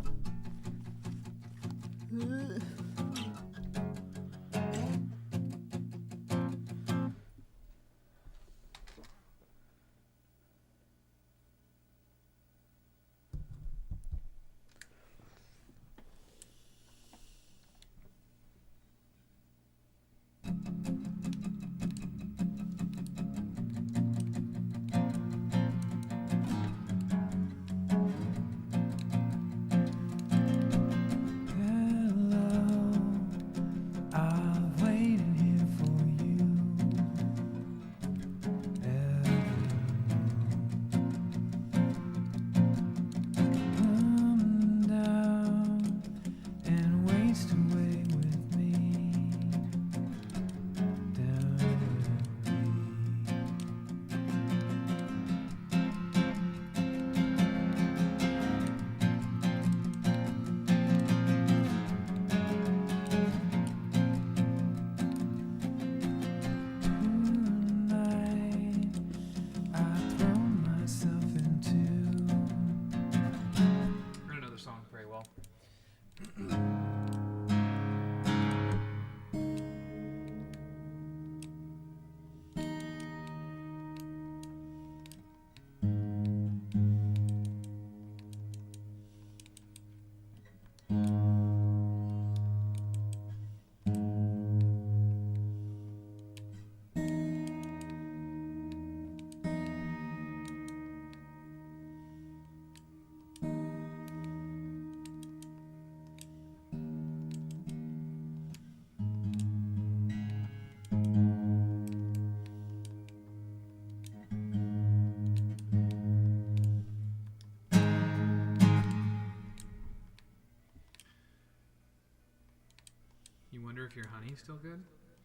if your honey's still good?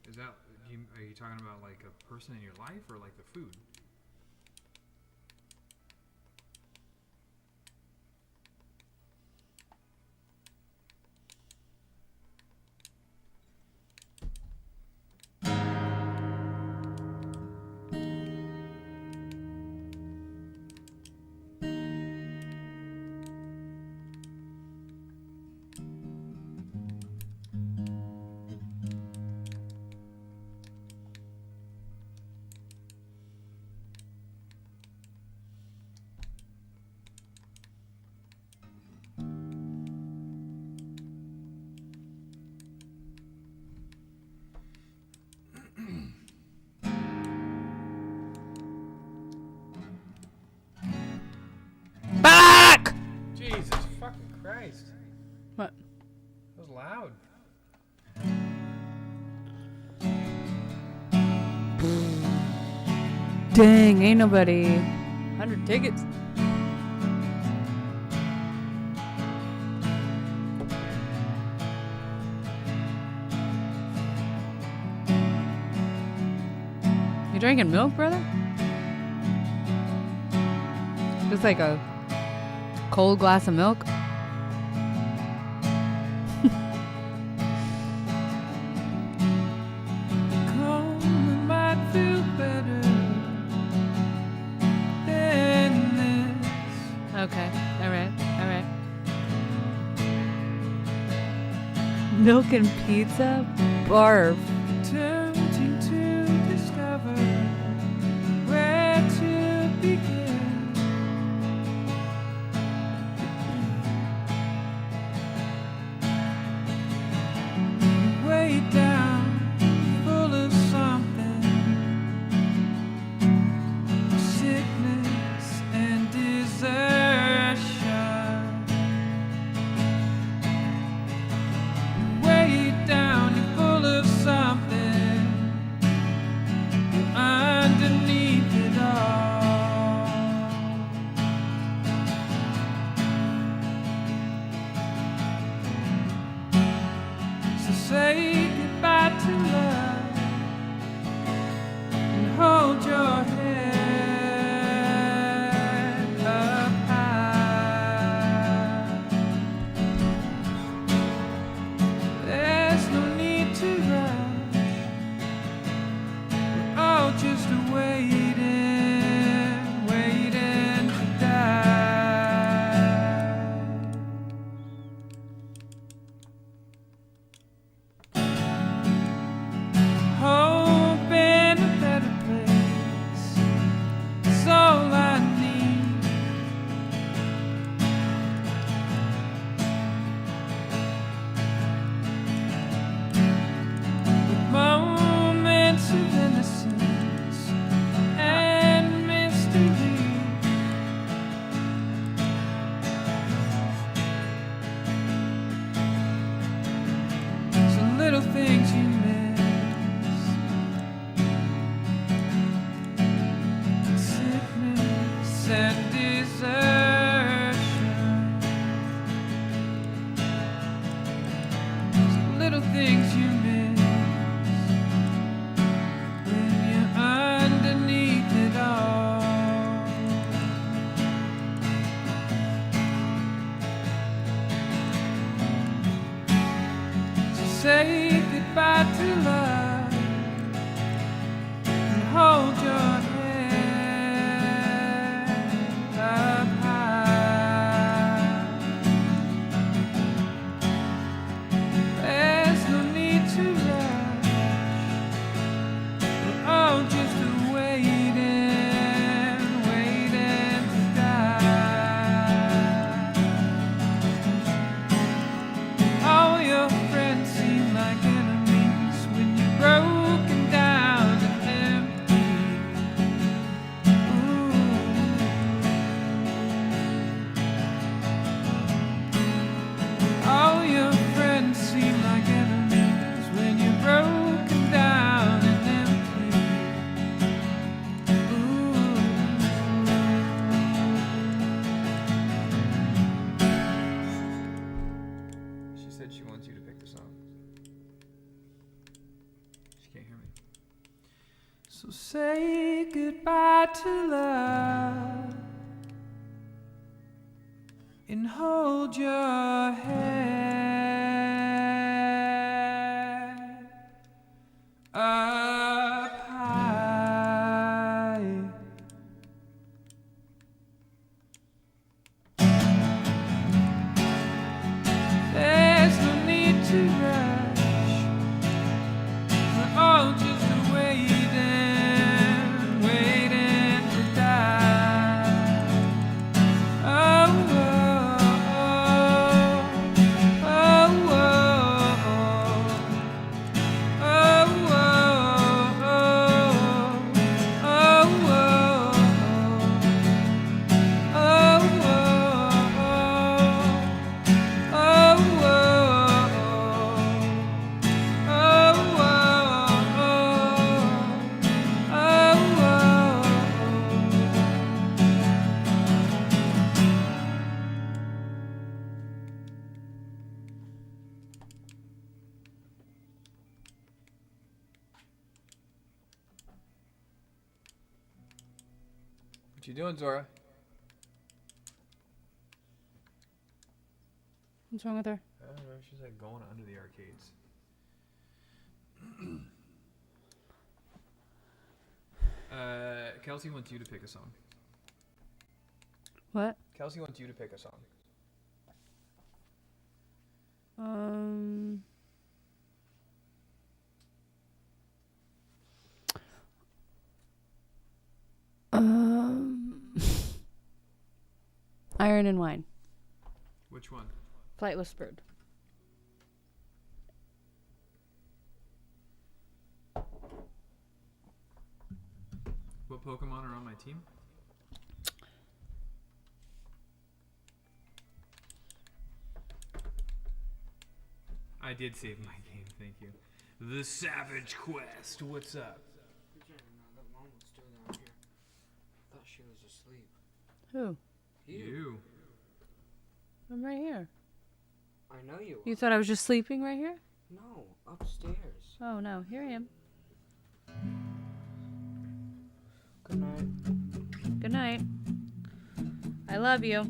Is that are you talking about like a person in your life or like the food? Back! Jesus fucking Christ. What? That was loud. Dang, ain't nobody. 100 tickets. You drinking milk, brother? Just like a cold glass of milk? Okay, alright. Milk and pizza? Barf. Attempting to discover where to begin. Way down, full of something, sickness and desertion. Way down, you're full of something. say goodbye to love and hold your head up high. There's no need to rush. We're all just waiting, waiting to die. Oh, oh, oh, oh, What you doing, Zora? What's wrong with her? I don't know. She's like going under the arcades. Kelsey wants you to pick a song. What? Kelsey wants you to pick a song. Iron and Wine. Which one? Flightless Bird. What Pokemon are on my team? I did save my game, thank you. The Savage Quest, what's up? Pretend that mom was still down here. Thought she was asleep. Who? You. I'm right here. I know you. You thought I was just sleeping right here? No, upstairs. Oh no, here I am. Good night. Good night. I love you.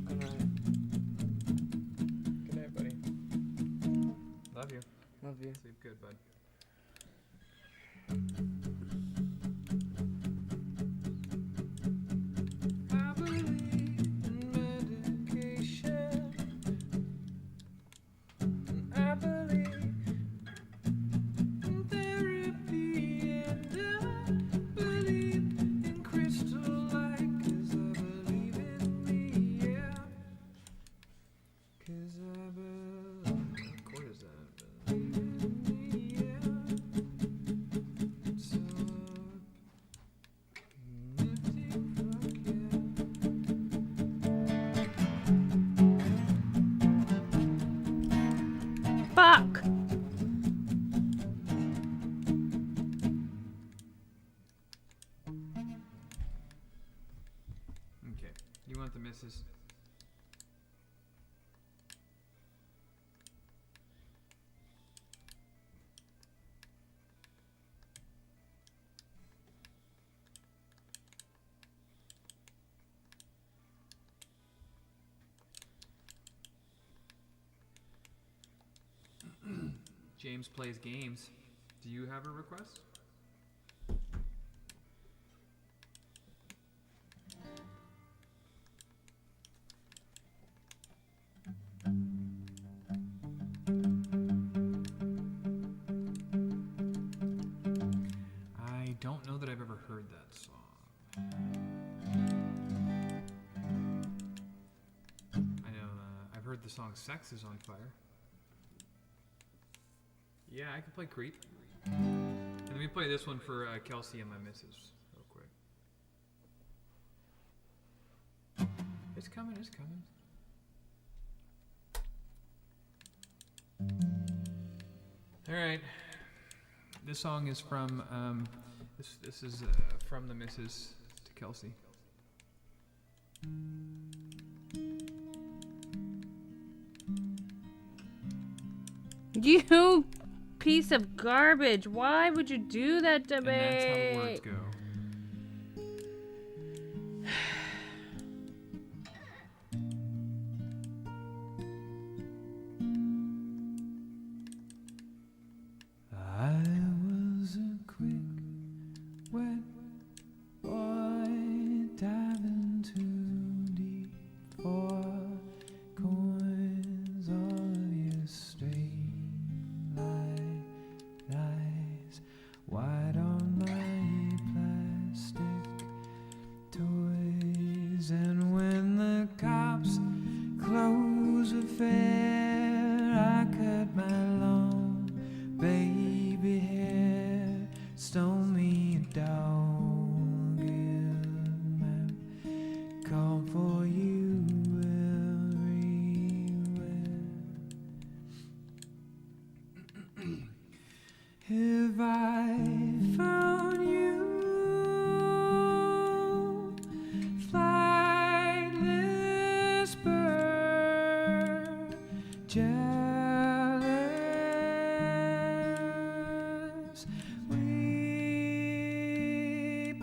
Good night. Good night, buddy. Love you. Love you. Sleep good, bud. I believe in medication. I believe in therapy, and I believe in crystal light, 'cause I believe in me, yeah. 'Cause I believe. What chord is that? Fuck! Okay. You want the misses? James plays games. Do you have a request? I don't know that I've ever heard that song. I know I've heard the song Sex is on Fire. Yeah, I can play Creep. And let me play this one for Kelsey and my missus real quick. It's coming, it's coming. Alright. This song is from, this is from the missus to Kelsey. You piece of garbage. Why would you do that to And me? that's how the words go. I was a quick, wet boy diving too deep for coins. All of your straight lies wide on my plastic toys. And when the cops close a fair, I cut my long baby hair, stole me a dog, and call for you everywhere. Have I found you, flightless bird, jealous, weeping,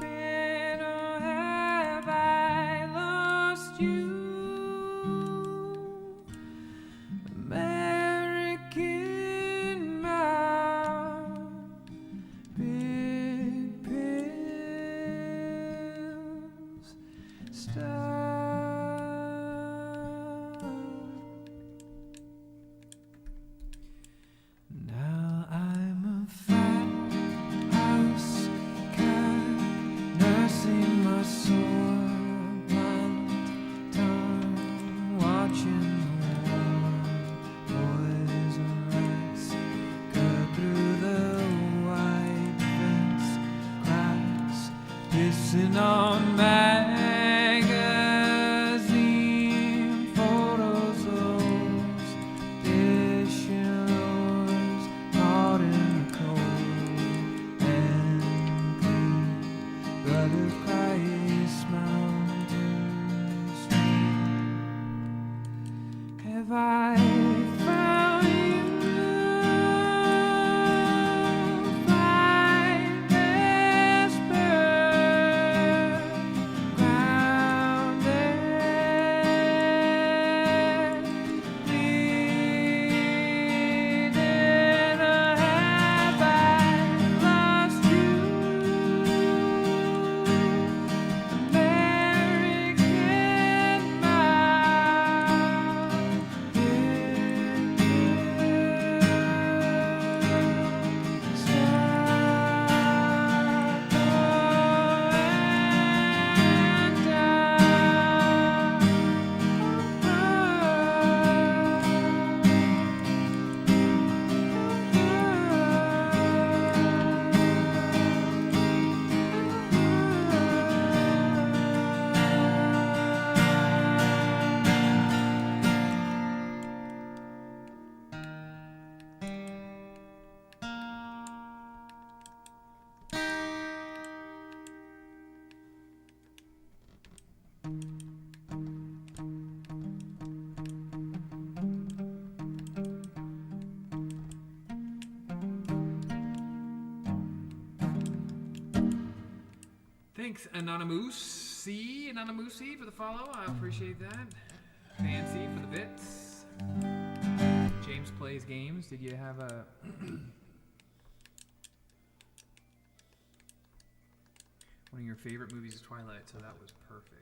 or have I lost you, American mouth, big pills, stop. Now I'm a fat house cat, nursing my sore blunt tongue, watching the warm boys and rats go through the white fence cracks, pissing on magazine photos of those fishing lures caught in the cold and clean blood of Christ mountain stream. Have I found you, flightless bird, grounded, bleeding, or have I lost you, American mouth, Thanks, Anonymous for the follow. I appreciate that. Fancy for the bits. James plays games. Did you have a one of your favorite movies is Twilight? So that was perfect.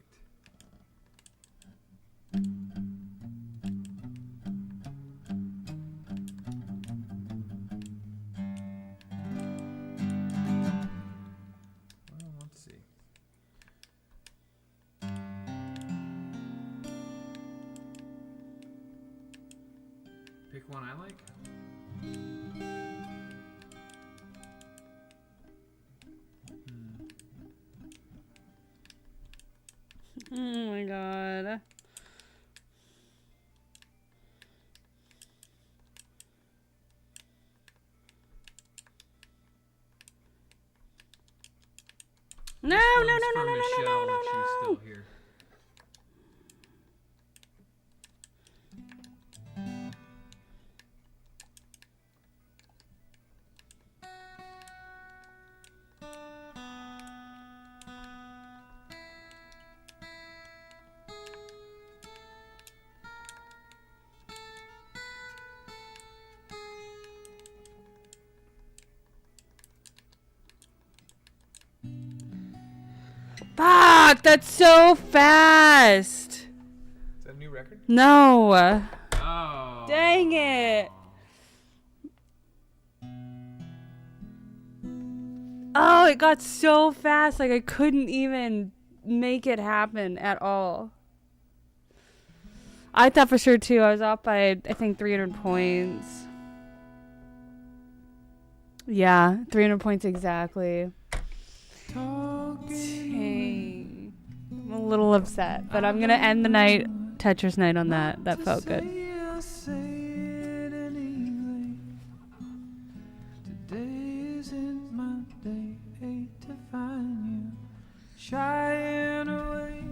Well, let's see. Pick one I like. Oh my god. No, This no, no, one's no, for no, no, no, Michelle no, if no, she's no. still here. Fuck, that's so fast. Is that a new record? No. Oh. Dang it. Oh, it got so fast. Like, I couldn't even make it happen at all. I thought for sure, too. I was off by, I think, 300 points. Yeah, 300 points exactly. Dang. I'm a little upset, but I'm going to end the night, Tetris night, on that. That felt good. Today isn't my day. Hate to find you shying away.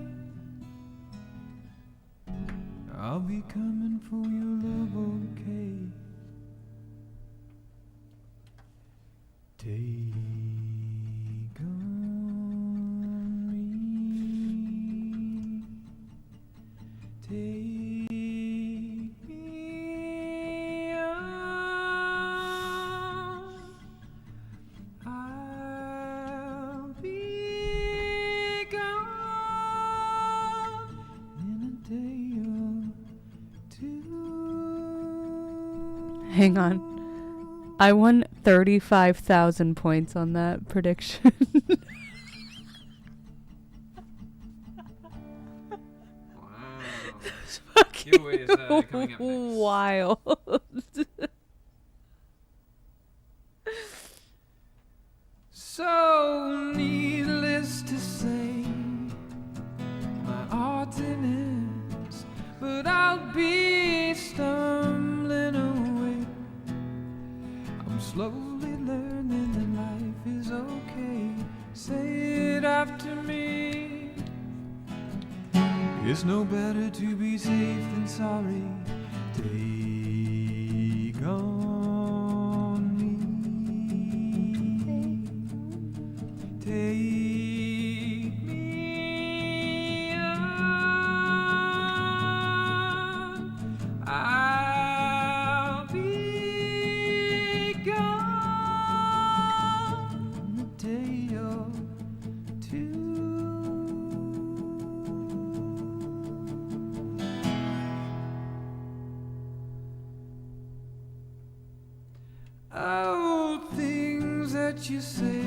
I'll be coming for your love, okay? Take on me. Take me on. I'll be gone in a day or two. Hang on. I won 35,000 points on that prediction. Wow. Giveaway is coming up next. Wild. So needless to say, my art ends, but I'll be stumbling away. I'm slowly learning that life is okay. Say it after me. It's no better to be safe than sorry. Take on me. Take me on. I'll be gone in a day or two. Oh, things that you say.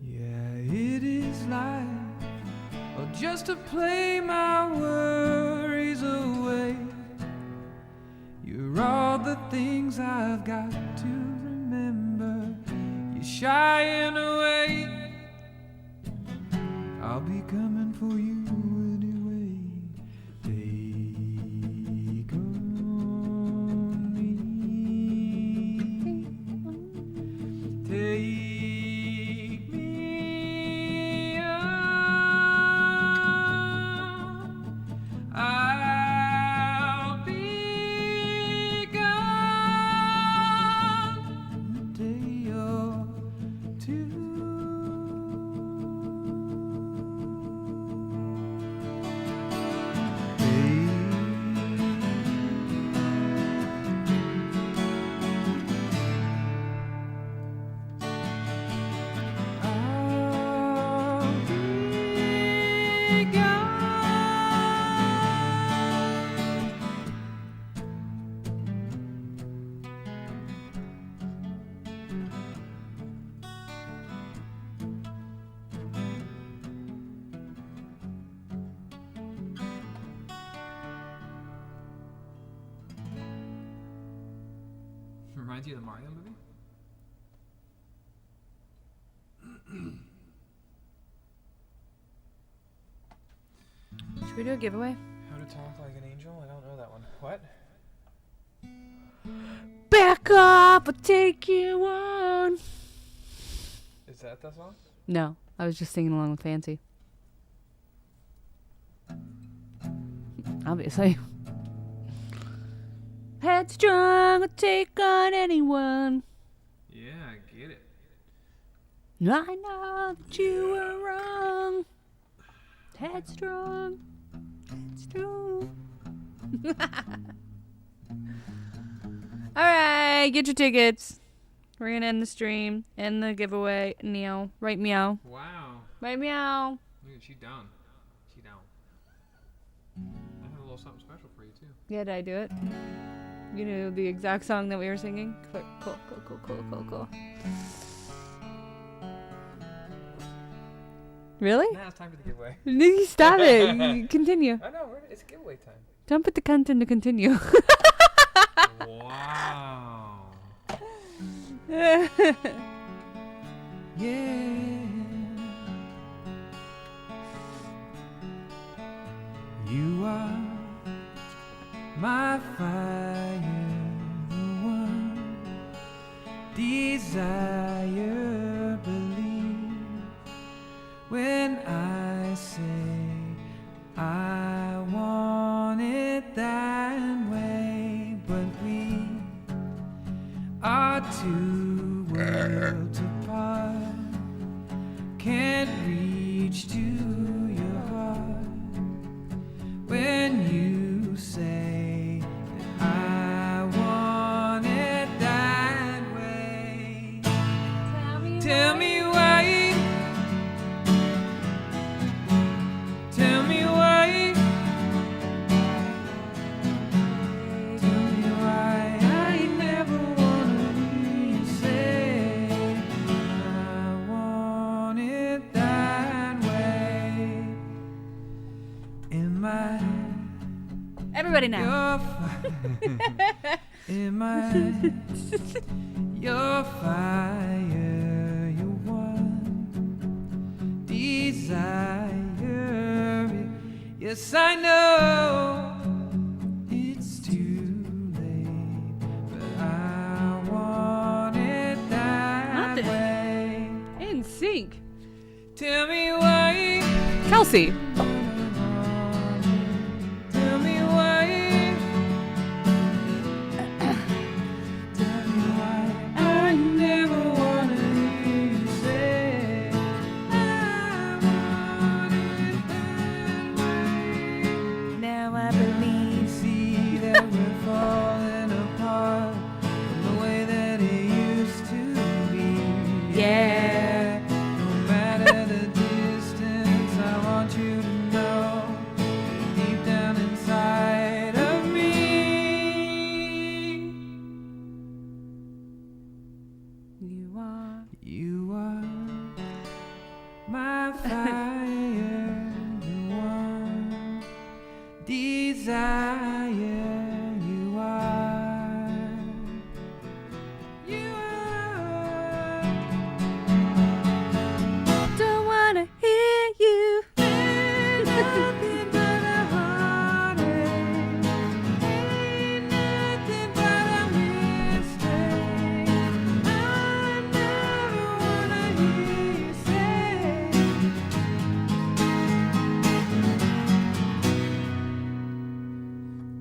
Yeah, it is life, or just to play my worries away. You're all the things I've got to remember. You're shying away. I'll be coming for you anyway. Take on me. Take me on. I'll be gone in a day or two. I'll be gone. Reminds you of the Mario movie? Should we do a giveaway? How to Talk Like an Angel? I don't know that one. What? Back up, I'll take you on. Is that the song? No, I was just singing along with Fancy. Obviously. Headstrong, I'll take on anyone. Yeah, I get it. I know that you were wrong. Headstrong, headstrong. All right, get your tickets. We're gonna end the stream, end the giveaway. Meow. Right, meow. Wow. Right, meow. Look at she down. She down. I have a little something special for you too. Yeah, did I do it? You know the exact song that we were singing? Cool. Really? Now it's time for the giveaway. You stop it. You continue. I know. It's giveaway time. Don't put the cunt in to continue. Wow. Yeah. You are my fire, the one desire, believe when I say I want it that way, but we are two worlds apart, can't reach to your heart when you say that I want it that way. Tell me why. Tell me why. Tell me why I never wanna hear you say I want it that way. In my Everybody now. your fire, in my your fire, your one desire. Yes, I know it's too late, but I want it that Nothing. way. In sync. Tell me why. Kelsey. Tell me why. Tell me why I never wanna hear you say I want it that way. Now I believe. See that we're falling apart from the way that it used to be. Yeah. No matter the distance, I want you to know deep down inside of me. You are my fire, the one desire. You are. You are. Don't wanna hear you. Nothing but a heartache. Ain't nothing but a mistake. I never wanna hear you say.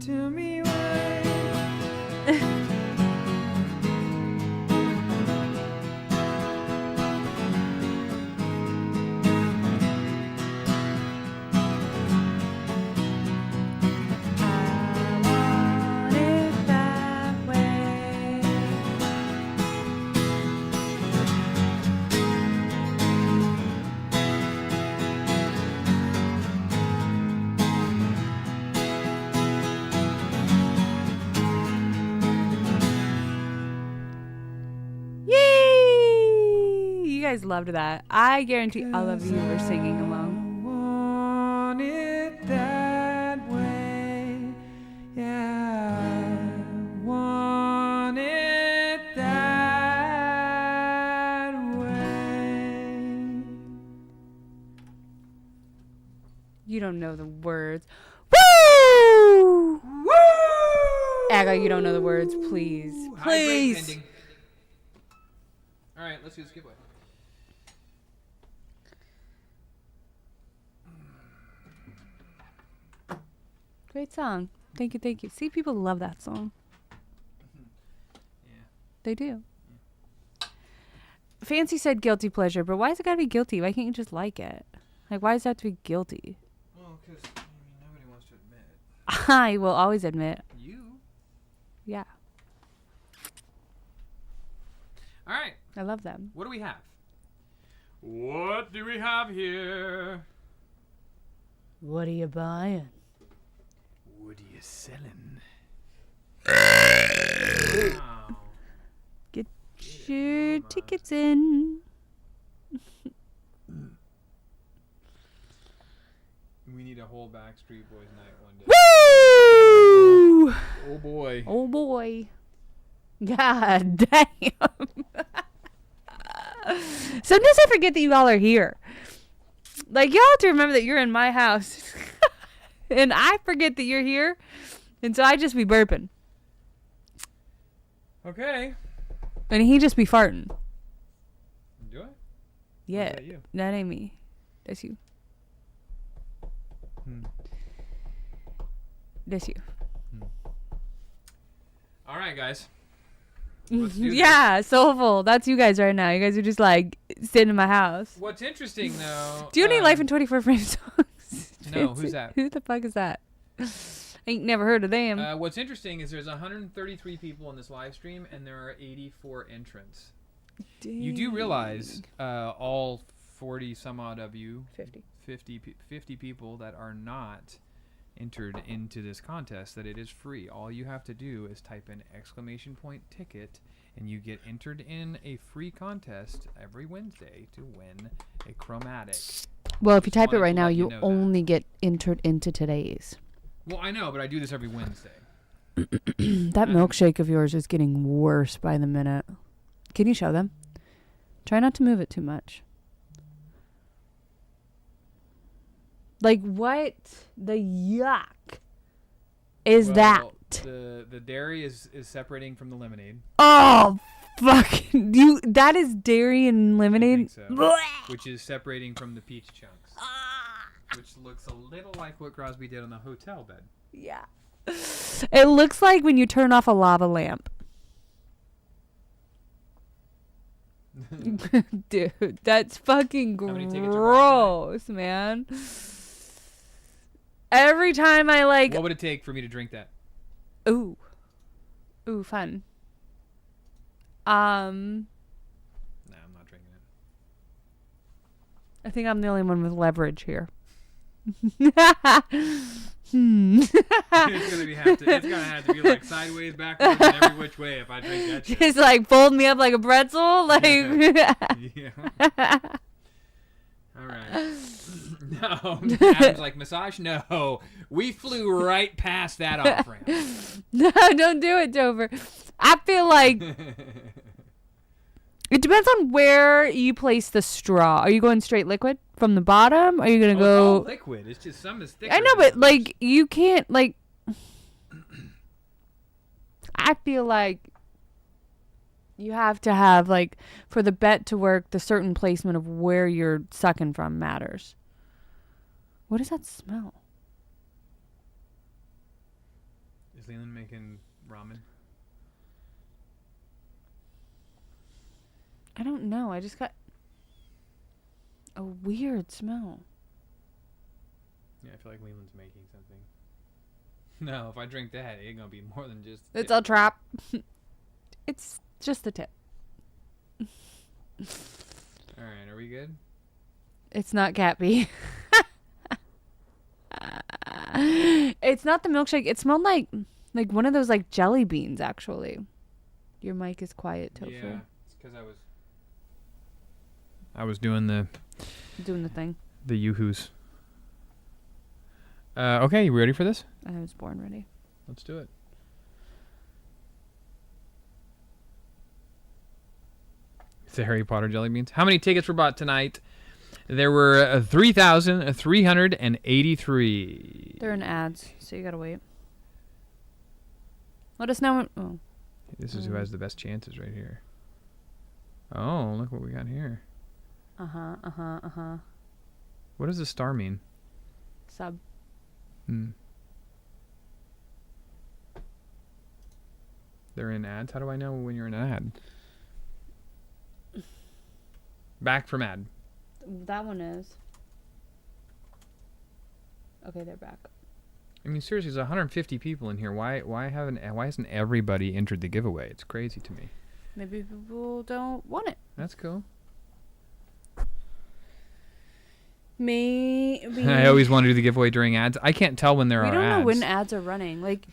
Tell me why. I want it that way. Yay! You guys loved that. I guarantee all of you were singing along. Want it that way. Yeah, I want it that way. You don't know the words. Woo! Woo! Aga, you don't know the words. Please. High break Please. pending. All right, let's do this giveaway. Great song. Thank you, thank you. See, people love that song. Yeah. They do. Fancy said guilty pleasure, but why is it gotta be guilty? Why can't you just like it? Like, why does it have to be guilty? Well, because nobody wants to admit it. I will always admit. You. Yeah. All I love them. What do we have? What do we have here? What are you buying? What are you selling? Wow. Get your tickets in. We need a whole Backstreet Boys night one day. Woo! Oh boy. Oh boy. God damn. Sometimes I forget that you all are here. Like, y'all have to remember that you're in my house. And I forget that you're here. And so I just be burping. Okay. And he just be farting. Do I? Yeah. that you? That ain't me. That's you. That's you. All right, guys. Let's do this. Yeah, soulful. That's you guys right now. You guys are just like sitting in my house. What's interesting though? Do you need Life in 24 Frame songs? No, who's that? Who the fuck is that? Ain't never heard of them. What's interesting is there's 133 people in this live stream, and there are 84 entrants. You do realize all 40 some odd of you, 50 people that are not entered into this contest, that it is free. All you have to do is type in !ticket, and you get entered in a free contest every Wednesday to win a Chromatic. Well, if you type it wanted right to now, let you you know only get entered into today's. Well, I know, but I do this every Wednesday. That milkshake of yours is getting worse by the minute. Can you show them? Try not to move it too much. Like, what the yuck is that? The dairy is separating from the lemonade. Oh, fucking you! That is dairy and lemonade. I think so. Which is separating from the peach chunks. Which looks a little like what Crosby did on the hotel bed. Yeah. It looks like when you turn off a lava lamp. Dude, that's fucking How many tickets are bought gross, man. Every time I like... What would it take for me to drink that? Ooh, fun. No, I'm not drinking it. I think I'm the only one with leverage here. It's gonna have to be like sideways, backwards, and every which way if I drink that shit. Just like fold me up like a pretzel, like. Yeah. All right. No, Adam's like massage. No, we flew right past that off ramp. No, don't do it, Tofer. I feel like it depends on where you place the straw. Are you going straight liquid from the bottom? Are you gonna It's go all liquid? It's just some is thicker. I know, than but others. like you can't like. I feel like you have to have like for the bet to work, the certain placement of where you're sucking from matters. What does that smell? Is Leland making ramen? I don't know. I just got a weird smell. Yeah, I feel like Leland's making something. No, if I drink that, it ain't gonna be more than just. It's a trap. It's just the tip. All right, are we good? It's not Cappy. It's not the milkshake. It smelled like one of those like jelly beans. Actually, your mic is quiet, Tofu. Yeah, it's because I was doing the Doing the thing. yoo-hoos. Okay, you ready for this? I was born ready. Let's do it. It's the Harry Potter jelly beans. How many tickets were bought tonight? There were 3,383. They're in ads, so you gotta wait. Let us know when. Oh. This is who has the best chances right here. Oh, look what we got here. What does the star mean? Sub. They're in ads? How do I know when you're in an ad? Back from ad. That one is. Okay, they're back. I mean, seriously, there's 150 people in here. Why hasn't everybody entered the giveaway? It's crazy to me. Maybe people don't want it. That's cool. Maybe. I always want to do the giveaway during ads. I can't tell when there We are don't ads. know when ads are running. Like,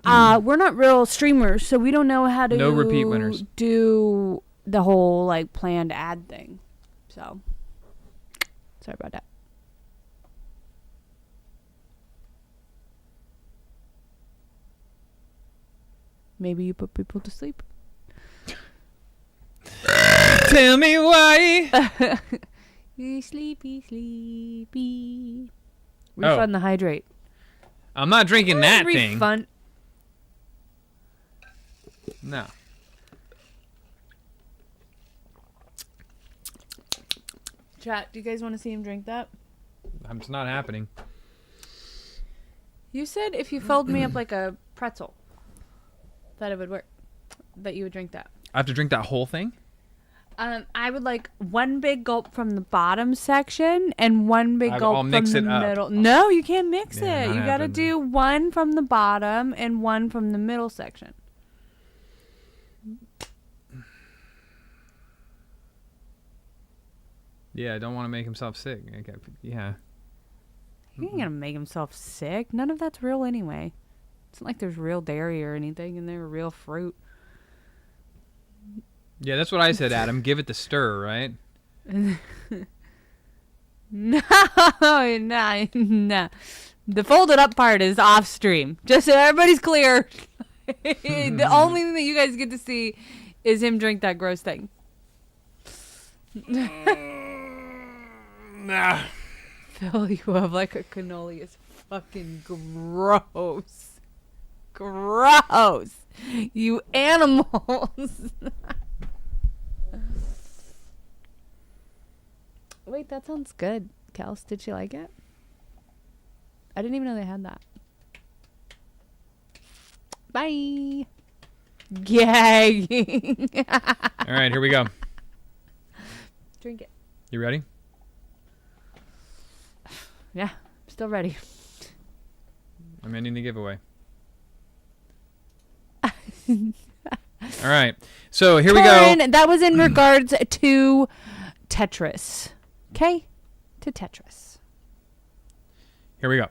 we're not real streamers, so we don't know how to No repeat winners. do the whole like planned ad thing. So, sorry about that. Maybe you put people to sleep. Tell me why. You sleepy, sleepy. Oh. Refund the hydrate. I'm not drinking that thing. Refund. No. Chat, do you guys want to see him drink that? It's not happening. You said if you filled me up like a pretzel, that it would work. That you would drink that. I have to drink that whole thing? I would like one big gulp from the bottom section and one big gulp I'll mix from the it up. middle. No, you can't mix Yeah, it. not You got to happening. do one from the bottom and one from the middle section. Yeah, I don't want to make himself sick. Okay. Yeah. He ain't gonna make himself sick. None of that's real anyway. It's not like there's real dairy or anything in there, real fruit. Yeah, that's what I said, Adam. Give it the stir, right? No, no. The folded up part is off stream. Just so everybody's clear. The only thing that you guys get to see is him drink that gross thing. Nah. Phil, you have like a cannoli. It's fucking gross. Gross. You animals. Wait, that sounds good. Kels, did she like it? I didn't even know they had that. Bye. Gagging. All right, here we go. Drink it. You ready? Yeah, still ready. I'm ending the giveaway. All right. So here we go. Torrin, that was in regards to Tetris. Okay? To Tetris. Here we go.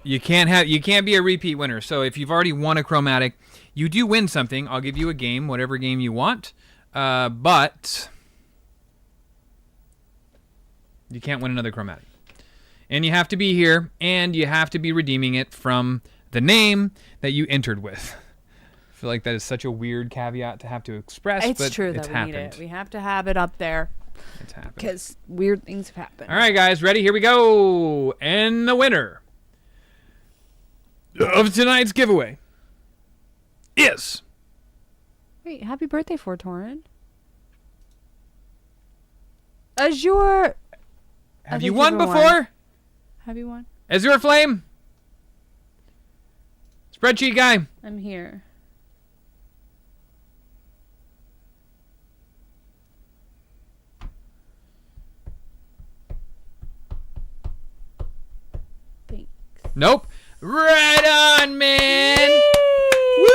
You can't be a repeat winner. So if you've already won a Chromatic, you do win something. I'll give you a game, whatever game you want. But you can't win another Chromatic. And you have to be here, and you have to be redeeming it from the name that you entered with. I feel like that is such a weird caveat to have to express, It's but true it's that we need happened. it. We have to have it up there It's happened. because weird things have happened. All right, guys, ready? Here we go. And the winner of tonight's giveaway is... Wait, happy birthday for Torrin. Azure. Have think you you've won won. before? Have you won? Azure Flame? Spreadsheet guy? I'm here. Thanks. Nope. Right on, man. Woo!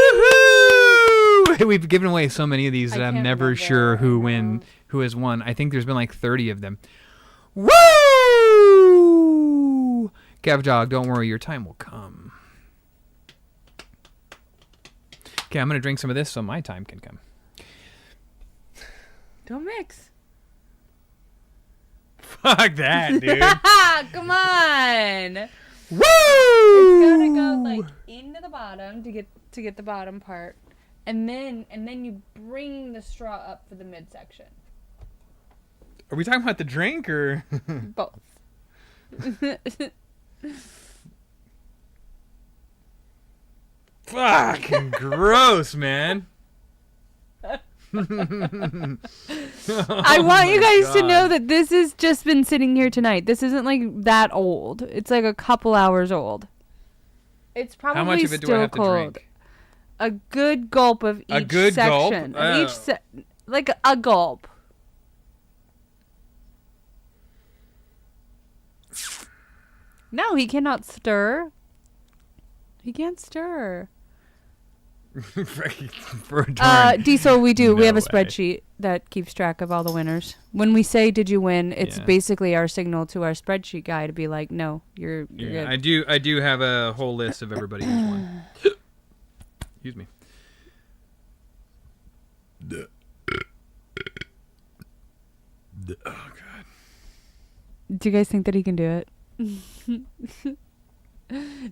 Woohoo! We've given away so many of these I that I'm can't never remember. sure I know. who has won. I think there's been like 30 of them. Woo! Gav Dog, don't worry, your time will come. Okay, I'm gonna drink some of this so my time can come. Don't mix. Fuck that, dude. Come on. Woo! It's gotta go like into the bottom to get the bottom part, and then you bring the straw up for the midsection. Are we talking about the drink or? Both. Fucking gross, man. I want you guys to know that this has just been sitting here tonight. This isn't like that old. It's like a couple hours old. It's probably How much of it still do I have to cold. drink? A good gulp of each A good gulp? section. Oh. Like a gulp. No, he cannot stir. He can't stir. For a darn. Diesel, we do. We No have a way. spreadsheet that keeps track of all the winners. When we say, "Did you win?" It's Yeah. basically our signal to our spreadsheet guy to be like, "No, you're Yeah, good." I do have a whole list of everybody who's won. Excuse me. Oh god. Do you guys think that he can do it?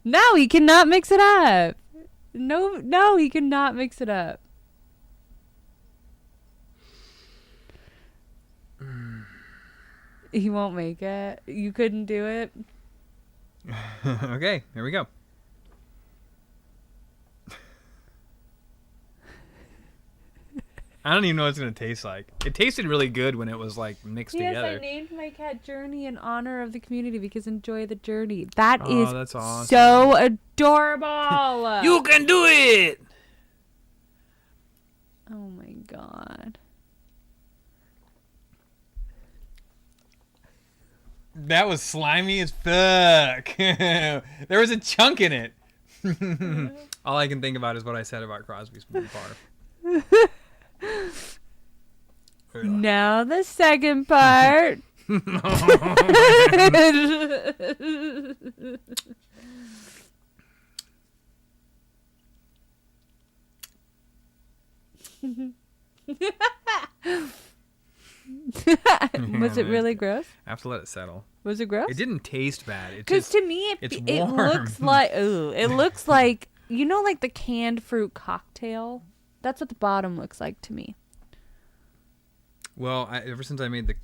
No, he cannot mix it up. No, he cannot mix it up. He won't make it. You couldn't do it. Okay, here we go. I don't even know what it's gonna taste like. It tasted really good when it was like mixed Yes, together. I named my cat Journey in honor of the community because enjoy the journey. That Oh, is that's awesome. so adorable. You can do it. Oh my god. That was slimy as fuck. There was a chunk in it. All I can think about is what I said about Crosby's bar. Now the second part. Was it really gross? I have to let it settle. Was it gross? It didn't taste bad. It Because just, to me, it's it warm. looks like it looks like like the canned fruit cocktail. That's what the bottom looks like to me. well, ever since I made the,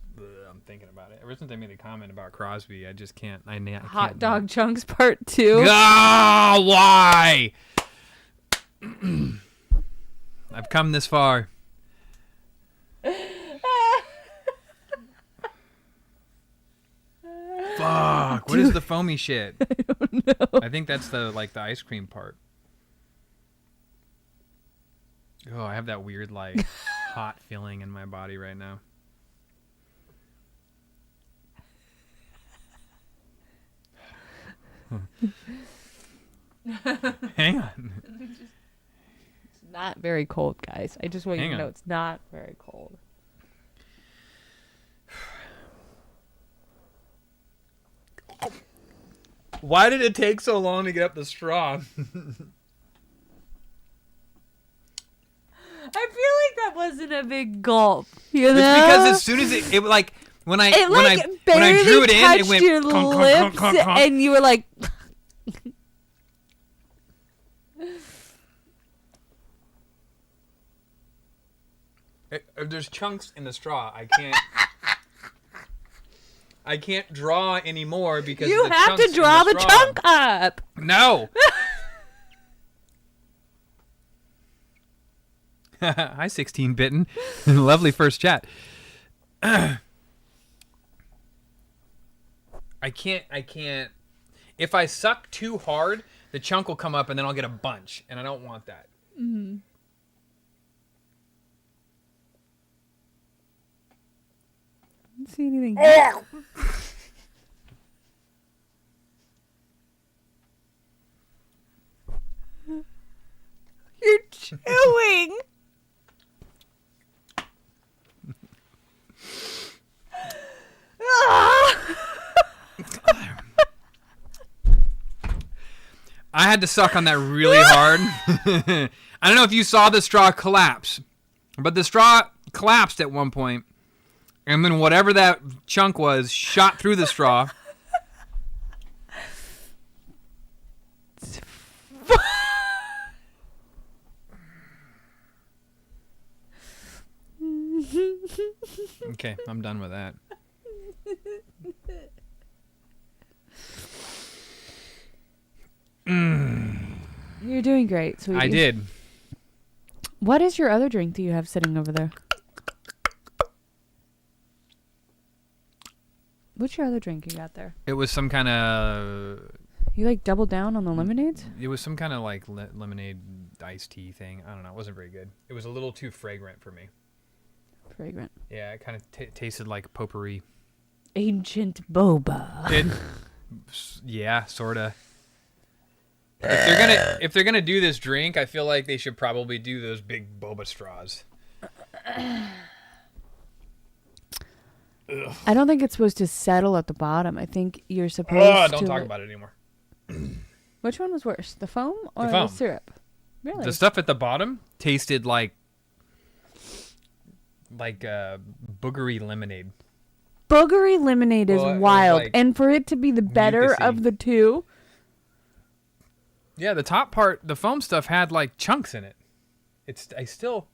I'm thinking about it. Ever since I made the comment about Crosby, I just can't. I Hot can't. dog chunks part 2. Ah, why? I've come this far. Fuck! What is the foamy shit? I don't know. I think that's the ice cream part. Oh, I have that weird hot feeling in my body right now. Hang on. It's not very cold, guys. I just want you Hang to on. know it's not very cold. Why did it take so long to get up the straw? I feel like that wasn't a big gulp. You know? It's because as soon as it like when I it when like I barely when I drew it in, touched it went your conk, conk, lips, conk, conk, conk. and you were like, There's chunks in the straw. I can't draw anymore because you of the have chunks to draw in the straw. chunk up. No. Hi, 16-bitten. Lovely first chat. I can't. If I suck too hard, the chunk will come up and then I'll get a bunch, and I don't want that. Mm-hmm. I don't see anything. You're chewing. I had to suck on that really hard. I don't know if you saw the straw collapse, but the straw collapsed at one point, and then whatever that chunk was shot through the straw. Okay, I'm done with that. You're doing great, sweetie. I did. What is your other drink that you have sitting over there? What's your other drink you got there? It was some kind of. You like doubled down on the lemonades? It was some kind of like lemonade iced tea thing. I don't know. It wasn't very good. It was a little too fragrant for me. Fragrant. Yeah, it kind of tasted like potpourri. Ancient boba. It, yeah, sorta. If they're gonna do this drink, I feel like they should probably do those big boba straws. I don't think it's supposed to settle at the bottom. I think you're supposed to. Don't talk about it anymore. Which one was worse, the foam or The foam. syrup? Really? The stuff at the bottom tasted like boogery lemonade. Boogery lemonade is Well, it was wild, like and for it to be the better mucusy. of the two. Yeah, the top part, the foam stuff had like chunks in it. I still.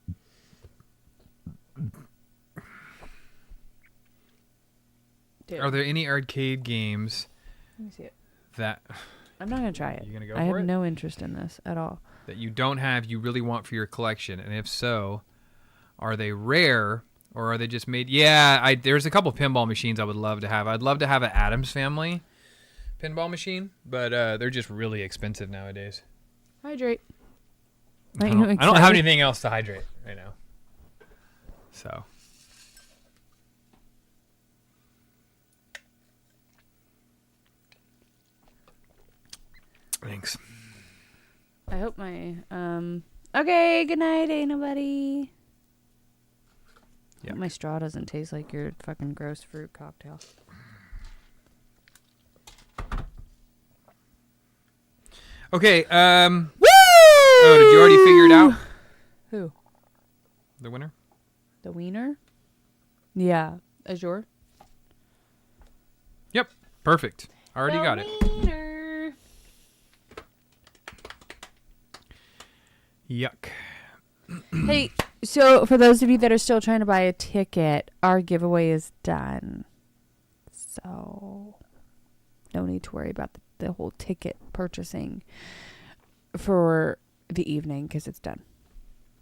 Dude, Are there any arcade games let me see it. that I'm not gonna try it. You gonna go I for have it? no interest in this at all. that you don't have you really want for your collection? And if so, are they rare or are they just made? Yeah, there's a couple pinball machines I would love to have. I'd love to have an Addams Family pinball machine, but they're just really expensive nowadays. Hydrate. I Aren't you don't have excited? anything else to hydrate right now. So. Thanks. I hope my Okay, good night, ain't nobody. Yeah. Hope my straw doesn't taste like your fucking gross fruit cocktail. Okay, Woo! oh, did you already figure it out? Who? The winner? The wiener? Yeah. Azure? Yep. Perfect. Already got it. Wiener. Yuck. Hey, so for those of you that are still trying to buy a ticket, our giveaway is done. So no need to worry about the whole ticket purchasing for the evening because it's done.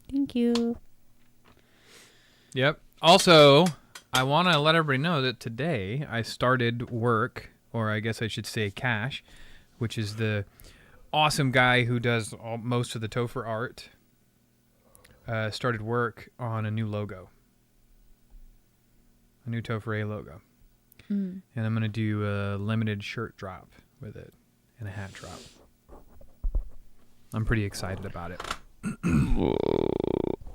Thank you. Yep. Also, I want to let everybody know that today I started work, or I guess I should say Cash, which is the awesome guy who does most of the Tofer art, started work on a new logo. A new Tofer.A logo. Mm. And I'm going to do a limited shirt drop with it and a hat drop. I'm pretty excited about it.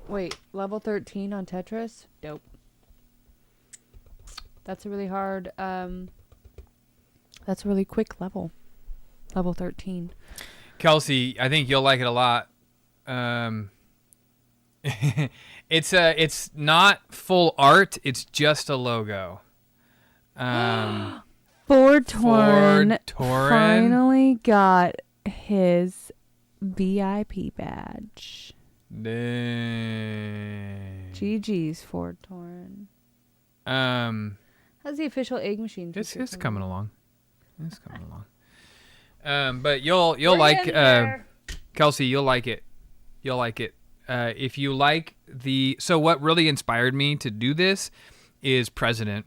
Wait, level 13 on Tetris? Dope. That's a really hard, that's a really quick level. Level 13. Kelsey, I think you'll like it a lot. It's not full art. It's just a logo. Fortorn Fortorn. finally got his VIP badge. Dang. GG's Fortorn. How's the official egg machine? It's feature coming coming? along. It's coming along. But you'll We're like getting there. Kelsey. You'll like it. You'll like it. If you like so what really inspired me to do this is President.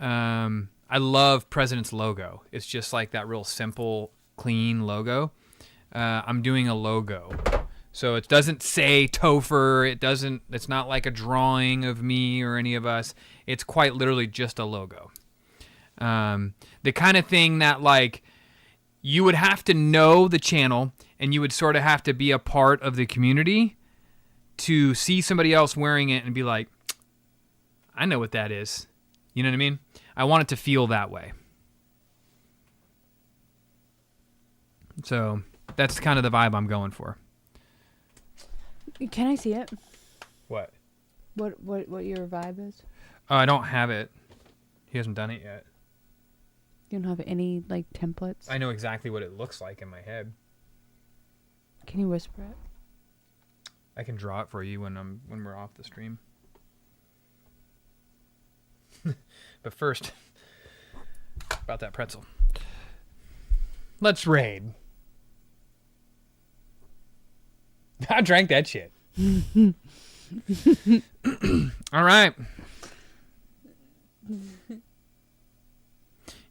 I love President's logo. It's just like that real simple, clean logo. I'm doing a logo. So it doesn't say Tofer. It's not like a drawing of me or any of us. It's quite literally just a logo. The kind of thing that like you would have to know the channel and you would sort of have to be a part of the community to see somebody else wearing it and be like, I know what that is. You know what I mean? I want it to feel that way. So that's kind of the vibe I'm going for. Can I see it? What? What your vibe is? Oh, I don't have it. He hasn't done it yet. You don't have any like templates? I know exactly what it looks like in my head. Can you whisper it? I can draw it for you when we're off the stream. But first, about that pretzel. Let's raid. I drank that shit. All right.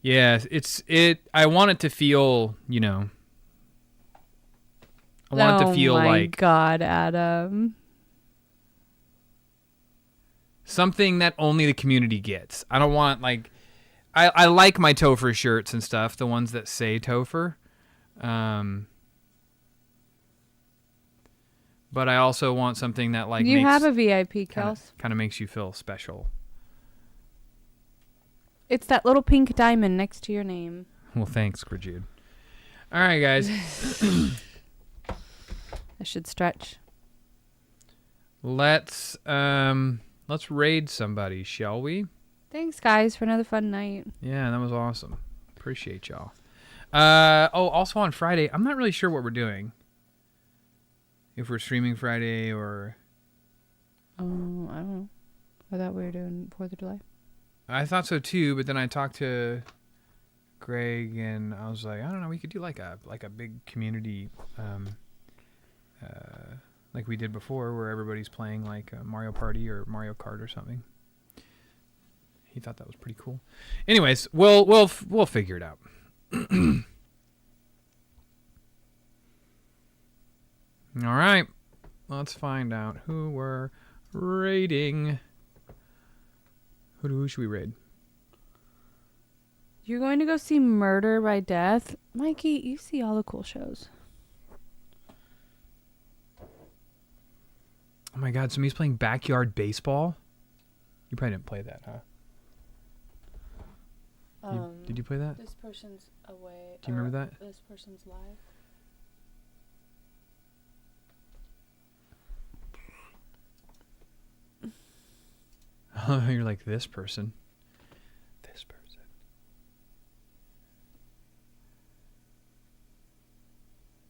Yeah, I want it to feel, I want it to feel oh my like God, Adam. something that only the community gets. I don't want like I like my Tofer shirts and stuff, the ones that say Tofer. But I also want something that like You makes, have a VIP, Kels. kind of makes you feel special. It's that little pink diamond next to your name. Well, thanks, Grajud. All right, guys. I should stretch. Let's raid somebody, shall we? Thanks, guys, for another fun night. Yeah, that was awesome. Appreciate y'all. Also on Friday, I'm not really sure what we're doing. If we're streaming Friday or... Oh, I don't know. I thought we were doing 4th of July. I thought so too, but then I talked to Greg and I was like, I don't know, we could do like a big community, like we did before, where everybody's playing like a Mario Party or Mario Kart or something. He thought that was pretty cool. Anyways, we'll figure it out. All right, let's find out who we're raiding. Who should we raid? You're going to go see Murder by Death? Mikey, you see all the cool shows. Oh my God, somebody's playing backyard baseball? You probably didn't play that, huh? Did you play that? This person's away. Do you remember that? This person's live. Oh, you're like this person. This person.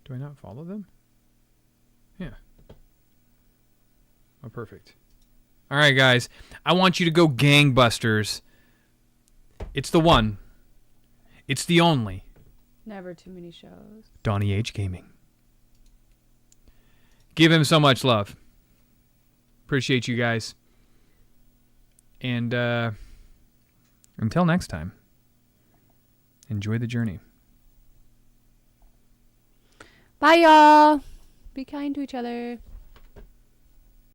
Do I not follow them? Yeah. Oh, perfect. All right, guys. I want you to go gangbusters. It's the one. It's the only. Never too many shows. Donnie H Gaming. Give him so much love. Appreciate you guys. And until next time, enjoy the journey. Bye, y'all. Be kind to each other.